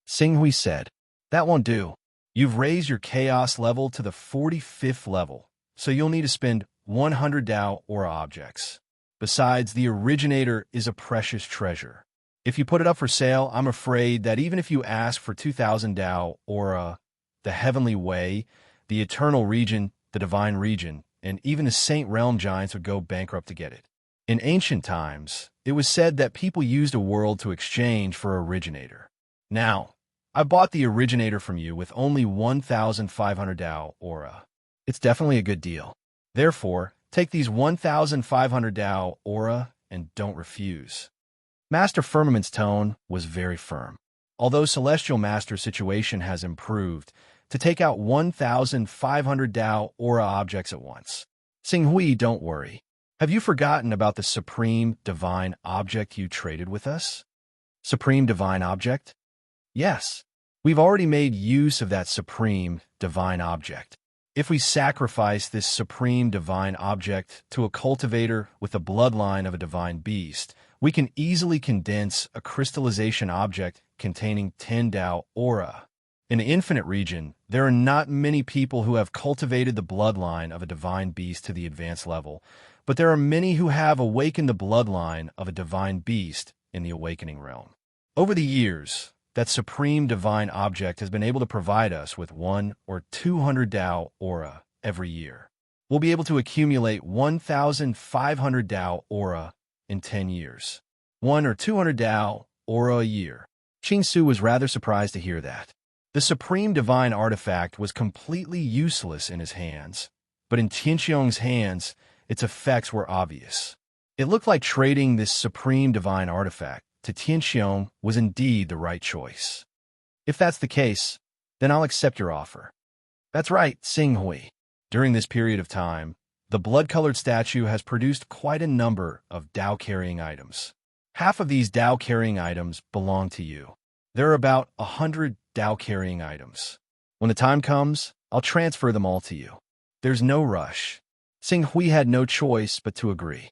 Speaker 1: Xinghui said, "That won't do. You've raised your chaos level to the 45th level, so you'll need to spend 100 Tao aura objects. Besides, the Originator is a precious treasure. If you put it up for sale, I'm afraid that even if you ask for 2,000 Tao aura, the Heavenly Way, the Eternal Region, the Divine Region, and even the Saint Realm Giants would go bankrupt to get it. In ancient times, it was said that people used a world to exchange for Originator. Now, I bought the Originator from you with only 1,500 Tao aura. It's definitely a good deal. Therefore, take these 1,500 Tao aura and don't refuse." Master Firmament's tone was very firm. Although Celestial Master's situation has improved, to take out 1,500 Dao aura objects at once. Xinghui, don't worry. Have you forgotten about the supreme divine object you traded with us? Supreme divine object? Yes. We've already made use of that supreme divine object. If we sacrifice this supreme divine object to a cultivator with the bloodline of a divine beast, we can easily condense a crystallization object containing 10 Dao aura. In the infinite region, there are not many people who have cultivated the bloodline of a divine beast to the advanced level, but there are many who have awakened the bloodline of a divine beast in the awakening realm. Over the years, that supreme divine object has been able to provide us with 1 or 200 Dao aura every year. We'll be able to accumulate 1,500 Dao aura in 10 years. 1 or 200 Dao aura a year. Qingsu was rather surprised to hear that. The supreme divine artifact was completely useless in his hands, but in Tianqiong's hands, its effects were obvious. It looked like trading this supreme divine artifact to Tianqiong was indeed the right choice. If that's the case, then I'll accept your offer. That's right, Xinghui. During this period of time, the blood-colored statue has produced quite a number of Dao-carrying items. Half of these Dao-carrying items belong to you. There are about 100 Dao-carrying items. When the time comes, I'll transfer them all to you. There's no rush. Xinghui had no choice but to agree.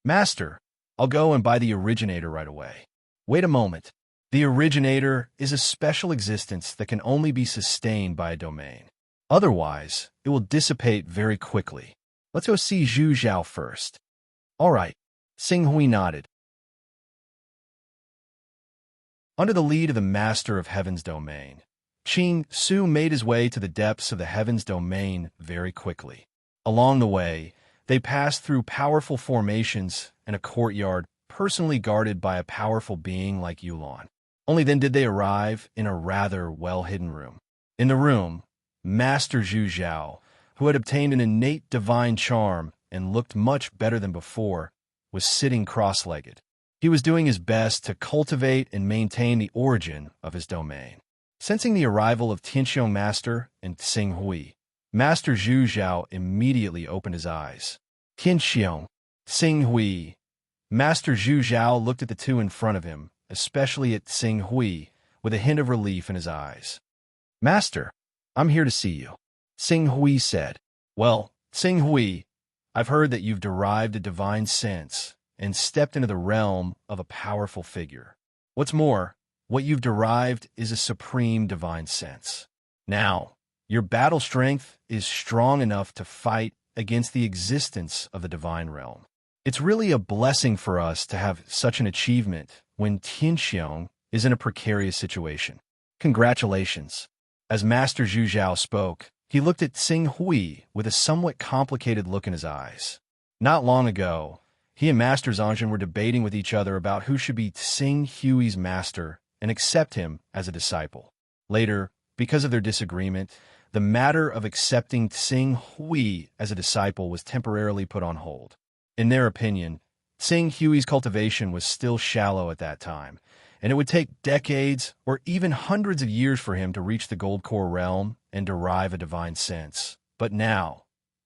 Speaker 1: Master, I'll go and buy the originator right away. Wait a moment. The originator is a special existence that can only be sustained by a domain. Otherwise, it will dissipate very quickly. Let's go see Zhu Zhao first. All right. Xinghui nodded. Under the lead of the Master of Heaven's domain, Qing Su made his way to the depths of the Heaven's domain very quickly. Along the way, they passed through powerful formations and a courtyard personally guarded by a powerful being like Yulan. Only then did they arrive in a rather well-hidden room. In the room, Master Zhu Zhao, who had obtained an innate divine charm and looked much better than before, was sitting cross-legged. He was doing his best to cultivate and maintain the origin of his domain. Sensing the arrival of Tianqiong Master and Xinghui, Master Zhu Zhao immediately opened his eyes. Tianqiong, Xinghui. Master Zhu Zhao looked at the two in front of him, especially at Xinghui, with a hint of relief in his eyes. Master, I'm here to see you, Xinghui said. Well, Xinghui, I've heard that you've derived a divine sense and stepped into the realm of a powerful figure. What's more, what you've derived is a supreme divine sense. Now, your battle strength is strong enough to fight against the existence of the divine realm. It's really a blessing for us to have such an achievement when Tianqiong is in a precarious situation. Congratulations. As Master Zhu Zhao spoke, he looked at Xinghui with a somewhat complicated look in his eyes. Not long ago, he and Master Zongzhen were debating with each other about who should be Xinghui's master and accept him as a disciple. Later, because of their disagreement, the matter of accepting Xinghui as a disciple was temporarily put on hold. In their opinion, Xinghui's cultivation was still shallow at that time, and it would take decades or even hundreds of years for him to reach the Gold Core realm and derive a divine sense. But now,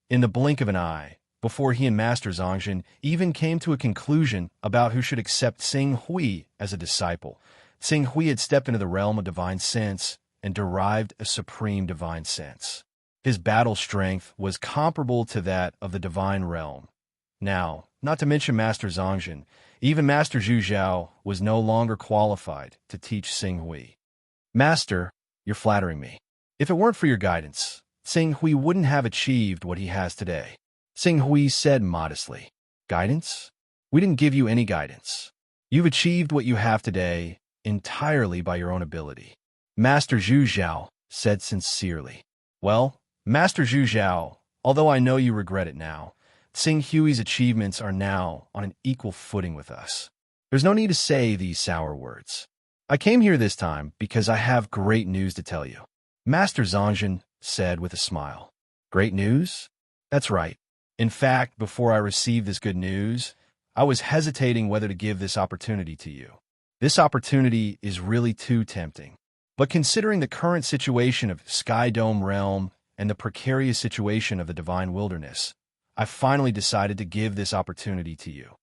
Speaker 1: in the blink of an eye, before he and Master Zongzhen even came to a conclusion about who should accept Xinghui as a disciple, Xinghui had stepped into the realm of divine sense and derived a supreme divine sense. His battle strength was comparable to that of the divine realm. Now, not to mention Master Zongzhen, even Master Zhu Zhao was no longer qualified to teach Xinghui. Master, you're flattering me. If it weren't for your guidance, Xinghui wouldn't have achieved what he has today. Xinghui said modestly. Guidance? We didn't give you any guidance. You've achieved what you have today entirely by your own ability. Master Zhu Zhao said sincerely. Well, Master Zhu Zhao, although I know you regret it now, Xinghui's achievements are now on an equal footing with us. There's no need to say these sour words. I came here this time because I have great news to tell you, Master Zongzhen said with a smile. Great news? That's right. In fact, before I received this good news, I was hesitating whether to give this opportunity to you. This opportunity is really too tempting. But considering the current situation of Sky Dome Realm and the precarious situation of the Divine Wilderness, I finally decided to give this opportunity to you.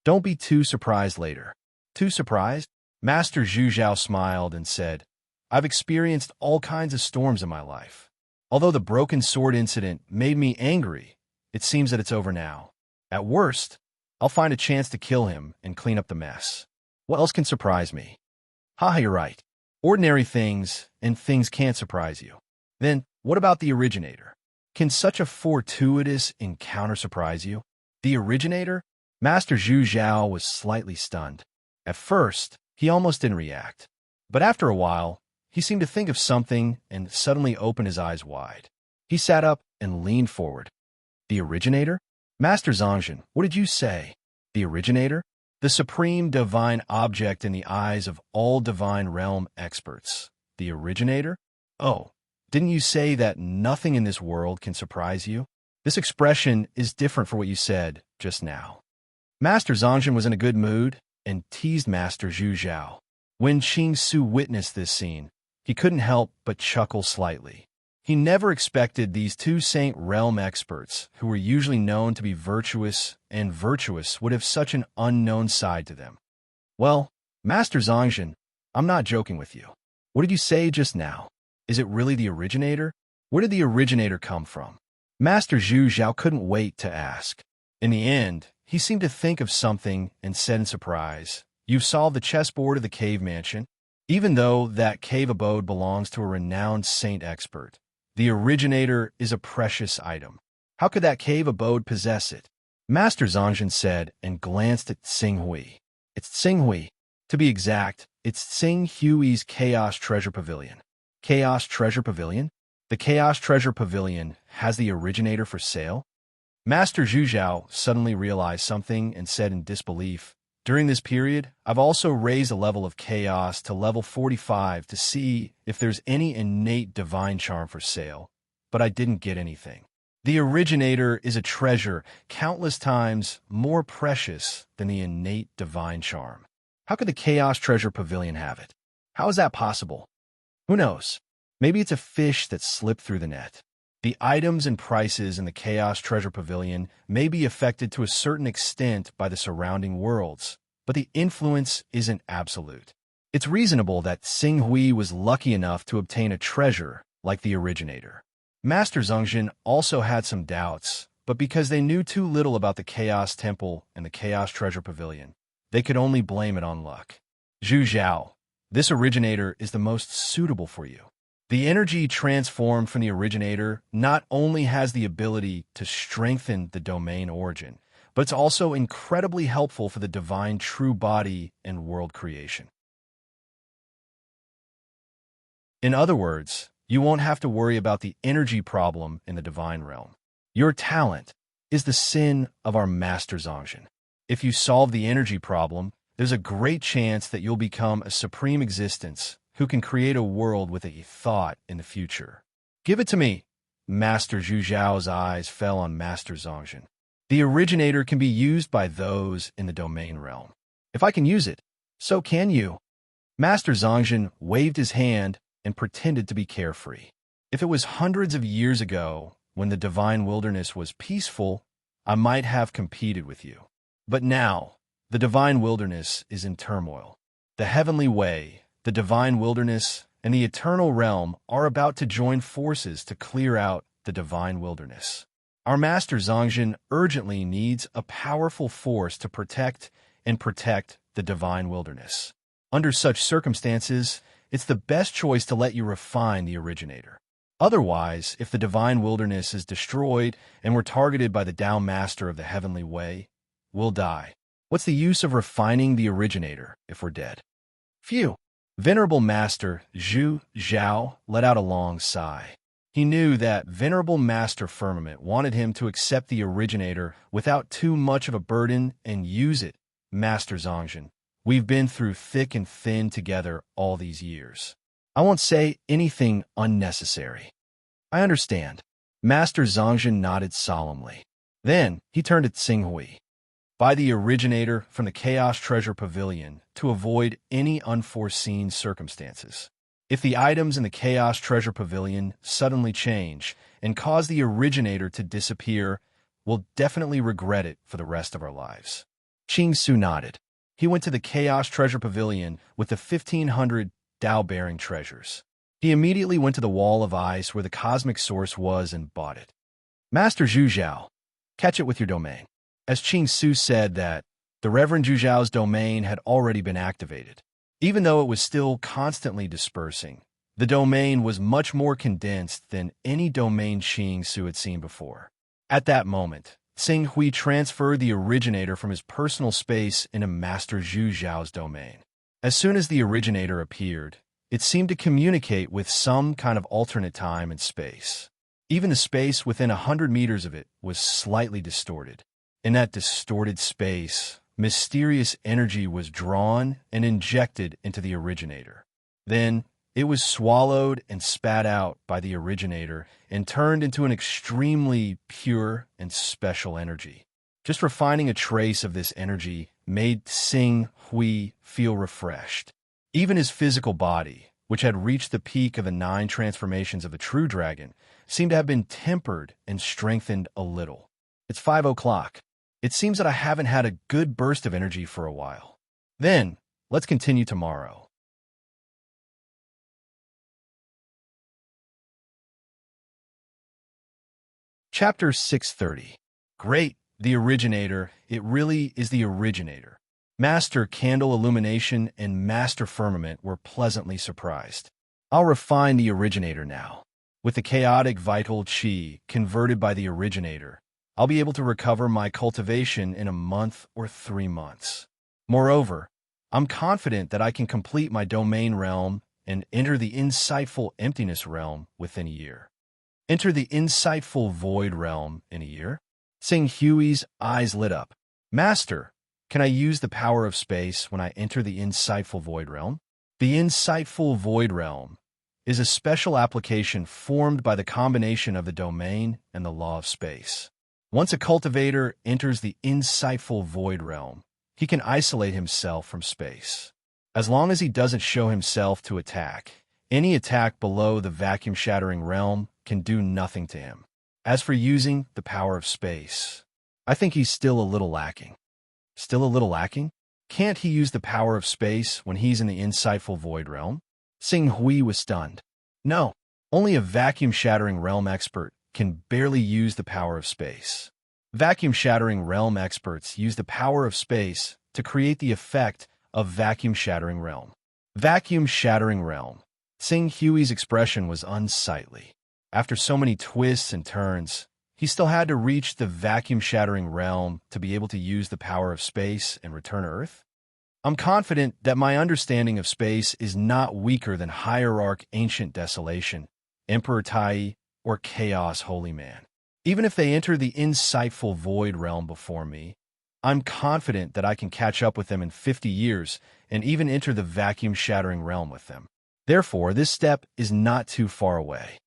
Speaker 1: Don't be too surprised later. Too surprised? Master Zhu Zhao smiled and said, I've experienced all kinds of storms in my life. Although the broken sword incident made me angry, it seems that it's over now. At worst, I'll find a chance to kill him and clean up the mess. What else can surprise me? Haha, you're right. Ordinary things and things can't surprise you. Then, what about the originator? Can such a fortuitous encounter surprise you? The originator? Master Zhu Zhao was slightly stunned. At first, he almost didn't react. But after a while, he seemed to think of something and suddenly opened his eyes wide. He sat up and leaned forward. The originator? Master Zhongjin, what did you say? The originator? The supreme divine object in the eyes of all divine realm experts. The originator? Oh, didn't you say that nothing in this world can surprise you? This expression is different for what you said just now. Master Zhongjin was in a good mood and teased Master Zhu Zhao. When Qing Su witnessed this scene, he couldn't help but chuckle slightly. He never expected these two Saint Realm experts, who were usually known to be virtuous and virtuous, would have such an unknown side to them. Well, Master Zhongjin, I'm not joking with you. What did you say just now? Is it really the originator? Where did the originator come from? Master Zhu Zhao couldn't wait to ask. In the end, he seemed to think of something and said in surprise, You've solved the chessboard of the cave mansion? Even though that cave abode belongs to a renowned saint expert, the originator is a precious item. How could that cave abode possess it? Master Zhongjin said and glanced at Tsing Hui. It's Tsing Hui. To be exact, it's Tsing Hui's Chaos Treasure Pavilion. Chaos Treasure Pavilion? The Chaos Treasure Pavilion has the originator for sale? Master Zhu Zhao suddenly realized something and said in disbelief, During this period, I've also raised the level of chaos to level 45 to see if there's any innate divine charm for sale, but I didn't get anything. The originator is a treasure countless times more precious than the innate divine charm. How could the Chaos Treasure Pavilion have it? How is that possible? Who knows? Maybe it's a fish that slipped through the net. The items and prices in the Chaos Treasure Pavilion may be affected to a certain extent by the surrounding worlds, but the influence isn't absolute. It's reasonable that Tsing Hui was lucky enough to obtain a treasure like the originator. Master Zhongjin also had some doubts, but because they knew too little about the Chaos Temple and the Chaos Treasure Pavilion, they could only blame it on luck. Zhu Zhao, this originator is the most suitable for you. The energy transformed from the originator not only has the ability to strengthen the domain origin, but it's also incredibly helpful for the divine true body and world creation. In other words, you won't have to worry about the energy problem in the divine realm. Your talent is the sin of our Master Zhongjin. If you solve the energy problem, there's a great chance that you'll become a supreme existence who can create a world with a thought in the future. Give it to me. Master Zhu Zhao's eyes fell on Master Zhongjin. The originator can be used by those in the domain realm. If I can use it, so can you. Master Zhongjin waved his hand and pretended to be carefree. If it was hundreds of years ago, when the divine wilderness was peaceful, I might have competed with you. But now, the divine wilderness is in turmoil. The heavenly way, the divine wilderness, and the eternal realm are about to join forces to clear out the divine wilderness. Our Master Zhongjin urgently needs a powerful force to protect the divine wilderness. Under such circumstances, it's the best choice to let you refine the originator. Otherwise, if the divine wilderness is destroyed and we're targeted by the Tao Master of the heavenly way, we'll die. What's the use of refining the originator if we're dead? Phew! Venerable Master Zhu Zhao let out a long sigh. He knew that Venerable Master Firmament wanted him to accept the originator without too much of a burden and use it. Master Zhongjin, we've been through thick and thin together all these years. I won't say anything unnecessary. I understand. Master Zhongjin nodded solemnly. Then he turned to Tsing Hui. Buy the originator from the Chaos Treasure Pavilion to avoid any unforeseen circumstances. If the items in the Chaos Treasure Pavilion suddenly change and cause the originator to disappear, we'll definitely regret it for the rest of our lives. Qing Su nodded. He went to the Chaos Treasure Pavilion with the 1,500 Dao-bearing treasures. He immediately went to the wall of ice where the cosmic source was and bought it. Master Zhu Zhao, catch it with your domain. As Qing Su said that, the Reverend Zhu Zhao's domain had already been activated. Even though it was still constantly dispersing, the domain was much more condensed than any domain Qing Su had seen before. At that moment, Tsing Hui transferred the originator from his personal space into Master Zhu Zhao's domain. As soon as the originator appeared, it seemed to communicate with some kind of alternate time and space. Even the space within 100 meters of it was slightly distorted. In that distorted space, mysterious energy was drawn and injected into the originator. Then, it was swallowed and spat out by the originator and turned into an extremely pure and special energy. Just refining a trace of this energy made Tsing Hui feel refreshed. Even his physical body, which had reached the peak of the 9 transformations of a true dragon, seemed to have been tempered and strengthened a little. It's 5 o'clock. It seems that I haven't had a good burst of energy for a while. Then, let's continue tomorrow. Chapter 630. Great, the originator. It really is the originator. Master Candle Illumination and Master Firmament were pleasantly surprised. I'll refine the originator now. With the chaotic vital chi converted by the originator, I'll be able to recover my cultivation in a month or 3 months. Moreover, I'm confident that I can complete my domain realm and enter the insightful emptiness realm within a year. Enter the insightful void realm in a year? Tsing Hui's eyes lit up. Master, can I use the power of space when I enter the insightful void realm? The insightful void realm is a special application formed by the combination of the domain and the law of space. Once a cultivator enters the insightful void realm, he can isolate himself from space. As long as he doesn't show himself to attack, any attack below the vacuum-shattering realm can do nothing to him. As for using the power of space, I think he's still a little lacking. Still a little lacking? Can't he use the power of space when he's in the insightful void realm? Tsing Hui was stunned. No, only a vacuum-shattering realm expert can barely use the power of space. Vacuum-shattering realm experts use the power of space to create the effect of vacuum-shattering realm. Vacuum-shattering realm. Tsing Hui's expression was unsightly. After so many twists and turns, he still had to reach the vacuum-shattering realm to be able to use the power of space and return to Earth. I'm confident that my understanding of space is not weaker than Hierarch Ancient Desolation, Emperor Tai, or Chaos Holy Man. Even if they enter the insightful void realm before me, I'm confident that I can catch up with them in 50 years and even enter the vacuum-shattering realm with them. Therefore, this step is not too far away.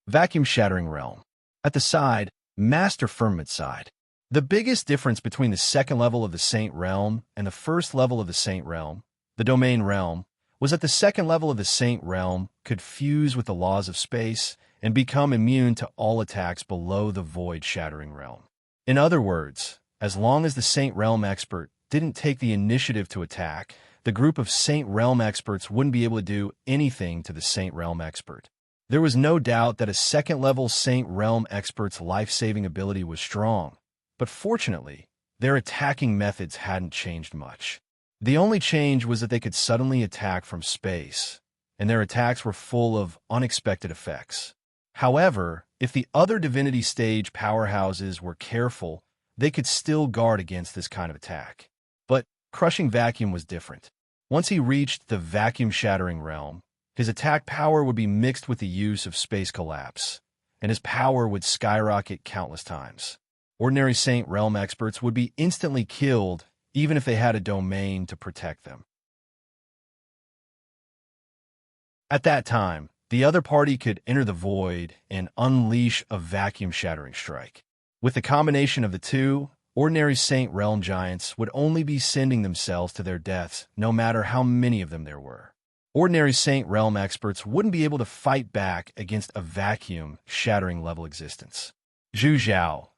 Speaker 1: Vacuum-shattering realm. At the side, Master Firmament side. The biggest difference between the second level of the Saint Realm and the first level of the Saint Realm, the Domain Realm, was that the second level of the Saint Realm could fuse with the laws of space and become immune to all attacks below the Void-shattering realm. In other words, as long as the Saint Realm expert didn't take the initiative to attack, the group of Saint Realm experts wouldn't be able to do anything to the Saint Realm expert. There was no doubt that a second-level Saint Realm expert's life-saving ability was strong, but fortunately, their attacking methods hadn't changed much. The only change was that they could suddenly attack from space, and their attacks were full of unexpected effects. However, if the other Divinity Stage powerhouses were careful, they could still guard against this kind of attack. But Crushing Vacuum was different. Once he reached the vacuum-shattering realm, his attack power would be mixed with the use of space collapse, and his power would skyrocket countless times. Ordinary Saint Realm experts would be instantly killed even if they had a domain to protect them. At that time, the other party could enter the void and unleash a vacuum-shattering strike. With the combination of the two, Ordinary Saint Realm giants would only be sending themselves to their deaths, no matter how many of them there were. Ordinary Saint Realm experts wouldn't be able to fight back against a vacuum-shattering level existence. Zhu Zhao,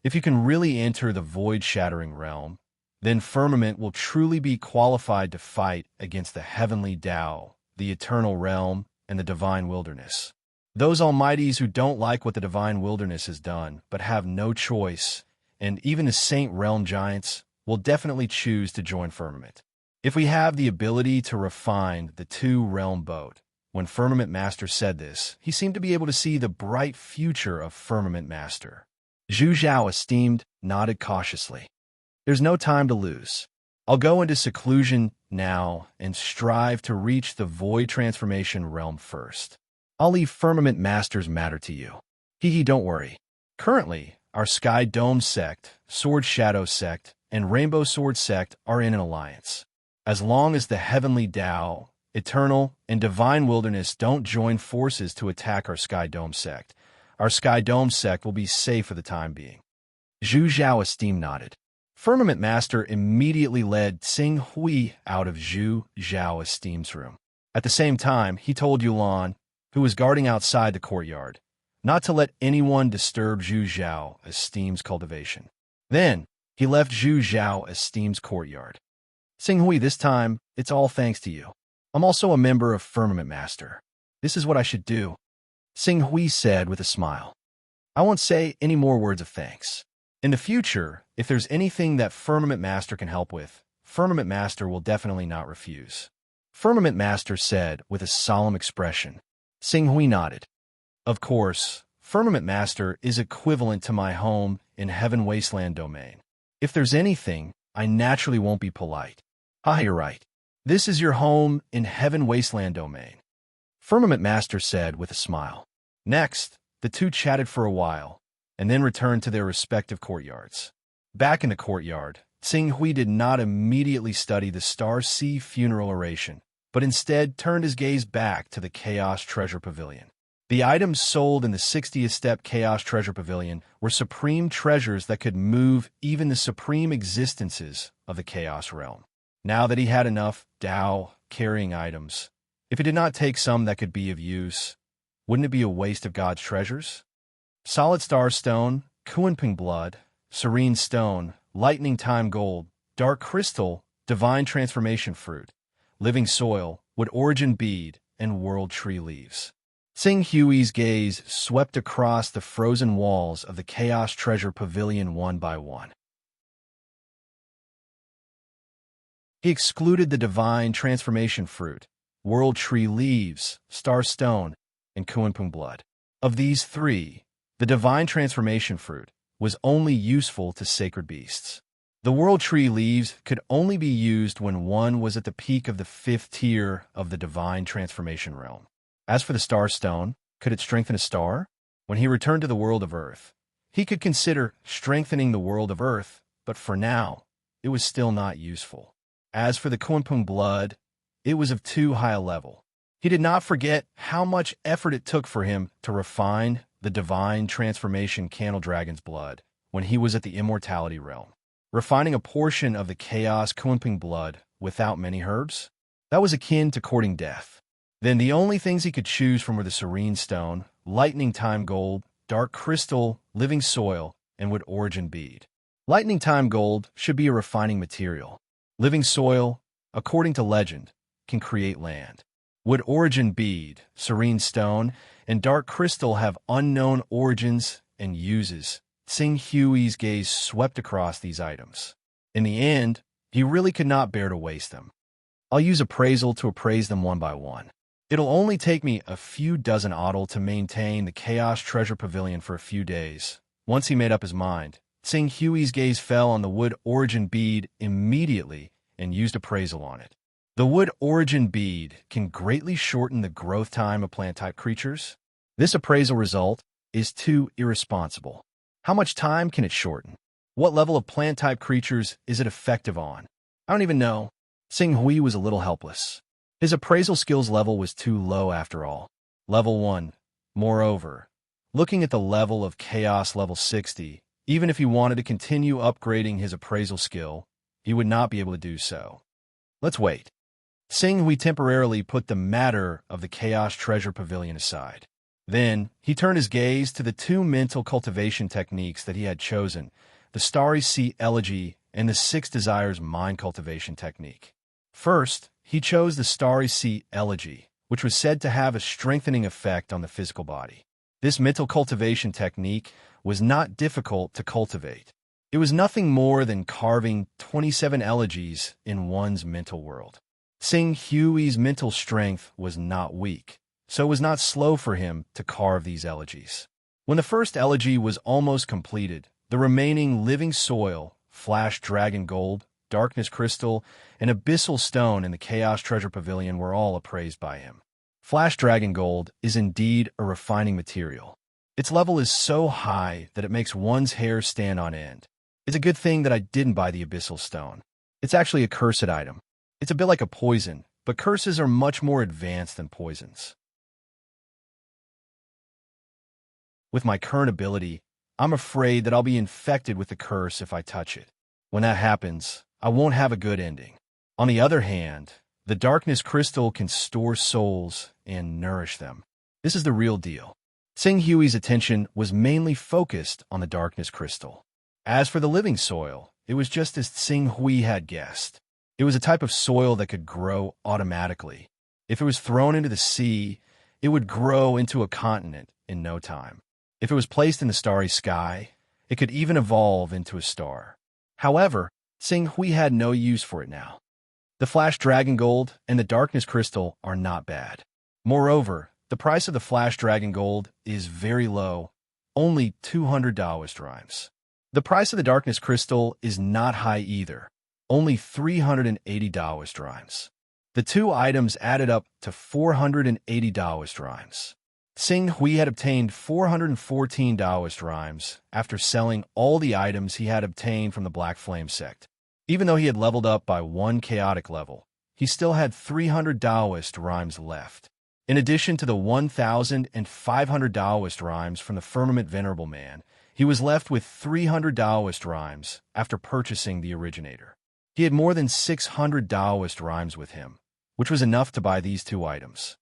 Speaker 1: if you can really enter the void-shattering realm, then Firmament will truly be qualified to fight against the heavenly Tao, the eternal realm, and the divine wilderness. Those almighties who don't like what the divine wilderness has done, but have no choice, and even the Saint Realm giants, will definitely choose to join Firmament. If we have the ability to refine the two-realm boat, when Firmament Master said this, he seemed to be able to see the bright future of Firmament Master. Zhu Zhao, esteemed, nodded cautiously. There's no time to lose. I'll go into seclusion now and strive to reach the void transformation realm first. I'll leave Firmament Master's matter to you. Don't worry. Currently, our Sky Dome sect, Sword Shadow sect, and Rainbow Sword sect are in an alliance. As long as the heavenly Tao, eternal, and divine wilderness don't join forces to attack our Sky Dome sect, our Sky Dome sect will be safe for the time being. Zhu Zhao esteemed nodded. Firmament Master immediately led Xing Hui out of Zhu Zhao esteemed's room. At the same time, he told Yulan, who was guarding outside the courtyard, not to let anyone disturb Zhu Zhao esteemed's cultivation. Then, he left Zhu Zhao esteemed's courtyard. Xing Hui, this time, it's all thanks to you. I'm also a member of Firmament Master. This is what I should do. Xing Hui said with a smile. I won't say any more words of thanks. In the future, if there's anything that Firmament Master can help with, Firmament Master will definitely not refuse. Firmament Master said with a solemn expression. Xing Hui nodded. Of course, Firmament Master is equivalent to my home in Heaven Wasteland domain. If there's anything, I naturally won't be polite. You're right. This is your home in Heaven Wasteland domain. Firmament Master said with a smile. Next, the two chatted for a while, and then returned to their respective courtyards. Back in the courtyard, Xing Hui did not immediately study the Star Sea funeral oration, but instead turned his gaze back to the Chaos Treasure Pavilion. The items sold in the 60th Step Chaos Treasure Pavilion were supreme treasures that could move even the supreme existences of the Chaos Realm. Now that he had enough Tao-carrying items, if he did not take some that could be of use, wouldn't it be a waste of God's treasures? Solid Star Stone, Kuanping Blood, Serene Stone, Lightning Time Gold, Dark Crystal, Divine Transformation Fruit, Living Soil, Wood Origin Bead, and World Tree Leaves. Xing Hui's gaze swept across the frozen walls of the Chaos Treasure Pavilion one by one. He excluded the Divine Transformation Fruit, World Tree Leaves, Star Stone, and Kuanping Blood. Of these three, the Divine Transformation Fruit was only useful to sacred beasts. The World Tree Leaves could only be used when one was at the peak of the 5th tier of the Divine Transformation Realm. As for the Star Stone, could it strengthen a star? When he returned to the world of Earth, he could consider strengthening the world of Earth, but for now, it was still not useful. As for the Kuanping Blood, it was of too high a level. He did not forget how much effort it took for him to refine the Divine Transformation Candle Dragon's blood when he was at the Immortality Realm. Refining a portion of the Chaos Kuanping Blood without many herbs? That was akin to courting death. Then the only things he could choose from were the Serene Stone, Lightning Time Gold, Dark Crystal, Living Soil, and Wood Origin Bead. Lightning Time Gold should be a refining material. Living Soil, according to legend, can create land. Wood Origin Bead, Serene Stone, and Dark Crystal have unknown origins and uses. Xing Hui's gaze swept across these items. In the end, he really could not bear to waste them. I'll use appraisal to appraise them one by one. It'll only take me a few dozen AUDL to maintain the Chaos Treasure Pavilion for a few days. Once he made up his mind, Xing Hui's gaze fell on the Wood Origin Bead immediately and used appraisal on it. The Wood Origin Bead can greatly shorten the growth time of plant-type creatures. This appraisal result is too irresponsible. How much time can it shorten? What level of plant-type creatures is it effective on? I don't even know. Xing Hui was a little helpless. His appraisal skills level was too low after all. Level 1. Moreover, looking at the level of Chaos level 60, Even if he wanted to continue upgrading his appraisal skill, he would not be able to do so. Let's wait. Sing Hui temporarily put the matter of the Chaos Treasure Pavilion aside. Then, he turned his gaze to the two mental cultivation techniques that he had chosen, the Starry Sea Elegy and the Six Desires Mind Cultivation Technique. First, he chose the Starry Sea Elegy, which was said to have a strengthening effect on the physical body. This mental cultivation technique was not difficult to cultivate. It was nothing more than carving 27 elegies in one's mental world. Sing Hui's mental strength was not weak, so it was not slow for him to carve these elegies. When the first elegy was almost completed, the remaining living soil, flash dragon gold, darkness crystal, and abyssal stone in the Chaos Treasure Pavilion were all appraised by him. Flash dragon gold is indeed a refining material. Its level is so high that it makes one's hair stand on end. It's a good thing that I didn't buy the abyssal stone. It's actually a cursed item. It's a bit like a poison, but curses are much more advanced than poisons. With my current ability, I'm afraid that I'll be infected with the curse if I touch it. When that happens, I won't have a good ending. On the other hand, the darkness crystal can store souls and nourish them. This is the real deal. Sing Hui's attention was mainly focused on the darkness crystal. As for the living soil, it was just as Sing Hui had guessed. It was a type of soil that could grow automatically. If it was thrown into the sea, it would grow into a continent in no time. If it was placed in the starry sky, it could even evolve into a star. However, Sing Hui had no use for it now. The flash dragon gold and the darkness crystal are not bad. Moreover, the price of the flash dragon gold is very low, only $200 drams. The price of the darkness crystal is not high either, only $380 drams. The two items added up to $480 drams. Sing Hui had obtained $414 drams after selling all the items he had obtained from the Black Flame sect. Even though he had leveled up by one chaotic level, he still had $300 drams left. In addition to the $1,500 drams from the Firmament Venerable Man, he was left with $300 drams after purchasing the originator. He had more than $600 drams with him, which was enough to buy these two items.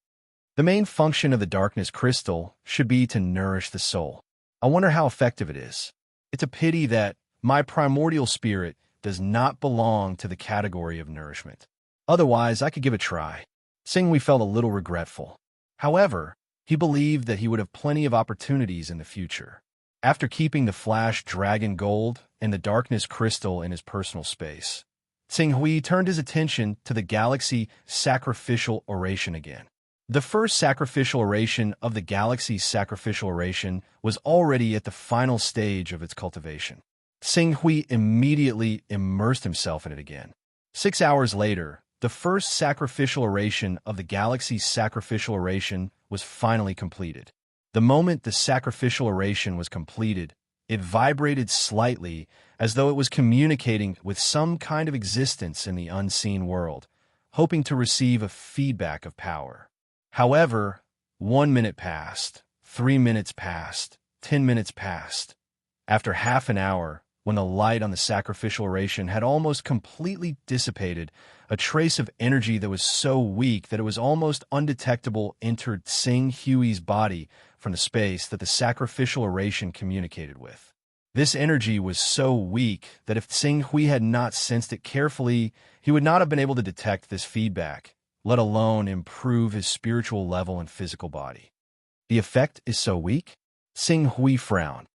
Speaker 1: The main function of the darkness crystal should be to nourish the soul. I wonder how effective it is. It's a pity that my primordial spirit does not belong to the category of nourishment. Otherwise, I could give it a try. Sing Hui felt a little regretful. However, he believed that he would have plenty of opportunities in the future. After keeping the flash dragon gold and the darkness crystal in his personal space, Sing Hui turned his attention to the galaxy sacrificial oration again. The first sacrificial oration of the galaxy sacrificial oration was already at the final stage of its cultivation. Sing Hui immediately immersed himself in it again. 6 hours later, the first sacrificial oration of the galaxy sacrificial oration was finally completed. The moment the sacrificial oration was completed, it vibrated slightly as though it was communicating with some kind of existence in the unseen world, hoping to receive a feedback of power. However, 1 minute passed, 3 minutes passed, 10 minutes passed. After half an hour, when the light on the sacrificial oration had almost completely dissipated, a trace of energy that was so weak that it was almost undetectable entered Sing Hui's body from the space that the sacrificial oration communicated with. This energy was so weak that if Sing Hui had not sensed it carefully, he would not have been able to detect this feedback, let alone improve his spiritual level and physical body. The effect is so weak? Sing Hui frowned.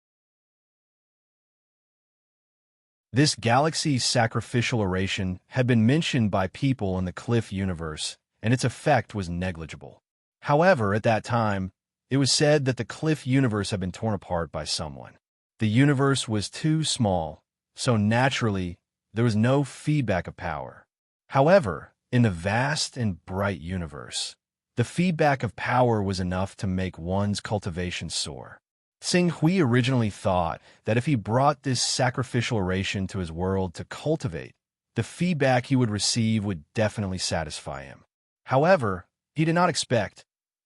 Speaker 1: This galaxy sacrificial oration had been mentioned by people in the Cliff universe, and its effect was negligible. However, at that time, it was said that the Cliff universe had been torn apart by someone. The universe was too small, so naturally, there was no feedback of power. However, in the vast and bright universe, the feedback of power was enough to make one's cultivation soar. Sing Hui originally thought that if he brought this sacrificial oration to his world to cultivate, the feedback he would receive would definitely satisfy him. However, he did not expect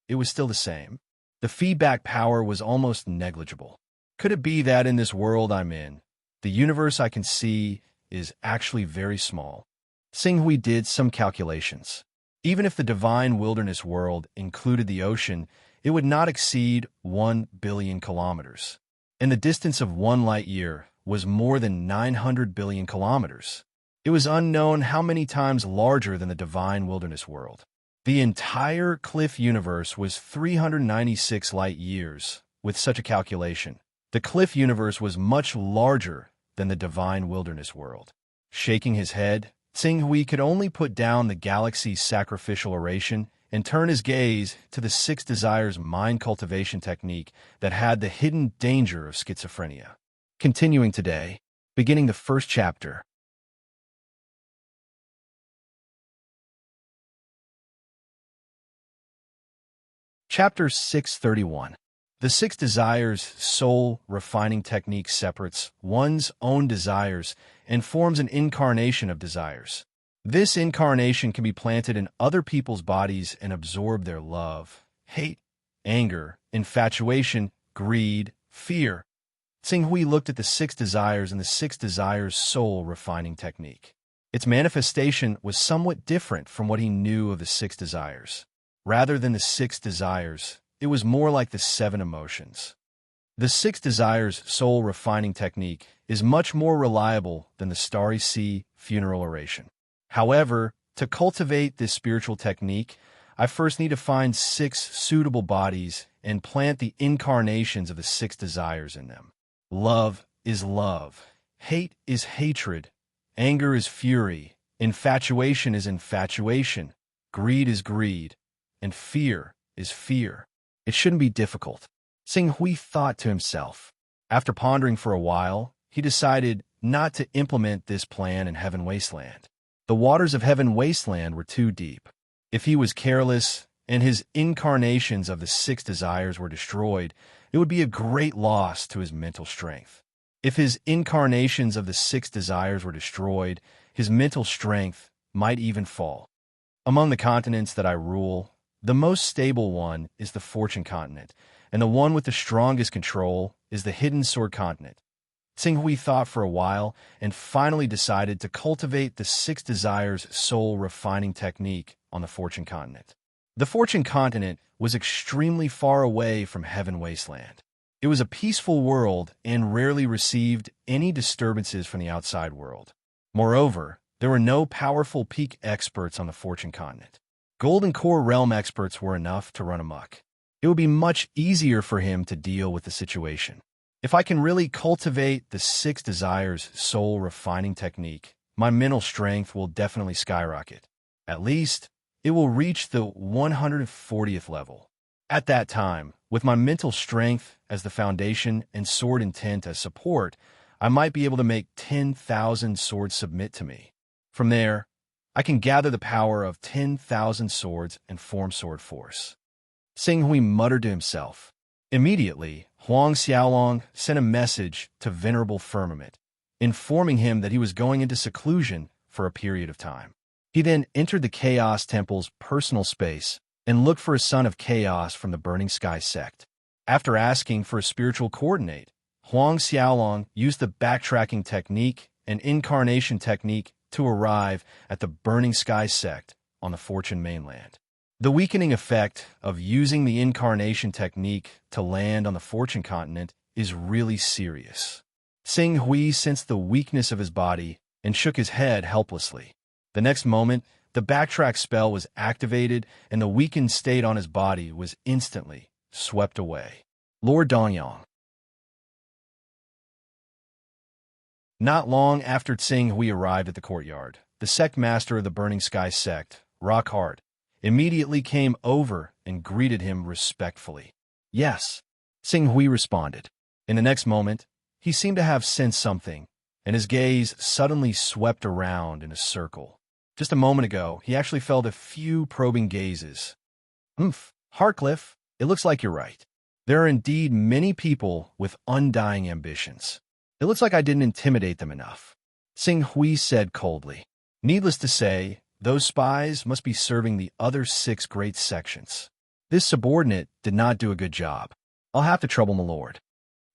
Speaker 1: it was still the same. The feedback power was almost negligible. Could it be that in this world I'm in, the universe I can see is actually very small? Hui did some calculations. Even if the divine wilderness world included the ocean, it would not exceed 1 billion kilometers. And the distance of 1 light-year was more than 900 billion kilometers. It was unknown how many times larger than the divine wilderness world. The entire Cliff universe was 396 light-years. With such a calculation, the Cliff universe was much larger than the divine wilderness world. Shaking his head, Hui could only put down the galaxy's sacrificial oration and turn his gaze to the 6 desires mind cultivation technique that had the hidden danger of schizophrenia. Continuing today, beginning the first chapter. Chapter 631. The 6 desires soul refining technique separates one's own desires and forms an incarnation of desires. This incarnation can be planted in other people's bodies and absorb their love, hate, anger, infatuation, greed, fear. Hui looked at the 6 desires and the 6 desires soul refining technique. Its manifestation was somewhat different from what he knew of the 6 desires. Rather than the 6 desires, it was more like the 7 emotions. The 6 desires soul refining technique is much more reliable than the Starry Sea funeral oration. However, to cultivate this spiritual technique, I first need to find 6 suitable bodies and plant the incarnations of the 6 desires in them. Love is love. Hate is hatred. Anger is fury. Infatuation is infatuation. Greed is greed. And fear is fear. It shouldn't be difficult. Hui thought to himself. After pondering for a while, he decided not to implement this plan in Heaven Wasteland. The waters of Heaven Wasteland were too deep. If he was careless and his incarnations of the 6 desires were destroyed, it would be a great loss to his mental strength. If his incarnations of the 6 desires were destroyed, his mental strength might even fall. Among the continents that I rule, the most stable one is the Fortune continent, and the one with the strongest control is the Hidden Sword continent. Hui thought for a while and finally decided to cultivate the 6 desires soul refining technique on the Fortune continent. The Fortune continent was extremely far away from Heaven Wasteland. It was a peaceful world and rarely received any disturbances from the outside world. Moreover, there were no powerful peak experts on the Fortune continent. Golden Core Realm experts were enough to run amok. It would be much easier for him to deal with the situation. If I can really cultivate the 6 desires soul refining technique, my mental strength will definitely skyrocket. At least, it will reach the 140th level. At that time, with my mental strength as the foundation and sword intent as support, I might be able to make 10,000 swords submit to me. From there, I can gather the power of 10,000 swords and form sword force. Hui muttered to himself. Immediately, Huang Xiaolong sent a message to Venerable Firmament, informing him that he was going into seclusion for a period of time. He then entered the Chaos Temple's personal space and looked for a son of Chaos from the Burning Sky sect. After asking for a spiritual coordinate, Huang Xiaolong used the backtracking technique and incarnation technique to arrive at the Burning Sky sect on the Fortune mainland. The weakening effect of using the incarnation technique to land on the Fortune continent is really serious. Hui sensed the weakness of his body and shook his head helplessly. The next moment, the backtrack spell was activated and the weakened state on his body was instantly swept away. Lord Dongyang. Not long after Hui arrived at the courtyard, the sect master of the Burning Sky sect, Rockhart, immediately came over and greeted him respectfully. Yes, Hui responded. In the next moment, he seemed to have sensed something, and his gaze suddenly swept around in a circle. Just a moment ago, he actually felt a few probing gazes. Heartcliff, it looks like you're right. There are indeed many people with undying ambitions. It looks like I didn't intimidate them enough. Hui said coldly. Needless to say, those spies must be serving the other 6 great sections. This subordinate did not do a good job. I'll have to trouble my lord.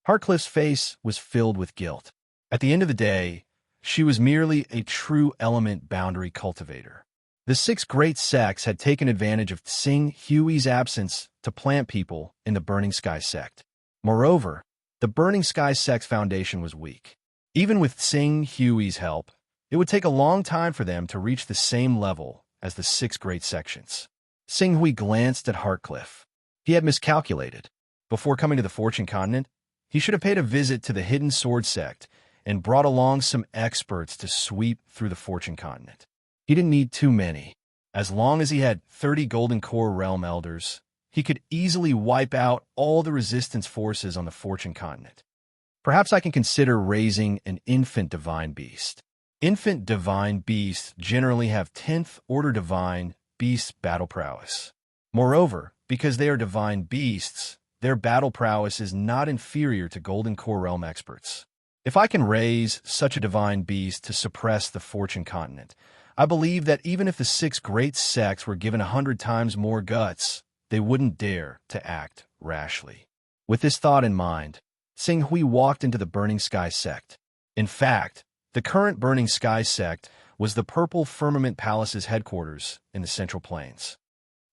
Speaker 1: Harcliffe's face was filled with guilt. At the end of the day, she was merely a true element boundary cultivator. The six great sects had taken advantage of Tsing Hui's absence to plant people in the Burning Sky sect. Moreover, the Burning Sky sect's foundation was weak. Even with Tsing Hui's help, it would take a long time for them to reach the same level as the six great sections. Tsing Hui glanced at Harcliffe. He had miscalculated. Before coming to the Fortune Continent, he should have paid a visit to the Hidden Sword sect and brought along some experts to sweep through the Fortune Continent. He didn't need too many. As long as he had 30 Golden Core Realm Elders, he could easily wipe out all the resistance forces on the Fortune Continent. Perhaps I can consider raising an infant divine beast. Infant divine beasts generally have 10th order divine beast battle prowess. Moreover, because they are divine beasts, their battle prowess is not inferior to Golden Core Realm experts. If I can raise such a divine beast to suppress the Fortune Continent, I believe that even if the six great sects were given 100 times more guts, they wouldn't dare to act rashly. With this thought in mind, Tsing Hui walked into the Burning Sky sect. In fact, the current Burning Sky sect was the Purple Firmament Palace's headquarters in the Central Plains.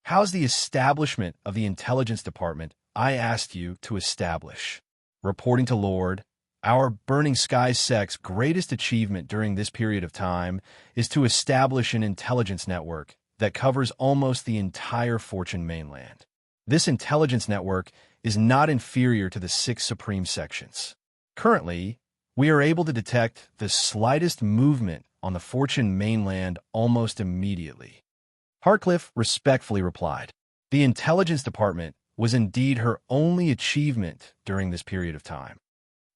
Speaker 1: How's the establishment of the Intelligence Department I asked you to establish? Reporting to Lord, our Burning Sky sect's greatest achievement during this period of time is to establish an intelligence network that covers almost the entire Fortune mainland. This intelligence network is not inferior to the six supreme sections. Currently, we are able to detect the slightest movement on the Fortune mainland almost immediately. Harcliffe respectfully replied. The intelligence department was indeed her only achievement during this period of time.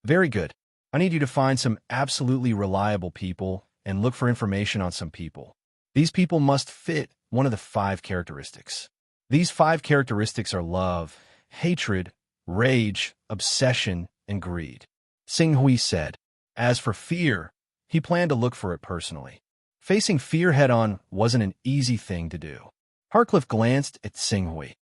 Speaker 1: Very good. I need you to find some absolutely reliable people and look for information on some people. These people must fit one of the 5 characteristics. These 5 characteristics are love, hatred, rage, obsession, and greed. Tsing Hui said. As for fear, he planned to look for it personally. Facing fear head-on wasn't an easy thing to do. Harcliffe glanced at Tsing Hui.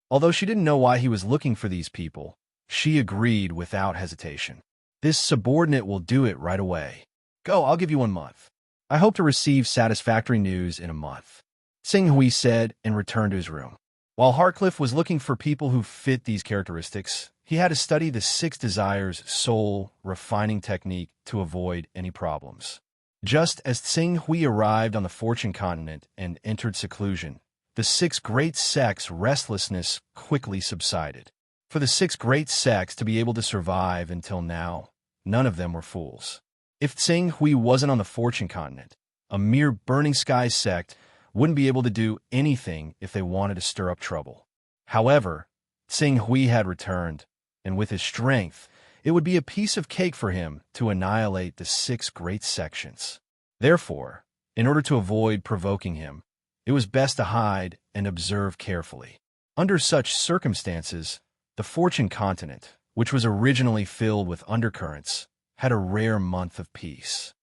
Speaker 1: Although she didn't know why he was looking for these people, she agreed without hesitation. This subordinate will do it right away. Go, I'll give you 1 month. I hope to receive satisfactory news in a month. Tsing Hui said and returned to his room. While Harcliffe was looking for people who fit these characteristics, he had to study the 6 desires soul refining technique to avoid any problems. Just as Tsing Hui arrived on the Fortune Continent and entered seclusion, the 6 great sects' restlessness quickly subsided. For the 6 great sects to be able to survive until now, none of them were fools. If Tsing Hui wasn't on the Fortune Continent, a mere Burning Sky sect wouldn't be able to do anything if they wanted to stir up trouble. However, Tsing Hui had returned, and with his strength, it would be a piece of cake for him to annihilate the 6 great sections. Therefore, in order to avoid provoking him, it was best to hide and observe carefully. Under such circumstances, the Fortune Continent, which was originally filled with undercurrents, had a rare month of peace.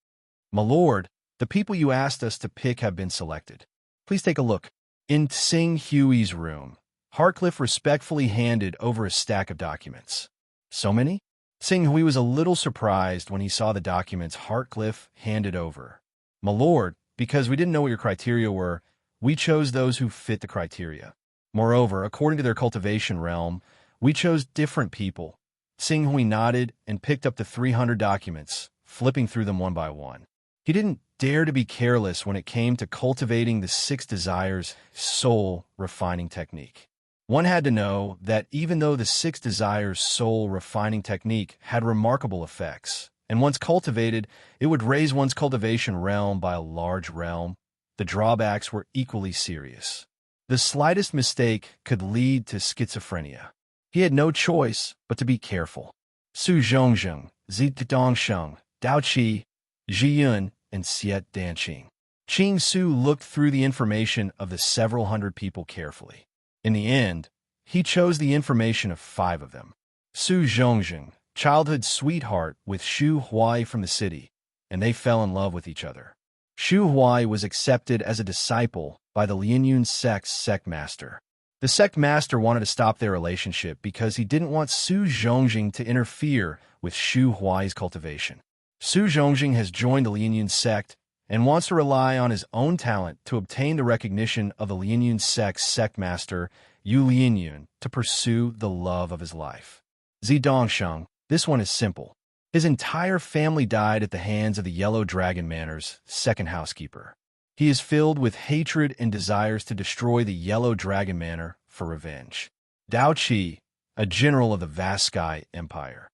Speaker 1: My lord, the people you asked us to pick have been selected. Please take a look. In Tsing Hui's room, Harcliffe respectfully handed over a stack of documents. So many? Tsing Hui was a little surprised when he saw the documents Harcliffe handed over. My lord, because we didn't know what your criteria were, we chose those who fit the criteria. Moreover, according to their cultivation realm, we chose different people. Tsing Hui nodded and picked up the 300 documents, flipping through them one by one. He didn't dare to be careless when it came to cultivating the 6 desires soul refining technique. One had to know that even though the 6 desires soul refining technique had remarkable effects, and once cultivated, it would raise one's cultivation realm by a large realm, the drawbacks were equally serious. The slightest mistake could lead to schizophrenia. He had no choice but to be careful. Su Zhongzheng, Zidongsheng, Dao Qi, Zhiyun, and Xiet Danqing. Qing Su looked through the information of the several hundred people carefully. In the end, he chose the information of 5 of them. Su Zhongzheng, childhood sweetheart with Xu Huai from the city, and they fell in love with each other. Xu Huai was accepted as a disciple by the Lianyun sect's sect master. The sect master wanted to stop their relationship because he didn't want Su Zhongjing to interfere with Shu Huai's cultivation. Su Zhongjing has joined the Hunyuan sect and wants to rely on his own talent to obtain the recognition of the Hunyuan sect's sect master, Yu Hunyuan, to pursue the love of his life. Zidongsheng, this one is simple. His entire family died at the hands of the Yellow Dragon Manor's second housekeeper. He is filled with hatred and desires to destroy the Yellow Dragon Manor for revenge. Dao Qi, a general of the Vast Sky Empire.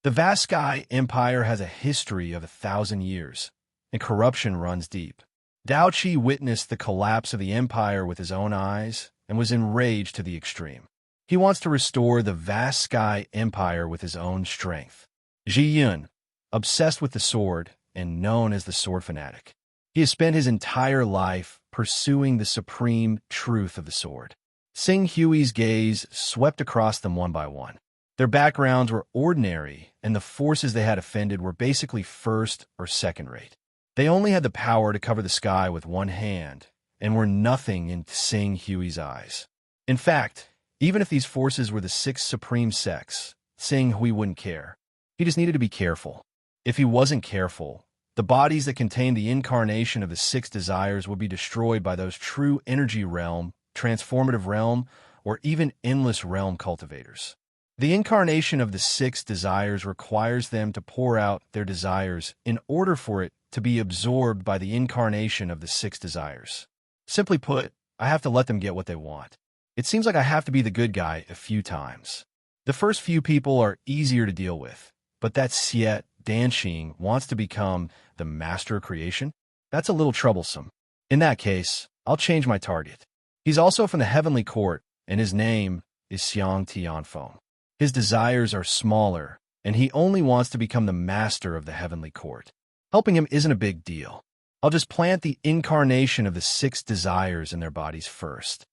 Speaker 1: The Vast Sky Empire has a history of 1,000 years, and corruption runs deep. Dao Qi witnessed the collapse of the empire with his own eyes and was enraged to the extreme. He wants to restore the Vast Sky Empire with his own strength. Ji Yun, obsessed with the sword and known as the sword fanatic. He has spent his entire life pursuing the supreme truth of the sword. Xing Hui's gaze swept across them one by one. Their backgrounds were ordinary, and the forces they had offended were basically first or second rate. They only had the power to cover the sky with one hand, and were nothing in Xing Hui's eyes. In fact, even if these forces were the 6 supreme sects, Xing Hui wouldn't care. He just needed to be careful. If he wasn't careful, the bodies that contained the incarnation of the 6 desires would be destroyed by those true energy realm, transformative realm, or even endless realm cultivators. The incarnation of the 6 desires requires them to pour out their desires in order for it to be absorbed by the incarnation of the 6 desires. Simply put, I have to let them get what they want. It seems like I have to be the good guy a few times. The first few people are easier to deal with, but that Xiet Danxing wants to become the master of creation? That's a little troublesome. In that case, I'll change my target. He's also from the heavenly court, and his name is Xiang Tianfeng. His desires are smaller, and he only wants to become the master of the heavenly court. Helping him isn't a big deal. I'll just plant the incarnation of the 6 desires in their bodies first.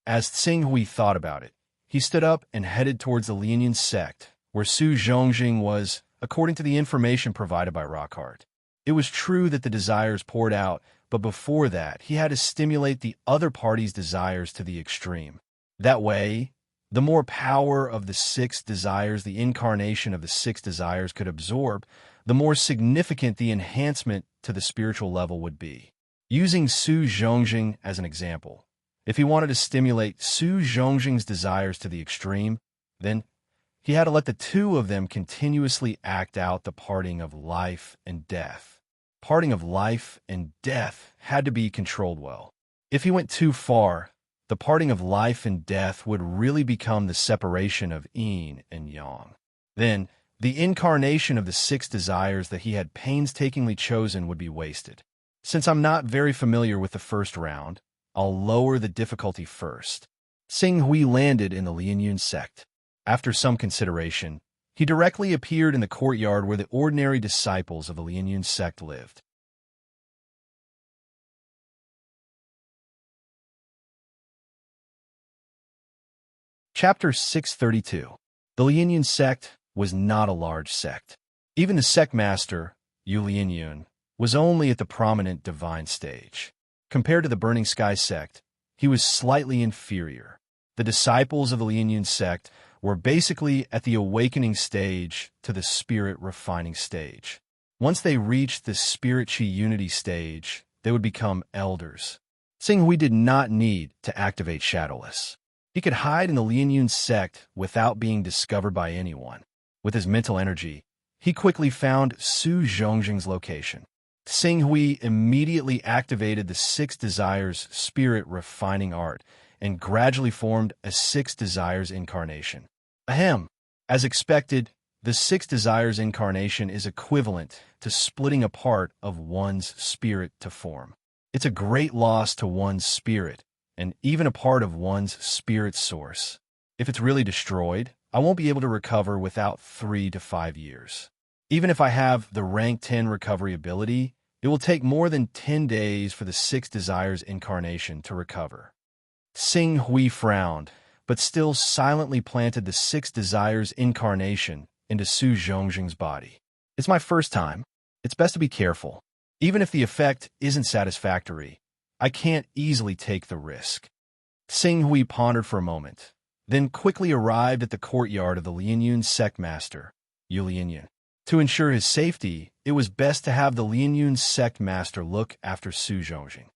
Speaker 1: As Xing Hui thought about it, he stood up and headed towards the Lianyan sect, where Su Zhongjing was, according to the information provided by Rockhart. It was true that the desires poured out, but before that, he had to stimulate the other party's desires to the extreme. That way, the more power of the 6 desires the incarnation of the 6 desires could absorb, the more significant the enhancement to the spiritual level would be. Using Su Zhongjing as an example, if he wanted to stimulate Su Zhongjing's desires to the extreme, then he had to let the 2 of them continuously act out the parting of life and death. Parting of life and death had to be controlled well. If he went too far, the parting of life and death would really become the separation of yin and yang. Then, the incarnation of the 6 desires that he had painstakingly chosen would be wasted. Since I'm not very familiar with the first round, I'll lower the difficulty first. Xing Hui landed in the Lianyun sect. After some consideration, he directly appeared in the courtyard where the ordinary disciples of the Lianyun sect lived. Chapter 632. The Lianyun sect was not a large sect. Even the sect master, Yu Lianyun, was only at the prominent divine stage. Compared to the Burning Sky sect, he was slightly inferior. The disciples of the Lianyun sect were basically at the awakening stage to the spirit refining stage. Once they reached the spirit chi unity stage, they would become elders. Xing Hui did not need to activate Shadowless. He could hide in the Lianyun sect without being discovered by anyone. With his mental energy, he quickly found Su Zhongjing's location. Xing Hui immediately activated the 6 desires spirit refining art and gradually formed a 6 desires incarnation. Ahem. As expected, the 6 desires incarnation is equivalent to splitting a part of one's spirit to form. It's a great loss to one's spirit, and even a part of one's spirit source. If it's really destroyed, I won't be able to recover without 3 to 5 years. Even if I have the rank 10 recovery ability, it will take more than 10 days for the 6 desires incarnation to recover. Xing Hui frowned, but still silently planted the 6 desires incarnation into Su Zhongjing's body. It's my first time. It's best to be careful. Even if the effect isn't satisfactory, I can't easily take the risk. Tsing Hui pondered for a moment, then quickly arrived at the courtyard of the Lianyun sect master, Yu Lianyun. To ensure his safety, it was best to have the Lianyun sect master look after Su Zhongjing.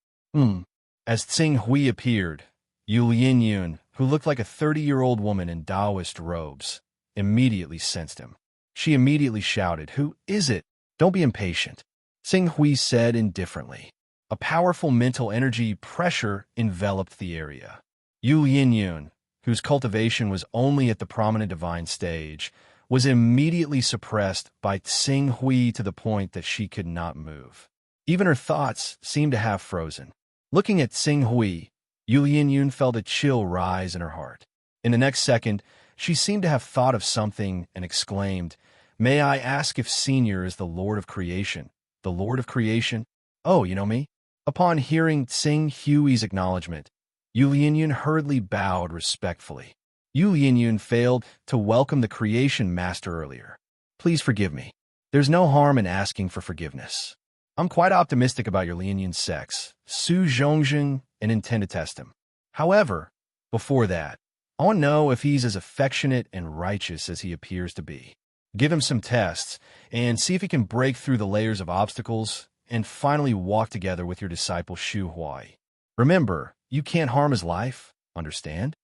Speaker 1: As Tsing Hui appeared, Yu Lianyun, who looked like a 30-year-old woman in Taoist robes, immediately sensed him. She immediately shouted, "Who is it? Don't be impatient," Tsing Hui said indifferently. A powerful mental energy pressure enveloped the area. Yu Lianyun, whose cultivation was only at the prominent divine stage, was immediately suppressed by Tsing Hui to the point that she could not move. Even her thoughts seemed to have frozen. Looking at Tsing Hui, Yu Lianyun felt a chill rise in her heart. In the next second, she seemed to have thought of something and exclaimed, "May I ask if Senior is the Lord of Creation?" "The Lord of Creation? Oh, you know me?" Upon hearing Tsing Hui's acknowledgement, Yu Lianyun hurriedly bowed respectfully. Yu Lianyun failed to welcome the Creation Master earlier. "Please forgive me. There's no harm in asking for forgiveness. I'm quite optimistic about your Lianyun sex, Su Zhongjing, and intend to test him. However, before that, I want to know if he's as affectionate and righteous as he appears to be. Give him some tests and see if he can break through the layers of obstacles and finally walk together with your disciple Shu Huai. Remember, you can't harm his life, understand?"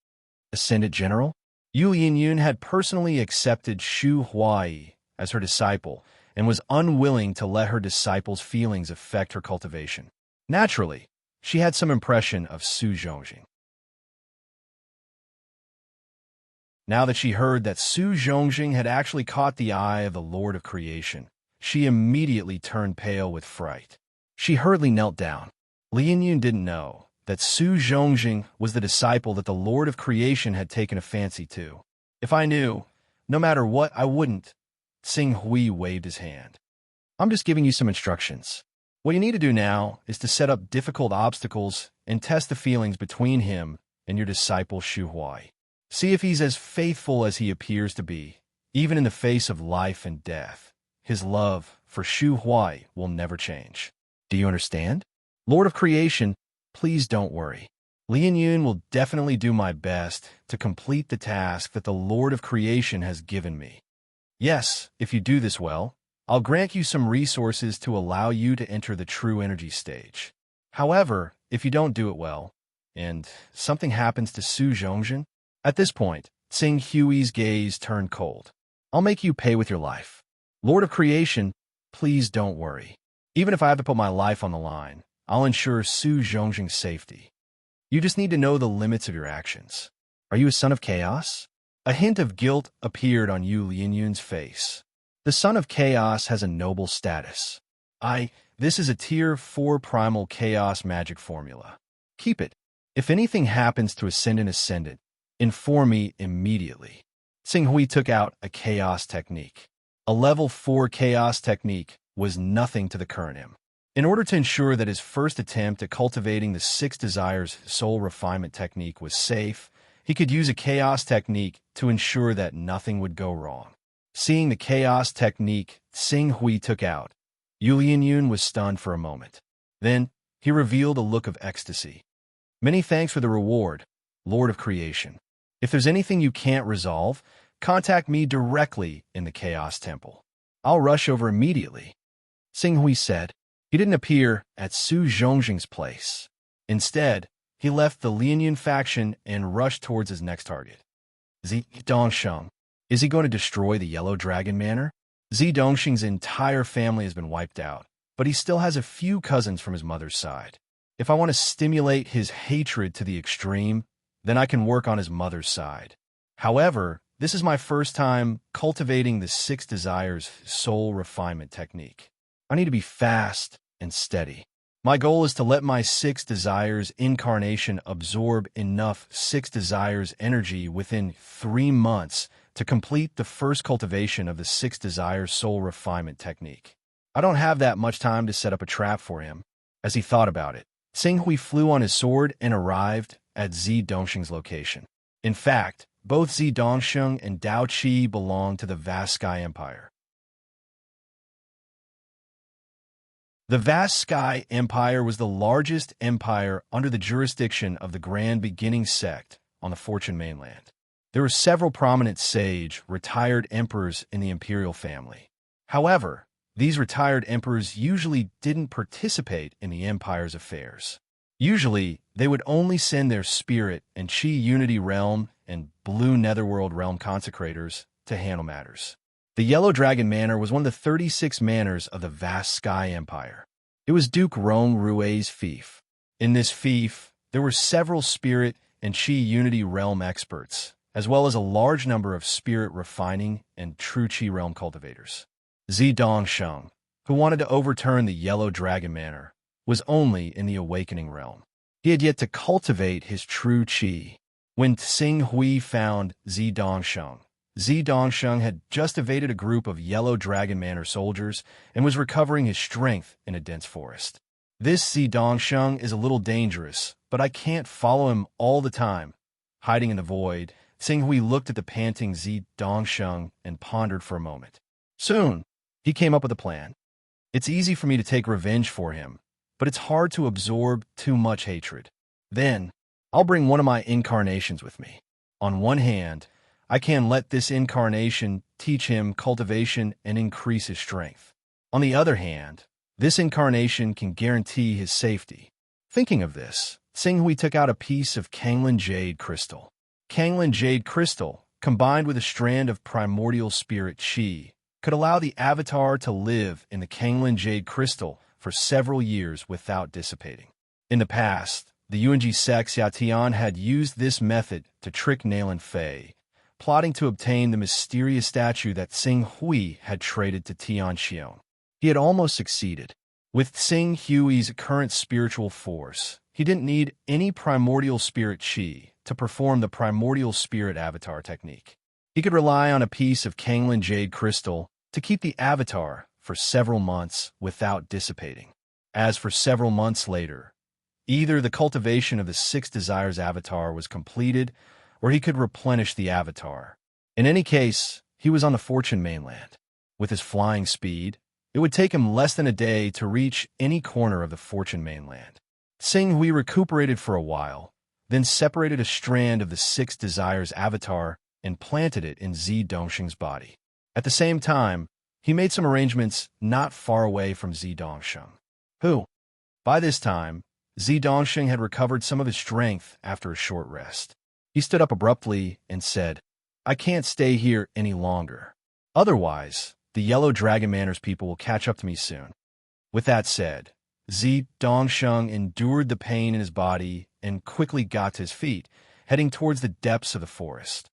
Speaker 1: Ascendant General? Yu Lianyun had personally accepted Shu Huai as her disciple and was unwilling to let her disciple's feelings affect her cultivation. Naturally, she had some impression of Su Zhongjing. Now that she heard that Su Zhongjing had actually caught the eye of the Lord of Creation, she immediately turned pale with fright. She hurriedly knelt down. Lianyun didn't know that Su Zhongjing was the disciple that the Lord of Creation had taken a fancy to. "If I knew, no matter what, I wouldn't." Tsing Hui waved his hand. "I'm just giving you some instructions. What you need to do now is to set up difficult obstacles and test the feelings between him and your disciple Shu Huai. See if he's as faithful as he appears to be, even in the face of life and death. His love for Shu Huai will never change. Do you understand? Lord of Creation, please don't worry. Lianyun will definitely do my best to complete the task that the Lord of Creation has given me. Yes, if you do this well, I'll grant you some resources to allow you to enter the true energy stage. However, if you don't do it well, and something happens to Su Zhongjing," at this point, Tsing Hui's gaze turned cold. "I'll make you pay with your life. Lord of Creation, please don't worry. Even if I have to put my life on the line, I'll ensure Su Zhongjing's safety. You just need to know the limits of your actions. Are you a son of chaos?" A hint of guilt appeared on Yu Lianyun's face. The Son of Chaos has a noble status. This is a Tier 4 primal chaos magic formula. Keep it. If anything happens to Ascendant, inform me immediately. Tsing Hui took out a chaos technique. A level 4 chaos technique was nothing to the current him. In order to ensure that his first attempt at cultivating the 6 Desires soul refinement technique was safe, he could use a chaos technique to ensure that nothing would go wrong. Seeing the chaos technique Tsing Hui took out, Yu Lianyun was stunned for a moment. Then, he revealed a look of ecstasy. "Many thanks for the reward, Lord of Creation. If there's anything you can't resolve, contact me directly in the Chaos Temple. I'll rush over immediately," Tsing Hui said. He didn't appear at Su Zhongjing's place. Instead, he left the Lianyun faction and rushed towards his next target. Zi Dongsheng. Is he going to destroy the Yellow Dragon Manor? Zi Dongsheng's entire family has been wiped out, but he still has a few cousins from his mother's side. If I want to stimulate his hatred to the extreme, then I can work on his mother's side. However, this is my first time cultivating the 6 Desires soul refinement technique. I need to be fast and steady. My goal is to let my 6 Desires incarnation absorb enough 6 Desires energy within 3 months to complete the first cultivation of the 6 Desires soul refinement technique. I don't have that much time to set up a trap for him. As he thought about it, Tsing Hui flew on his sword and arrived at Zi Dongsheng's location. In fact, both Zi Dongsheng and Dao Qi belong to the vast Sky Empire. The vast Sky Empire was the largest empire under the jurisdiction of the Grand Beginning sect on the Fortune mainland. There were several prominent sage, retired emperors in the imperial family. However, these retired emperors usually didn't participate in the empire's affairs. Usually, they would only send their spirit and Chi Unity Realm and Blue Netherworld Realm consecrators to handle matters. The Yellow Dragon Manor was one of the 36 manors of the vast Sky Empire. It was Duke Rome Rue's fief. In this fief, there were several spirit and Chi Unity Realm experts, as well as a large number of spirit refining and true Chi Realm cultivators. Zi Dongsheng, who wanted to overturn the Yellow Dragon Manor, was only in the Awakening Realm. He had yet to cultivate his true Qi. When Tsing Hui found Zi Dongsheng had just evaded a group of Yellow Dragon Manor soldiers and was recovering his strength in a dense forest. This Zi Dongsheng is a little dangerous, but I can't follow him all the time. Hiding in the void, Tsing Hui looked at the panting Zi Dongsheng and pondered for a moment. Soon, he came up with a plan. It's easy for me to take revenge for him, but it's hard to absorb too much hatred. Then, I'll bring one of my incarnations with me. On one hand, I can let this incarnation teach him cultivation and increase his strength. On the other hand, this incarnation can guarantee his safety. Thinking of this, Tsing Hui took out a piece of Kanglin Jade Crystal. Kanglin Jade Crystal, combined with a strand of primordial spirit Qi, could allow the avatar to live in the Kanglin Jade Crystal for several years without dissipating. In the past, the Yuanji sect Xiatian had used this method to trick Nailan Fei, plotting to obtain the mysterious statue that Tsing Hui had traded to Tian Xion. He had almost succeeded. With Tsing Hui's current spiritual force, he didn't need any primordial spirit Qi to perform the primordial spirit avatar technique. He could rely on a piece of Kanglin Jade Crystal to keep the avatar for several months without dissipating. As for several months later, either the cultivation of the Six Desires avatar was completed, or he could replenish the avatar. In any case, he was on the Fortune mainland. With his flying speed, it would take him less than a day to reach any corner of the Fortune mainland. Tsing Hui recuperated for a while, then separated a strand of the Six Desires avatar and planted it in Zi Dongsheng's body. At the same time, he made some arrangements not far away from Zi Dongsheng, who, by this time, Zi Dongsheng had recovered some of his strength after a short rest. He stood up abruptly and said, "I can't stay here any longer. Otherwise, the Yellow Dragon Manor's people will catch up to me soon." With that said, Zi Dongsheng endured the pain in his body and quickly got to his feet, heading towards the depths of the forest.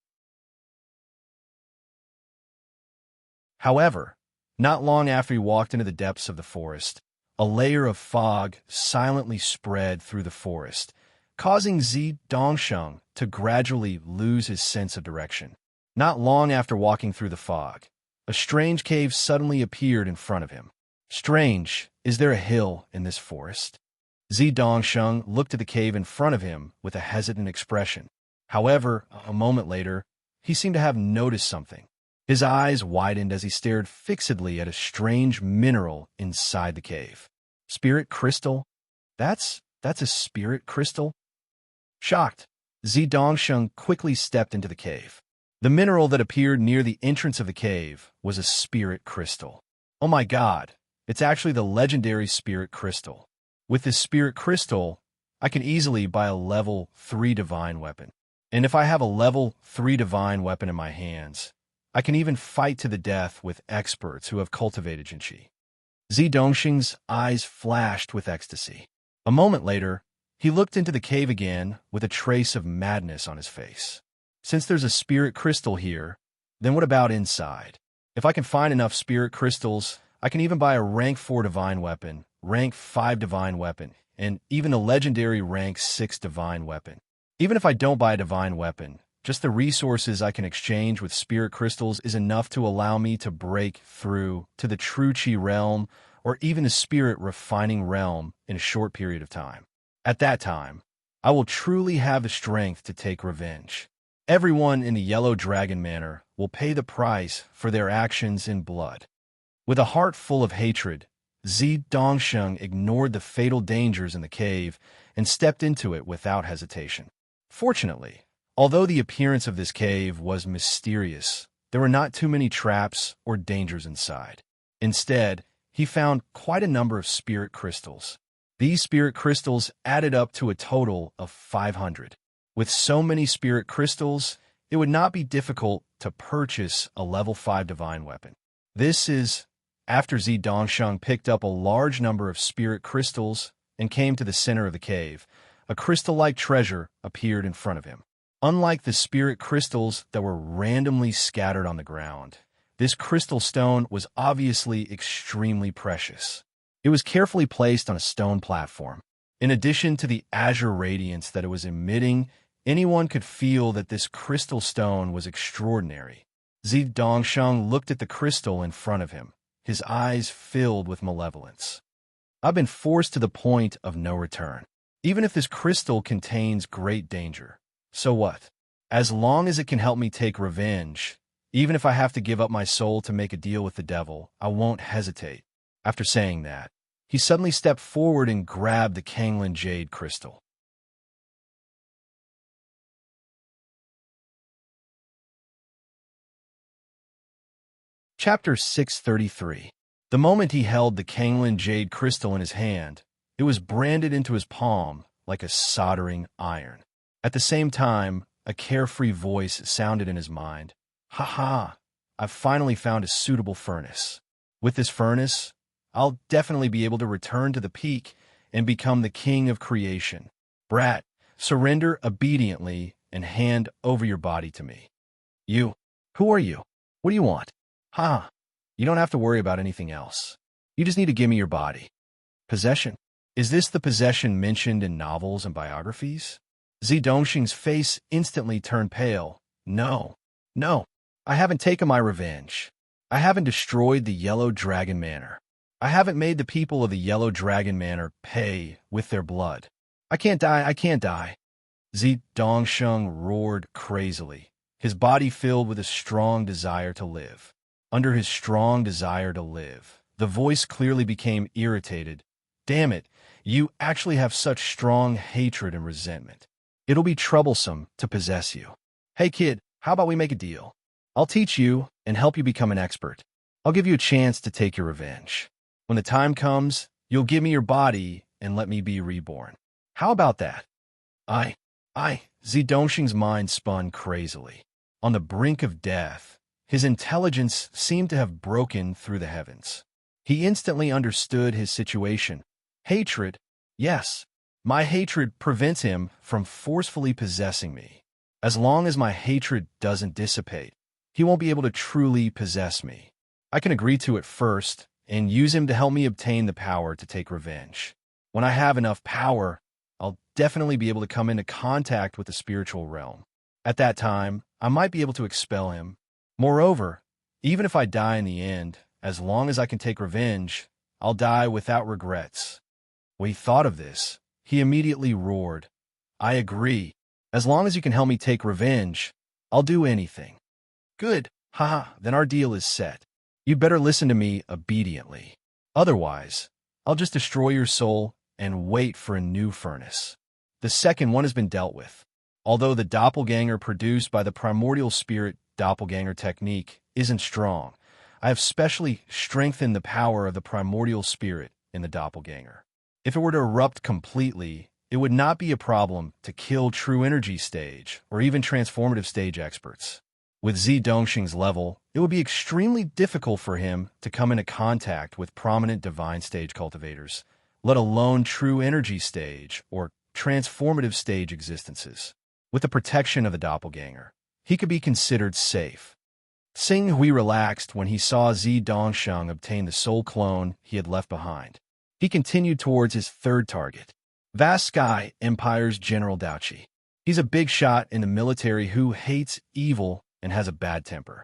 Speaker 1: However, not long after he walked into the depths of the forest, a layer of fog silently spread through the forest, causing Zi Dongsheng to gradually lose his sense of direction. Not long after walking through the fog, a strange cave suddenly appeared in front of him. Strange, is there a hill in this forest? Zi Dongsheng looked at the cave in front of him with a hesitant expression. However, a moment later, he seemed to have noticed something. His eyes widened as he stared fixedly at a strange mineral inside the cave. Spirit crystal? That's a spirit crystal? Shocked, Zi Dongsheng quickly stepped into the cave. The mineral that appeared near the entrance of the cave was a spirit crystal. Oh my god, it's actually the legendary spirit crystal. With this spirit crystal, I can easily buy a level 3 divine weapon. And if I have a level 3 divine weapon in my hands, I can even fight to the death with experts who have cultivated Jinqi. Zi Dongsheng's eyes flashed with ecstasy. A moment later, he looked into the cave again with a trace of madness on his face. Since there's a spirit crystal here, then what about inside? If I can find enough spirit crystals, I can even buy a rank 4 divine weapon, rank 5 divine weapon, and even a legendary rank 6 divine weapon. Even if I don't buy a divine weapon, just the resources I can exchange with spirit crystals is enough to allow me to break through to the true Qi realm or even the spirit refining realm in a short period of time. At that time, I will truly have the strength to take revenge. Everyone in the Yellow Dragon Manor will pay the price for their actions in blood. With a heart full of hatred, Zi Dongsheng ignored the fatal dangers in the cave and stepped into it without hesitation. Fortunately, although the appearance of this cave was mysterious, there were not too many traps or dangers inside. Instead, he found quite a number of spirit crystals. These spirit crystals added up to a total of 500. With so many spirit crystals, it would not be difficult to purchase a level 5 divine weapon. This is after Zi Dongsheng picked up a large number of spirit crystals and came to the center of the cave. A crystal-like treasure appeared in front of him. Unlike the spirit crystals that were randomly scattered on the ground, this crystal stone was obviously extremely precious. It was carefully placed on a stone platform. In addition to the azure radiance that it was emitting, anyone could feel that this crystal stone was extraordinary. Zi Dongsheng looked at the crystal in front of him, his eyes filled with malevolence. I've been forced to the point of no return. Even if this crystal contains great danger, so what? As long as it can help me take revenge, even if I have to give up my soul to make a deal with the devil, I won't hesitate. After saying that, he suddenly stepped forward and grabbed the Kanglin jade crystal. Chapter 633. The moment he held the Kanglin jade crystal in his hand, it was branded into his palm like a soldering iron. At the same time, a carefree voice sounded in his mind. "Ha ha, I've finally found a suitable furnace. With this furnace, I'll definitely be able to return to the peak and become the king of creation. Brat, surrender obediently and hand over your body to me." "You? Who are you? What do you want?" "Ha, you don't have to worry about anything else. You just need to give me your body." "Possession? Is this the possession mentioned in novels and biographies?" Zi Dongxing's face instantly turned pale. No, I haven't taken my revenge. I haven't destroyed the Yellow Dragon Manor. I haven't made the people of the Yellow Dragon Manor pay with their blood. I can't die. Zi Dongsheng roared crazily, his body filled with a strong desire to live. Under his strong desire to live, the voice clearly became irritated. "Damn it, you actually have such strong hatred and resentment. It'll be troublesome to possess you. Hey kid, how about we make a deal? I'll teach you and help you become an expert. I'll give you a chance to take your revenge. When the time comes, you'll give me your body and let me be reborn. How about that?" I. Zi Dongxing's mind spun crazily. On the brink of death, his intelligence seemed to have broken through the heavens. He instantly understood his situation. Hatred? Yes, my hatred prevents him from forcefully possessing me. As long as my hatred doesn't dissipate, he won't be able to truly possess me. I can agree to it first and use him to help me obtain the power to take revenge. When I have enough power, I'll definitely be able to come into contact with the spiritual realm. At that time, I might be able to expel him. Moreover, even if I die in the end, as long as I can take revenge, I'll die without regrets. When he thought of this, he immediately roared, "I agree. As long as you can help me take revenge, I'll do anything." "Good, haha, then our deal is set. You'd better listen to me obediently. Otherwise, I'll just destroy your soul and wait for a new furnace. The second one has been dealt with. Although the doppelganger produced by the primordial spirit doppelganger technique isn't strong, I have specially strengthened the power of the primordial spirit in the doppelganger. If it were to erupt completely, it would not be a problem to kill true energy stage or even transformative stage experts. With Zi Dongxing's level, it would be extremely difficult for him to come into contact with prominent divine stage cultivators, let alone true energy stage or transformative stage existences. With the protection of the doppelganger, he could be considered safe. Sing Hui relaxed when he saw Zi Dongsheng obtain the soul clone he had left behind. He continued towards his third target, Vast Sky Empire's General Daoqi. He's a big shot in the military who hates evil and has a bad temper.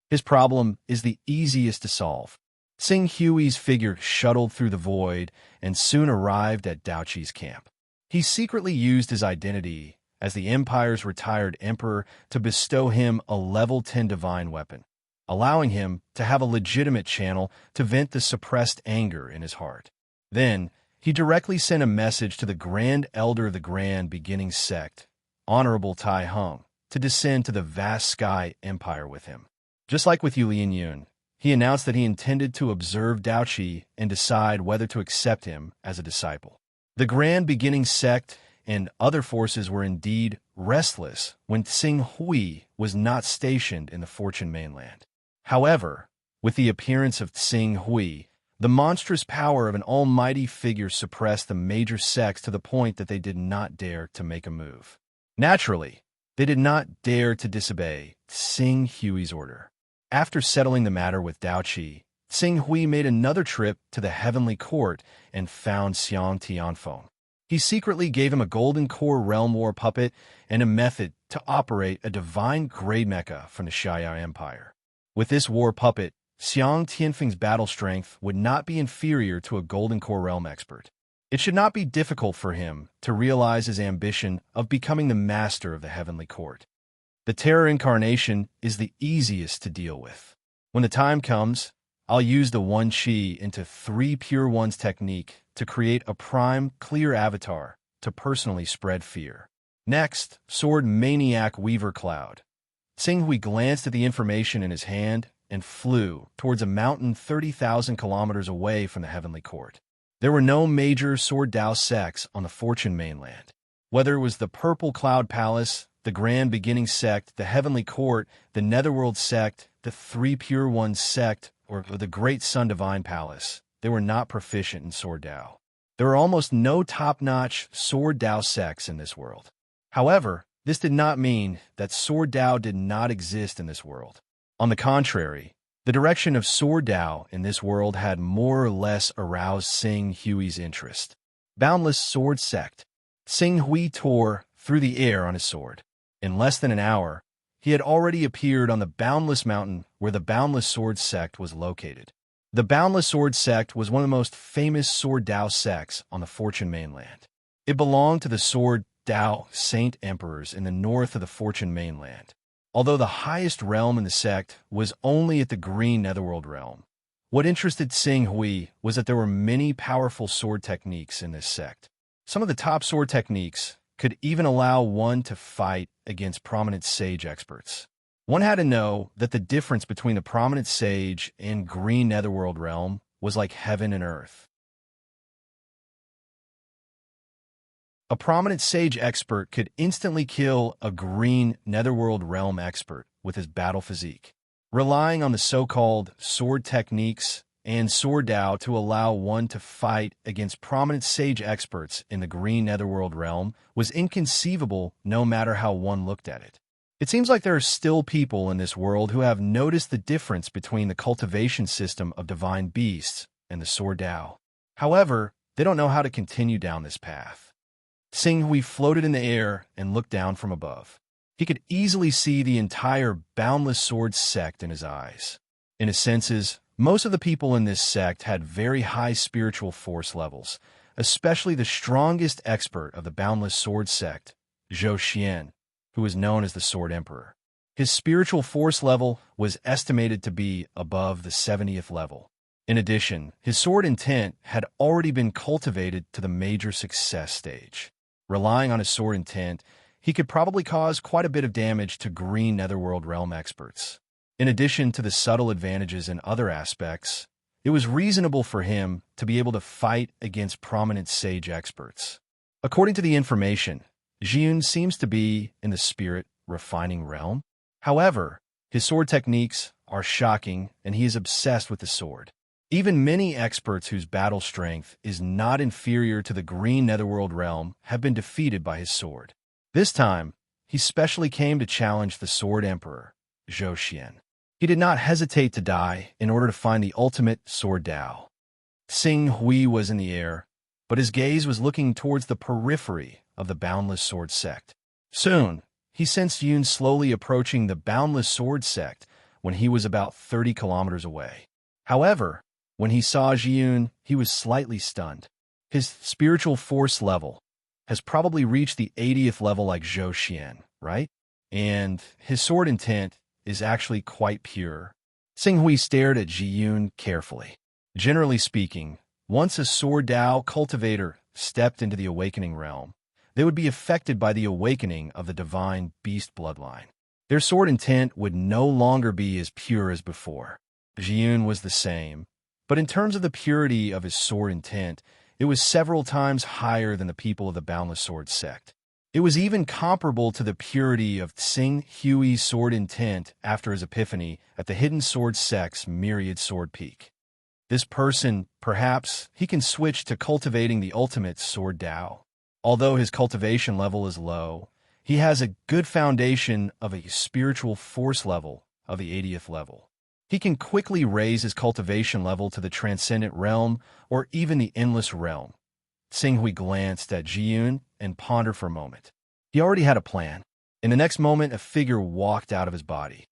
Speaker 1: His problem is the easiest to solve. Sing Hui's figure shuttled through the void and soon arrived at Daoqi's camp. He secretly used his identity as the Empire's retired emperor to bestow him a level 10 divine weapon. allowing him to have a legitimate channel to vent the suppressed anger in his heart. Then, he directly sent a message to the Grand Elder of the Grand Beginning Sect, Honorable Tai Hung, to descend to the vast sky empire with him. Just like with Hunyuan, he announced that he intended to observe Dao Qi and decide whether to accept him as a disciple. The Grand Beginning Sect and other forces were indeed restless when Tsing Hui was not stationed in the Fortune mainland. However, with the appearance of Tsing Hui, the monstrous power of an almighty figure suppressed the major sects to the point that they did not dare to make a move. Naturally, they did not dare to disobey Tsing Hui's order. After settling the matter with Dao Qi, Tsing Hui made another trip to the heavenly court and found Xiang Tianfeng. He secretly gave him a golden core realm war puppet and a method to operate a divine grade mecha from the Xiaya Empire. With this war puppet, Xiang Tianfeng's battle strength would not be inferior to a golden core realm expert. It should not be difficult for him to realize his ambition of becoming the master of the heavenly court. The Terror Incarnation is the easiest to deal with. When the time comes, I'll use the One Qi into 3 Pure Ones technique to create a prime, clear avatar to personally spread fear. Next, Sword Maniac Weaver Cloud. Tsing Hui glanced at the information in his hand and flew towards a mountain 30,000 kilometers away from the heavenly court. There were no major Sword Dao sects on the Fortune mainland. Whether it was the Purple Cloud Palace, the Grand Beginning Sect, the Heavenly Court, the Netherworld Sect, the 3 Pure Ones Sect, or the Great Sun Divine Palace, they were not proficient in Sword Dao. There are almost no top-notch Sword Dao sects in this world. However, this did not mean that Sword Dao did not exist in this world. On the contrary, the direction of Sword Dao in this world had more or less aroused Tsing Hui's interest. Boundless Sword Sect. Tsing Hui tore through the air on his sword. In less than an hour, he had already appeared on the Boundless Mountain where the Boundless Sword Sect was located. The Boundless Sword Sect was one of the most famous Sword Dao sects on the Fortune mainland. It belonged to the Sword Dao Saint Emperors in the north of the Fortune mainland. Although the highest realm in the sect was only at the Green Netherworld realm, what interested Tsing Hui was that there were many powerful sword techniques in this sect. Some of the top sword techniques could even allow one to fight against prominent sage experts. One had to know that the difference between the prominent sage and Green Netherworld realm was like heaven and earth. A prominent sage expert could instantly kill a Green Netherworld realm expert with his battle physique. Relying on the so-called sword techniques and Sword Dao to allow one to fight against prominent sage experts in the Green Netherworld realm was inconceivable no matter how one looked at it. It seems like there are still people in this world who have noticed the difference between the cultivation system of divine beasts and the Sword Dao. However, they don't know how to continue down this path. Tsing Hui floated in the air and looked down from above. He could easily see the entire Boundless Sword sect in his eyes. In his senses, most of the people in this sect had very high spiritual force levels, especially the strongest expert of the Boundless Sword sect, Zhou Xian, who was known as the Sword Emperor. His spiritual force level was estimated to be above the 70th level. In addition, his sword intent had already been cultivated to the major success stage. Relying on his sword intent, he could probably cause quite a bit of damage to Green Netherworld realm experts. In addition to the subtle advantages in other aspects, it was reasonable for him to be able to fight against prominent sage experts. According to the information, Jiyun seems to be in the spirit refining realm. However, his sword techniques are shocking and he is obsessed with the sword. Even many experts whose battle strength is not inferior to the Green Netherworld realm have been defeated by his sword. This time, he specially came to challenge the Sword Emperor, Zhou Xian. He did not hesitate to die in order to find the ultimate Sword Dao. Tsing Hui was in the air, but his gaze was looking towards the periphery of the Boundless Sword sect. Soon, he sensed Yun slowly approaching the Boundless Sword sect when he was about 30 kilometers away. However, when he saw Jiyun, he was slightly stunned. His spiritual force level has probably reached the 80th level like Zhou Xian, right? And his sword intent is actually quite pure. Sing Hui stared at Ji Yun carefully. Generally speaking, once a sword Dao cultivator stepped into the awakening realm, they would be affected by the awakening of the divine beast bloodline. Their sword intent would no longer be as pure as before. Ji Yun was the same, but in terms of the purity of his sword intent, it was several times higher than the people of the Boundless Sword sect. It was even comparable to the purity of Tsing Hui's sword intent after his epiphany at the Hidden Sword sect's Myriad Sword Peak. This person, perhaps, he can switch to cultivating the ultimate sword Dao. Although his cultivation level is low, he has a good foundation of a spiritual force level of the 80th level. He can quickly raise his cultivation level to the transcendent realm or even the endless realm. Tsing Hui glanced at Ji Yun and pondered for a moment. He already had a plan. In the next moment, a figure walked out of his body.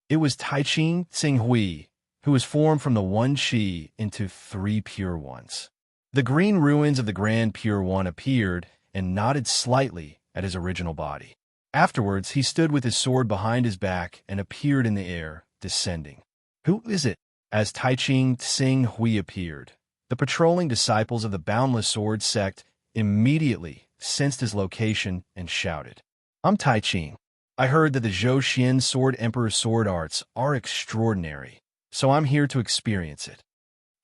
Speaker 1: It was Taiqing Tsing Hui, who was formed from the one Qi into 3 pure ones. The green ruins of the Grand Pure One appeared and nodded slightly at his original body. Afterwards, he stood with his sword behind his back and appeared in the air, descending. Who is it? As Taiqing Tsing Hui appeared, the patrolling disciples of the Boundless Sword sect immediately sensed his location and shouted, "I'm Taiqing. I heard that the Zhou Xian Sword Emperor's sword arts are extraordinary, so I'm here to experience it."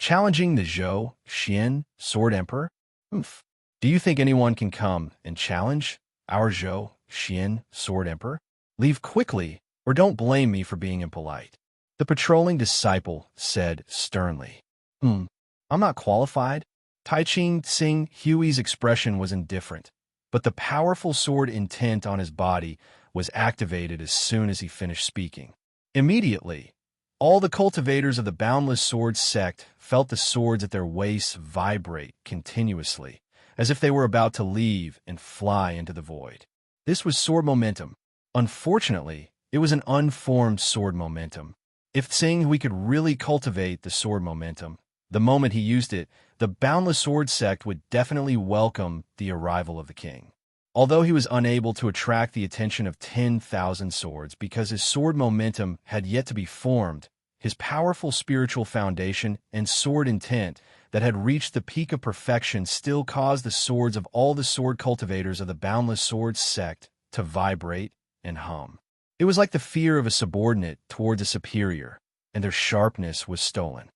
Speaker 1: Challenging the Zhou Xian Sword Emperor? Oof. Do you think anyone can come and challenge our Zhou Xian Sword Emperor? Leave quickly, or don't blame me for being impolite. The patrolling disciple said sternly. I'm not qualified. Taiqing Tsing Hui's expression was indifferent, but the powerful sword intent on his body was activated as soon as he finished speaking. Immediately, all the cultivators of the Boundless Sword sect felt the swords at their waists vibrate continuously, as if they were about to leave and fly into the void. This was sword momentum. Unfortunately, it was an unformed sword momentum. If Tsing Hui could really cultivate the sword momentum, the moment he used it, the Boundless Sword sect would definitely welcome the arrival of the king. Although he was unable to attract the attention of 10,000 swords because his sword momentum had yet to be formed, his powerful spiritual foundation and sword intent that had reached the peak of perfection still caused the swords of all the sword cultivators of the Boundless Sword sect to vibrate and hum. It was like the fear of a subordinate towards a superior, and their sharpness was stolen.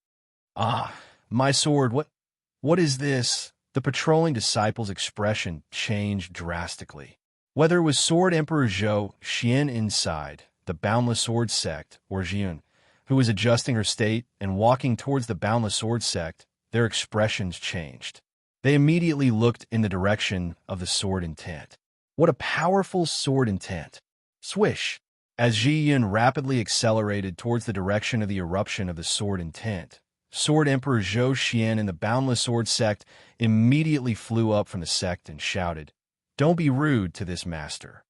Speaker 1: "Ah, my sword, what is this?" The patrolling disciple's expression changed drastically. Whether it was Sword Emperor Zhou Xian inside the Boundless Sword sect or Ji Yun, who was adjusting her state and walking towards the Boundless Sword sect, their expressions changed. They immediately looked in the direction of the sword intent. What a powerful sword intent! Swish! As Ji Yun rapidly accelerated towards the direction of the eruption of the sword intent, Sword Emperor Zhou Xian in the Boundless Sword sect immediately flew up from the sect and shouted, "Don't be rude to this master."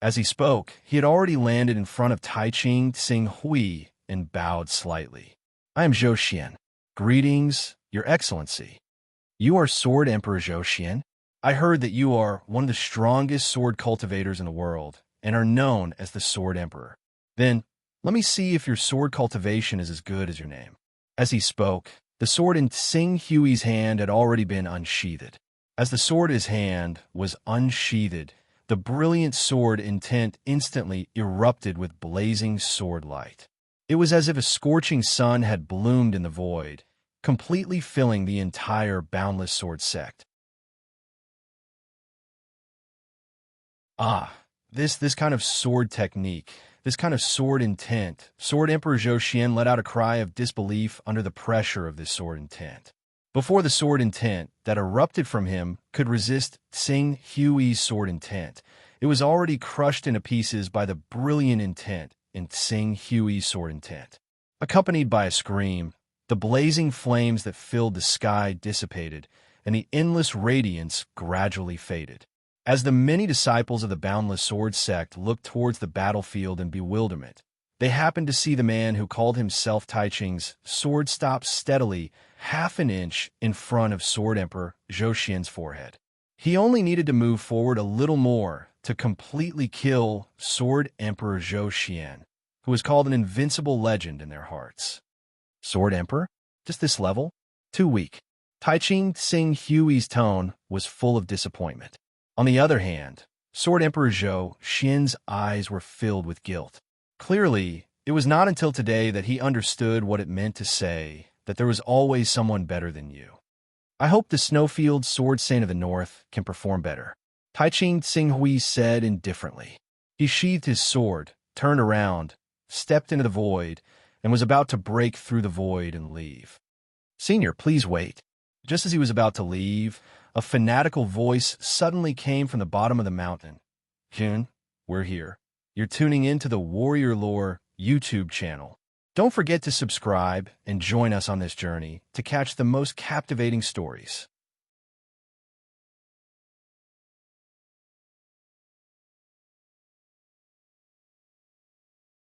Speaker 1: As he spoke, he had already landed in front of Taiqing Tsing Hui and bowed slightly. "I am Zhou Xian. Greetings, Your Excellency." "You are Sword Emperor Zhou Xian? I heard that you are one of the strongest sword cultivators in the world and are known as the Sword Emperor. Then, let me see if your sword cultivation is as good as your name." As he spoke, the sword in Tsing Hui's hand had already been unsheathed. As the sword in his hand was unsheathed, the brilliant sword intent instantly erupted with blazing sword light. It was as if a scorching sun had bloomed in the void, completely filling the entire Boundless Sword sect. This kind of sword technique, this kind of sword intent. Sword Emperor Zhou Xian let out a cry of disbelief under the pressure of this sword intent. Before the sword intent that erupted from him could resist Tsing Hui's sword intent, it was already crushed into pieces by the brilliant intent in Tsing Hui's sword intent. Accompanied by a scream, the blazing flames that filled the sky dissipated, and the endless radiance gradually faded. As the many disciples of the Boundless Sword sect looked towards the battlefield in bewilderment, they happened to see the man who called himself Taiqing's sword stop steadily half an inch in front of Sword Emperor Zhou Xian's forehead. He only needed to move forward a little more to completely kill Sword Emperor Zhou Xian, who was called an invincible legend in their hearts. Sword Emperor? Just this level? Too weak. Taiching Sing Hui's tone was full of disappointment. On the other hand, Sword Emperor Zhou Xian's eyes were filled with guilt. Clearly, it was not until today that he understood what it meant to say that there was always someone better than you. I hope the Snowfield Sword Saint of the North can perform better, Taiching Xinghui said indifferently. He sheathed his sword, turned around, stepped into the void, and was about to break through the void and leave. Senior, please wait. Just as he was about to leave, a fanatical voice suddenly came from the bottom of the mountain. Hyun, we're here. You're tuning in to the Warrior Lore YouTube channel. Don't forget to subscribe and join us on this journey to catch the most captivating stories.